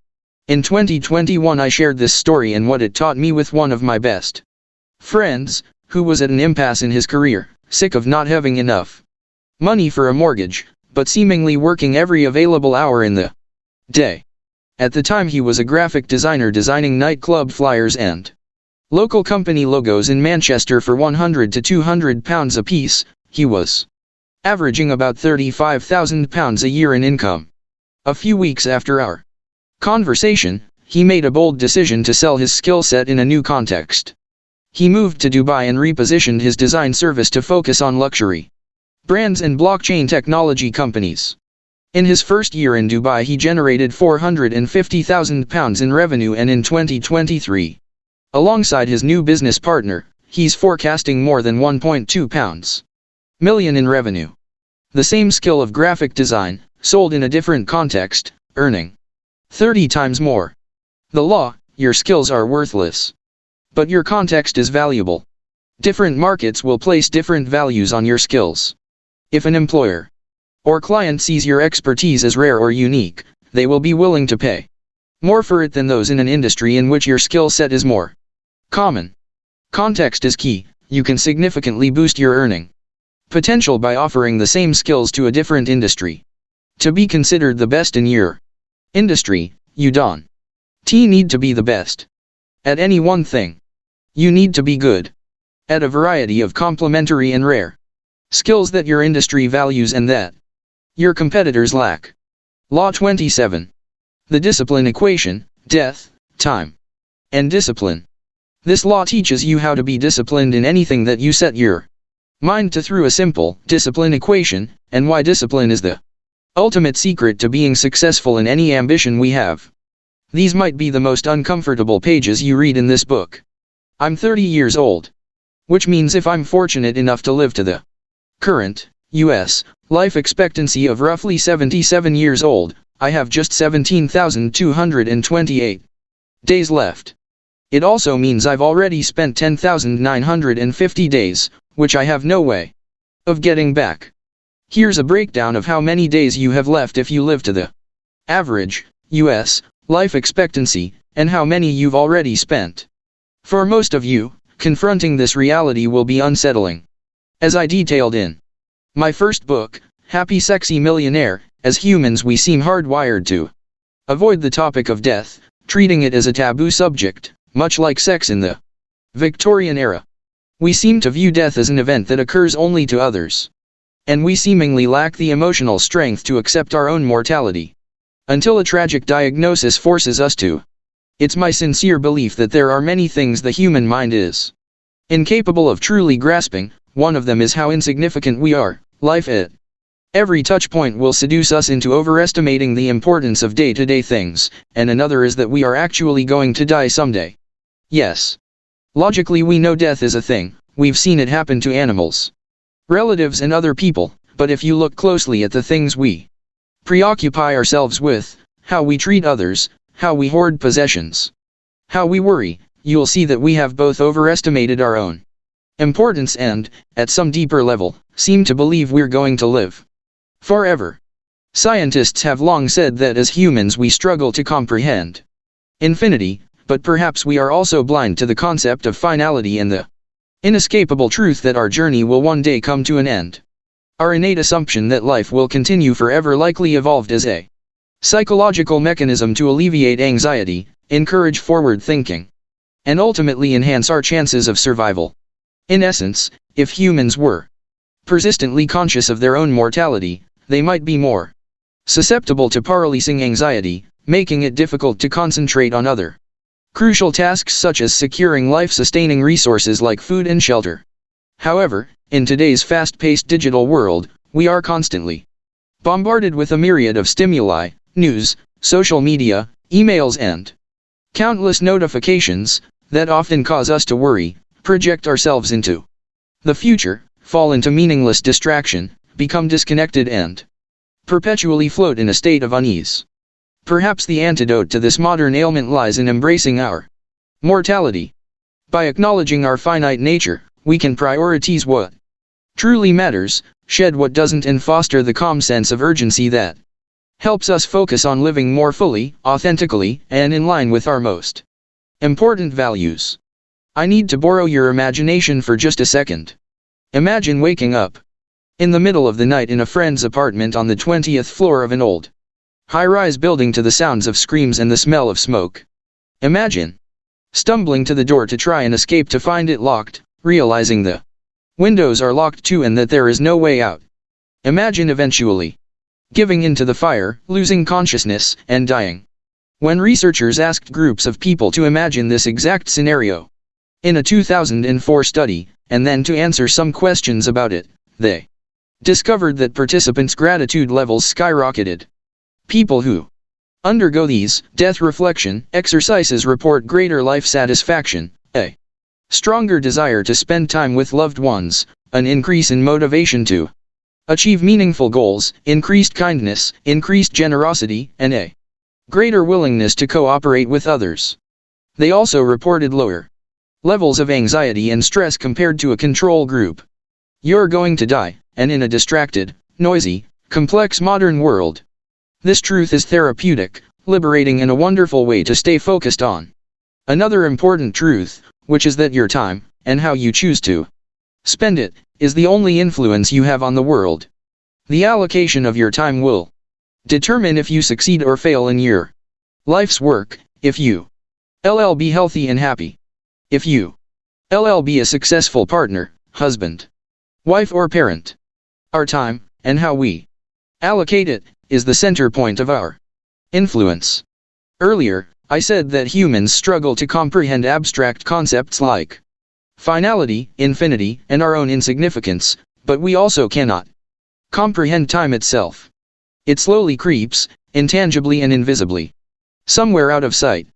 In 2021 I shared this story and what it taught me with one of my best friends, who was at an impasse in his career, sick of not having enough money for a mortgage, but seemingly working every available hour in the day. At the time he was a graphic designer designing nightclub flyers and local company logos in Manchester for £100 to £200 a piece. He was averaging about £35,000 a year in income. A few weeks after our conversation, he made a bold decision to sell his skill set in a new context. He moved to Dubai and repositioned his design service to focus on luxury brands and blockchain technology companies. In his first year in Dubai he generated £450,000 in revenue, and in 2023, alongside his new business partner, he's forecasting more than £1.2 million in revenue. The same skill of graphic design, sold in a different context, earning 30 times more. The law: your skills are worthless, but your context is valuable. Different markets will place different values on your skills. If an employer or client sees your expertise as rare or unique, they will be willing to pay more for it than those in an industry in which your skill set is more common. Context is key. You can significantly boost your earning potential by offering the same skills to a different industry. To be considered the best in your industry, you don't need to be the best at any one thing. You need to be good at a variety of complementary and rare skills that your industry values and that your competitors lack. Law 27. The discipline equation: death, time, and discipline. This law teaches you how to be disciplined in anything that you set your mind to through a simple discipline equation, and why discipline is the ultimate secret to being successful in any ambition we have. These might be the most uncomfortable pages you read in this book. I'm 30 years old, which means if I'm fortunate enough to live to the current U.S. life expectancy of roughly 77 years old, I have just 17,228 days left. It also means I've already spent 10,950 days, which I have no way of getting back. Here's a breakdown of how many days you have left if you live to the average U.S. life expectancy, and how many you've already spent. For most of you, confronting this reality will be unsettling. As I detailed in my first book, Happy Sexy Millionaire, as humans we seem hardwired to avoid the topic of death, treating it as a taboo subject, much like sex in the Victorian era. We seem to view death as an event that occurs only to others, and we seemingly lack the emotional strength to accept our own mortality until a tragic diagnosis forces us to. It's my sincere belief that there are many things the human mind is incapable of truly grasping. One of them is how insignificant we are. Life at every touch point will seduce us into overestimating the importance of day-to-day things, and another is that we are actually going to die someday. Yes. Logically we know death is a thing. We've seen it happen to animals, relatives and other people, but if you look closely at the things we preoccupy ourselves with, how we treat others, how we hoard possessions, how we worry, you'll see that we have both overestimated our own importance and, at some deeper level, seem to believe we're going to live forever. Scientists have long said that as humans we struggle to comprehend infinity, but perhaps we are also blind to the concept of finality and the inescapable truth that our journey will one day come to an end. Our innate assumption that life will continue forever likely evolved as a psychological mechanism to alleviate anxiety, encourage forward thinking, and ultimately enhance our chances of survival. In essence, if humans were persistently conscious of their own mortality, they might be more susceptible to paralyzing anxiety, making it difficult to concentrate on other crucial tasks such as securing life-sustaining resources like food and shelter. However, in today's fast-paced digital world, we are constantly bombarded with a myriad of stimuli: news, social media, emails and countless notifications, that often cause us to worry, project ourselves into the future, fall into meaningless distraction, become disconnected and perpetually float in a state of unease. Perhaps the antidote to this modern ailment lies in embracing our mortality. By acknowledging our finite nature, we can prioritize what truly matters, shed what doesn't, and foster the calm sense of urgency that helps us focus on living more fully, authentically, and in line with our most important values. I need to borrow your imagination for just a second. Imagine waking up in the middle of the night in a friend's apartment on the 20th floor of an old high-rise building to the sounds of screams and the smell of smoke. Imagine stumbling to the door to try and escape to find it locked, realizing the windows are locked too and that there is no way out. Imagine eventually giving in to the fire, losing consciousness, and dying. When researchers asked groups of people to imagine this exact scenario in a 2004 study, and then to answer some questions about it, they discovered that participants' gratitude levels skyrocketed. People who undergo these death reflection exercises report greater life satisfaction, a stronger desire to spend time with loved ones, an increase in motivation to achieve meaningful goals, increased kindness, increased generosity, and a greater willingness to cooperate with others. They also reported lower levels of anxiety and stress compared to a control group. You're going to die, and in a distracted, noisy, complex modern world. This truth is therapeutic, liberating, and a wonderful way to stay focused on. Another important truth, which is that your time, and how you choose to spend it, is the only influence you have on the world. The allocation of your time will determine if you succeed or fail in your life's work. If you be healthy and happy. If you be a successful partner, husband, wife, or parent. Our time, and how we allocate it, is the center point of our influence. Earlier, I said that humans struggle to comprehend abstract concepts like finality, infinity, and our own insignificance, but we also cannot comprehend time itself. It slowly creeps, intangibly and invisibly, somewhere out of sight.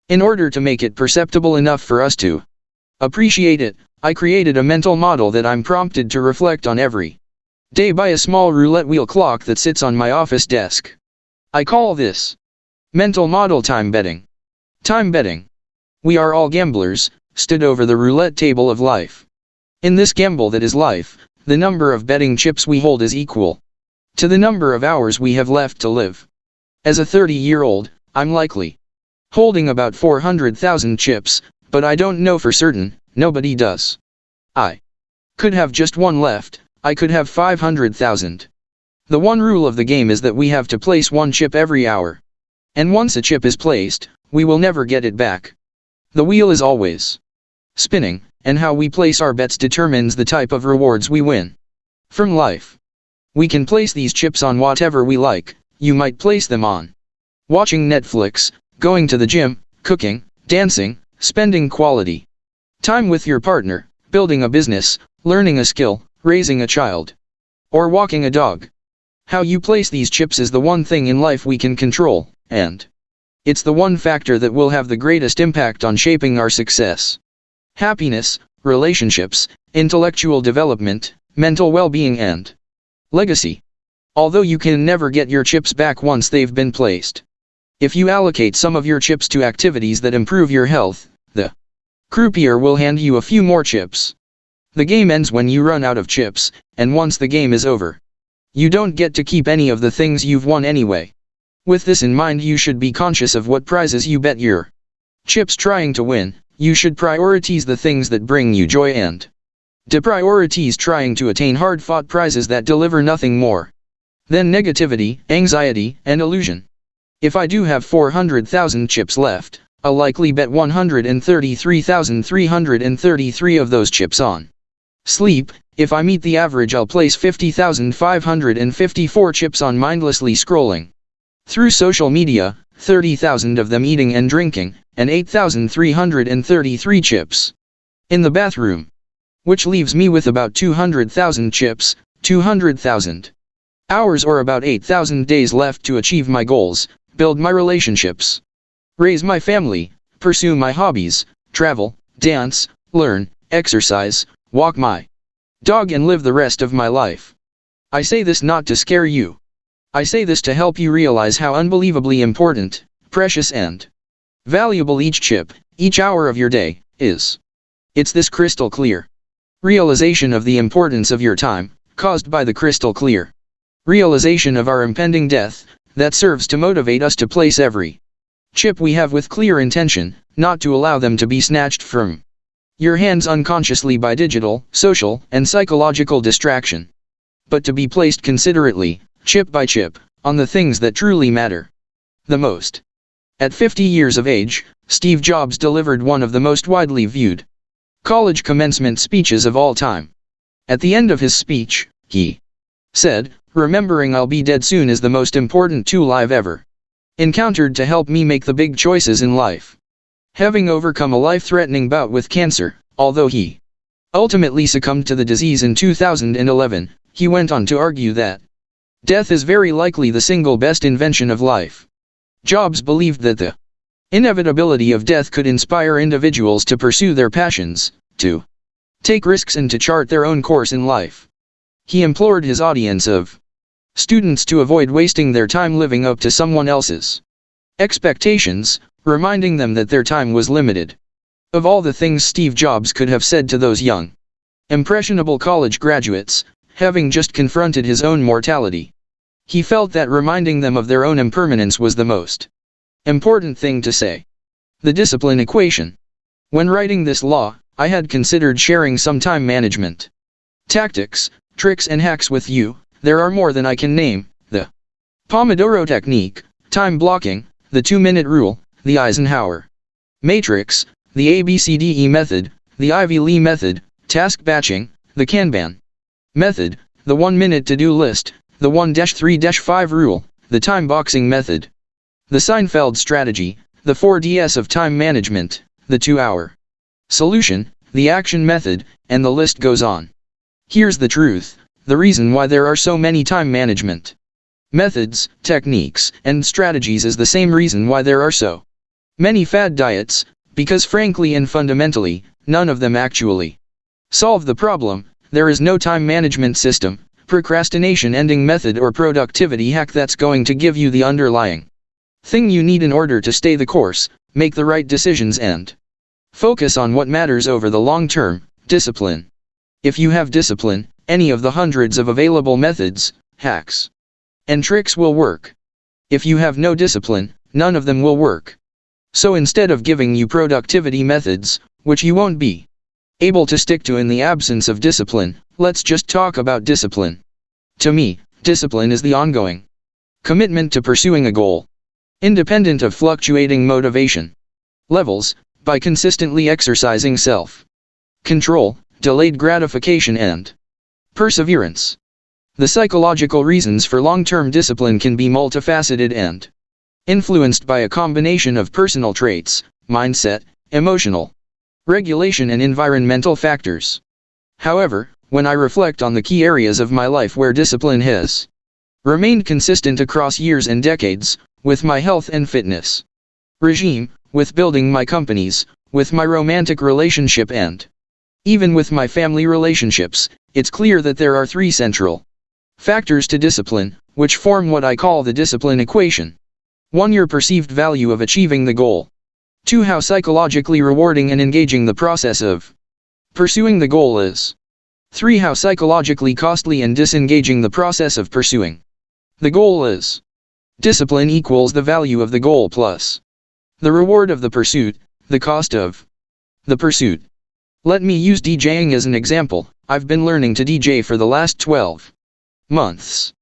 In order to make it perceptible enough for us to appreciate it, I created a mental model that I'm prompted to reflect on every day by a small roulette wheel clock that sits on my office desk. I call this mental model time betting. Time betting. We are all gamblers, stood over the roulette table of life. In this gamble that is life, the number of betting chips we hold is equal to the number of hours we have left to live. As a 30-year-old, I'm likely holding about 400,000 chips, but I don't know for certain, nobody does. I could have just one left, I could have 500,000. The one rule of the game is that we have to place one chip every hour. And once a chip is placed, we will never get it back. The wheel is always spinning, and how we place our bets determines the type of rewards we win from life. We can place these chips on whatever we like. You might place them on watching Netflix, going to the gym, cooking, dancing, spending quality time with your partner, building a business, learning a skill, raising a child, or walking a dog. How you place these chips is the one thing in life we can control, and it's the one factor that will have the greatest impact on shaping our success, happiness, relationships, intellectual development, mental well-being, and legacy. Although you can never get your chips back once they've been placed. If you allocate some of your chips to activities that improve your health, the croupier will hand you a few more chips. The game ends when you run out of chips, and once the game is over, you don't get to keep any of the things you've won anyway. With this in mind, you should be conscious of what prizes you bet your chips trying to win. You should prioritize the things that bring you joy and deprioritize trying to attain hard-fought prizes that deliver nothing more than negativity, anxiety, and illusion. If I do have 400,000 chips left, I'll likely bet 133,333 of those chips on sleep. If I meet the average, I'll place 50,554 chips on mindlessly scrolling through social media, 30,000 of them eating and drinking, and 8,333 chips in the bathroom. Which leaves me with about 200,000 chips, 200,000 hours, or about 8,000 days left to achieve my goals, build my relationships, raise my family, pursue my hobbies, travel, dance, learn, exercise, walk my dog, and live the rest of my life. I say this not to scare you. I say this to help you realize how unbelievably important, precious, and valuable each chip, each hour of your day, is. It's this crystal clear realization of the importance of your time, caused by the crystal clear realization of our impending death, that serves to motivate us to place every chip we have with clear intention, not to allow them to be snatched from your hands unconsciously by digital, social, and psychological distraction, but to be placed considerately, chip by chip, on the things that truly matter the most. At 50 years of age, Steve Jobs delivered one of the most widely viewed college commencement speeches of all time. At the end of his speech, he said, "Remembering I'll be dead soon is the most important tool I've ever encountered to help me make the big choices in life." Having overcome a life-threatening bout with cancer, although he ultimately succumbed to the disease in 2011, he went on to argue that death is very likely the single best invention of life. Jobs believed that the inevitability of death could inspire individuals to pursue their passions, to take risks, and to chart their own course in life. He implored his audience of students to avoid wasting their time living up to someone else's expectations, reminding them that their time was limited. Of all the things Steve Jobs could have said to those young, impressionable college graduates, having just confronted his own mortality. He felt that reminding them of their own impermanence was the most important thing to say. The discipline equation. When writing this law, I had considered sharing some time management tactics, tricks and hacks with you. There are more than I can name: the Pomodoro technique, time blocking, the 2-minute rule, the Eisenhower matrix, the ABCDE method, the Ivy Lee method, task batching, the Kanban method, the 1-minute to-do list, the 1-3-5 rule, the time boxing method, the Seinfeld strategy, the 4Ds of time management, the 2-hour solution, the action method, and the list goes on. Here's the truth: the reason why there are so many time management methods, techniques, and strategies is the same reason why there are so many fad diets, because frankly and fundamentally, none of them actually solve the problem. There is no time management system, procrastination ending method or productivity hack that's going to give you the underlying thing you need in order to stay the course, make the right decisions and focus on what matters over the long term: discipline. If you have discipline, any of the hundreds of available methods, hacks, and tricks will work. If you have no discipline, none of them will work. So instead of giving you productivity methods, which you won't be able to stick to in the absence of discipline, let's just talk about discipline. To me, discipline is the ongoing commitment to pursuing a goal, independent of fluctuating motivation levels, by consistently exercising self-control, delayed gratification and perseverance. The psychological reasons for long-term discipline can be multifaceted and influenced by a combination of personal traits, mindset, emotional regulation and environmental factors. However, when I reflect on the key areas of my life where discipline has remained consistent across years and decades, with my health and fitness regime, with building my companies, with my romantic relationship and even with my family relationships, it's clear that there are 3 central factors to discipline, which form what I call the discipline equation. 1. Your perceived value of achieving the goal. 2. How psychologically rewarding and engaging the process of pursuing the goal is. 3. How psychologically costly and disengaging the process of pursuing the goal is. Discipline equals the value of the goal plus the reward of the pursuit, the cost of the pursuit. Let me use DJing as an example. I've been learning to DJ for the last 12 months.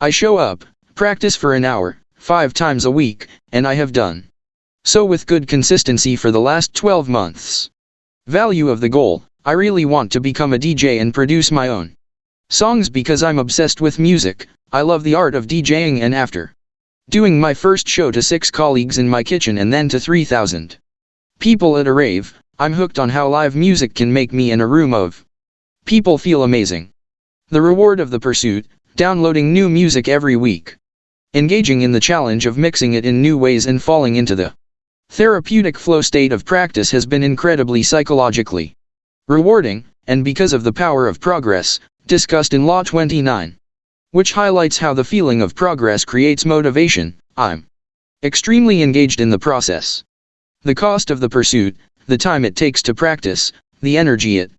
I show up, practice for an hour, 5 times a week, and I have done so with good consistency for the last 12 months. Value of the goal: I really want to become a DJ and produce my own songs because I'm obsessed with music. I love the art of DJing, and after doing my first show to 6 colleagues in my kitchen and then to 3,000 people at a rave, I'm hooked on how live music can make me and a room of people feel amazing. The reward of the pursuit: downloading new music every week, engaging in the challenge of mixing it in new ways and falling into the therapeutic flow state of practice has been incredibly psychologically rewarding, and because of the power of progress, discussed in Law 29, which highlights how the feeling of progress creates motivation, I'm extremely engaged in the process. The cost of the pursuit: the time it takes to practice, the energy it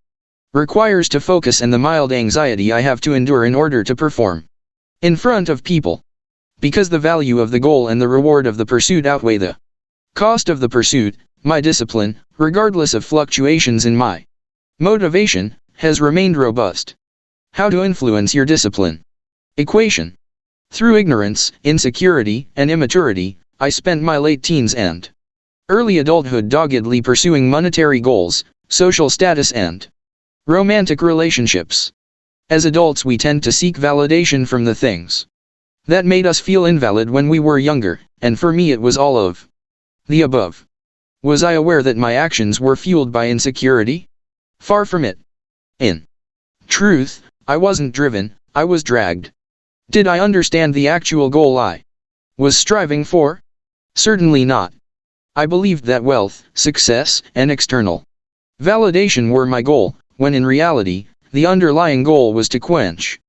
requires to focus, and the mild anxiety I have to endure in order to perform in front of people. Because the value of the goal and the reward of the pursuit outweigh the cost of the pursuit, my discipline, regardless of fluctuations in my motivation, has remained robust. How to influence your discipline equation. Through ignorance, insecurity, and immaturity, I spent my late teens and early adulthood doggedly pursuing monetary goals, social status, and romantic relationships. As adults, we tend to seek validation from the things that made us feel invalid when we were younger, and for me it was all of the above. Was I aware that my actions were fueled by insecurity? Far from it. In truth, I wasn't driven, I was dragged. Did I understand the actual goal I was striving for? Certainly not. I believed that wealth, success, and external validation were my goal, when in reality, the underlying goal was to quench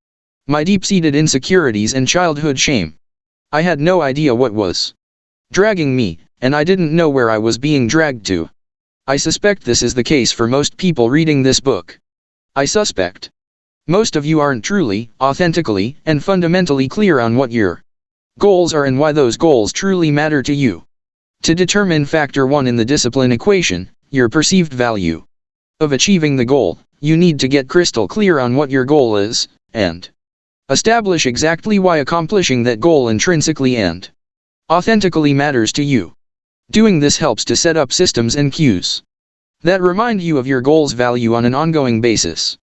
my deep-seated insecurities and childhood shame. I had no idea what was dragging me, and I didn't know where I was being dragged to. I suspect this is the case for most people reading this book. I suspect Most of you aren't truly, authentically, and fundamentally clear on what your goals are and why those goals truly matter to you. To determine factor 1 in the discipline equation, your perceived value of achieving the goal, you need to get crystal clear on what your goal is, and establish exactly why accomplishing that goal intrinsically and authentically matters to you. Doing this helps to set up systems and cues that remind you of your goal's value on an ongoing basis.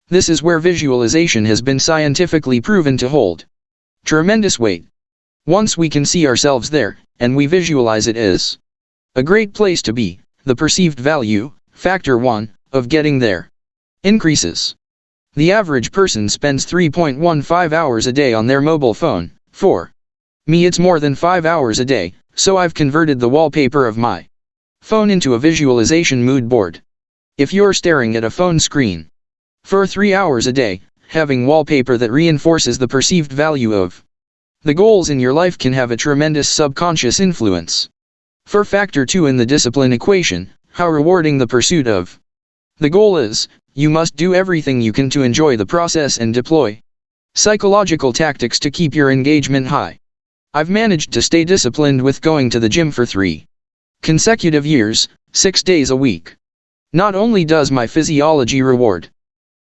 This is where visualization has been scientifically proven to hold tremendous weight. Once we can see ourselves there, and we visualize it as a great place to be, the perceived value, factor 1, of getting there increases. The average person spends 3.15 hours a day on their mobile phone. For me, it's more than 5 hours a day, so I've converted the wallpaper of my phone into a visualization mood board. If you're staring at a phone screen for 3 hours a day, having wallpaper that reinforces the perceived value of the goals in your life can have a tremendous subconscious influence. For factor 2 in the discipline equation, how rewarding the pursuit of the goal is, you must do everything you can to enjoy the process and deploy psychological tactics to keep your engagement high. I've managed to stay disciplined with going to the gym for 3 consecutive years, 6 days a week. Not only does my physiology reward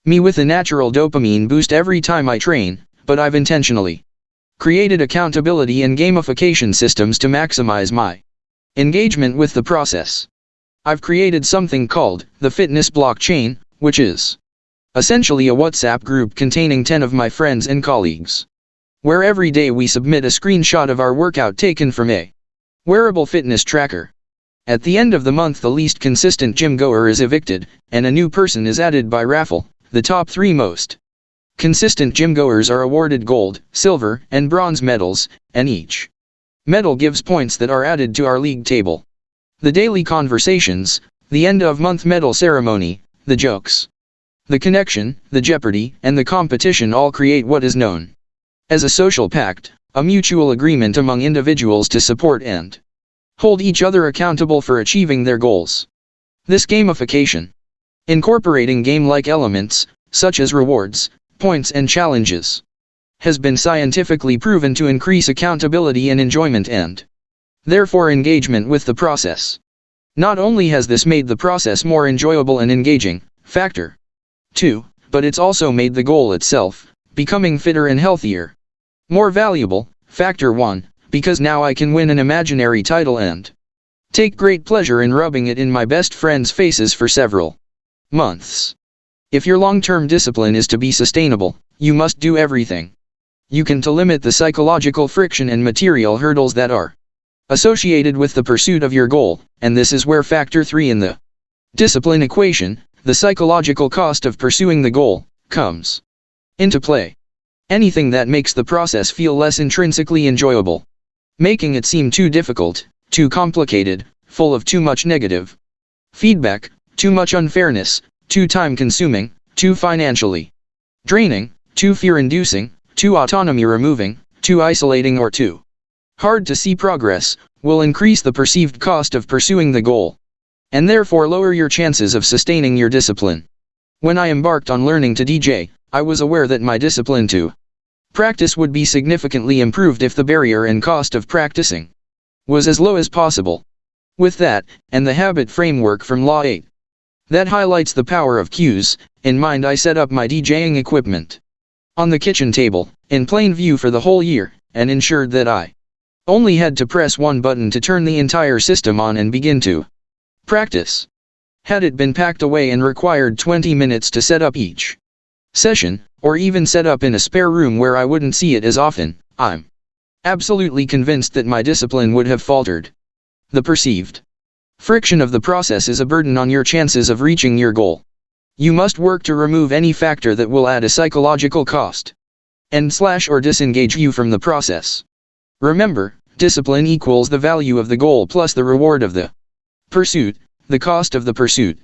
me with a natural dopamine boost every time I train, but I've intentionally created accountability and gamification systems to maximize my engagement with the process. I've created something called the Fitness Blockchain, which is essentially a WhatsApp group containing 10 of my friends and colleagues, where every day we submit a screenshot of our workout taken from a wearable fitness tracker. At the end of the month, the least consistent gym goer is evicted, and a new person is added by raffle. The top 3 most consistent gym goers are awarded gold, silver, and bronze medals, and each medal gives points that are added to our league table. The daily conversations, the end of month medal ceremony, the jokes, the connection, the jeopardy, and the competition all create what is known as a social pact, a mutual agreement among individuals to support and hold each other accountable for achieving their goals. This gamification, incorporating game-like elements, such as rewards, points and challenges, has been scientifically proven to increase accountability and enjoyment and, therefore, engagement with the process. Not only has this made the process more enjoyable and engaging, factor 2, but it's also made the goal itself, becoming fitter and healthier, more valuable, factor 1, because now I can win an imaginary title and take great pleasure in rubbing it in my best friends' faces for several months. If your long-term discipline is to be sustainable, you must do everything you can to limit the psychological friction and material hurdles that are associated with the pursuit of your goal, and this is where factor 3 in the discipline equation, the psychological cost of pursuing the goal, comes into play. Anything that makes the process feel less intrinsically enjoyable, making it seem too difficult, too complicated, full of too much negative feedback, too much unfairness, too time-consuming, too financially draining, too fear-inducing, too autonomy-removing, too isolating or too hard to see progress, will increase the perceived cost of pursuing the goal, and therefore lower your chances of sustaining your discipline. When I embarked on learning to DJ, I was aware that my discipline to practice would be significantly improved if the barrier and cost of practicing was as low as possible. With that, and the habit framework from Law 8 that highlights the power of cues in mind, I set up my DJing equipment on the kitchen table, in plain view for the whole year, and ensured that I only had to press one button to turn the entire system on and begin to practice. Had it been packed away and required 20 minutes to set up each session, or even set up in a spare room where I wouldn't see it as often, I'm absolutely convinced that my discipline would have faltered. The perceived friction of the process is a burden on your chances of reaching your goal. You must work to remove any factor that will add a psychological cost and/or disengage you from the process. Remember, discipline equals the value of the goal plus the reward of the pursuit, the cost of the pursuit.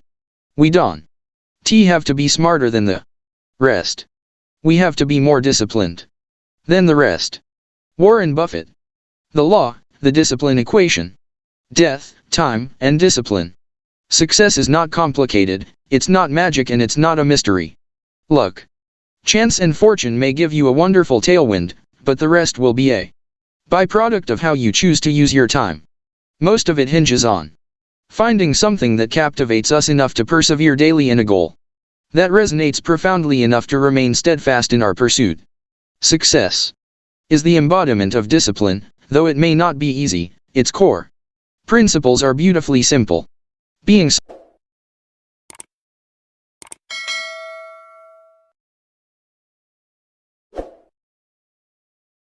We don't have to be smarter than the rest. We have to be more disciplined than the rest. Warren Buffett. The law, the discipline equation. Death, time, and discipline. Success is not complicated, it's not magic, and it's not a mystery. Luck. Chance and fortune may give you a wonderful tailwind, but the rest will be a byproduct of how you choose to use your time. Most of it hinges on finding something that captivates us enough to persevere daily in a goal that resonates profoundly enough to remain steadfast in our pursuit. Success is the embodiment of discipline, though it may not be easy. Its core principles are beautifully simple. Being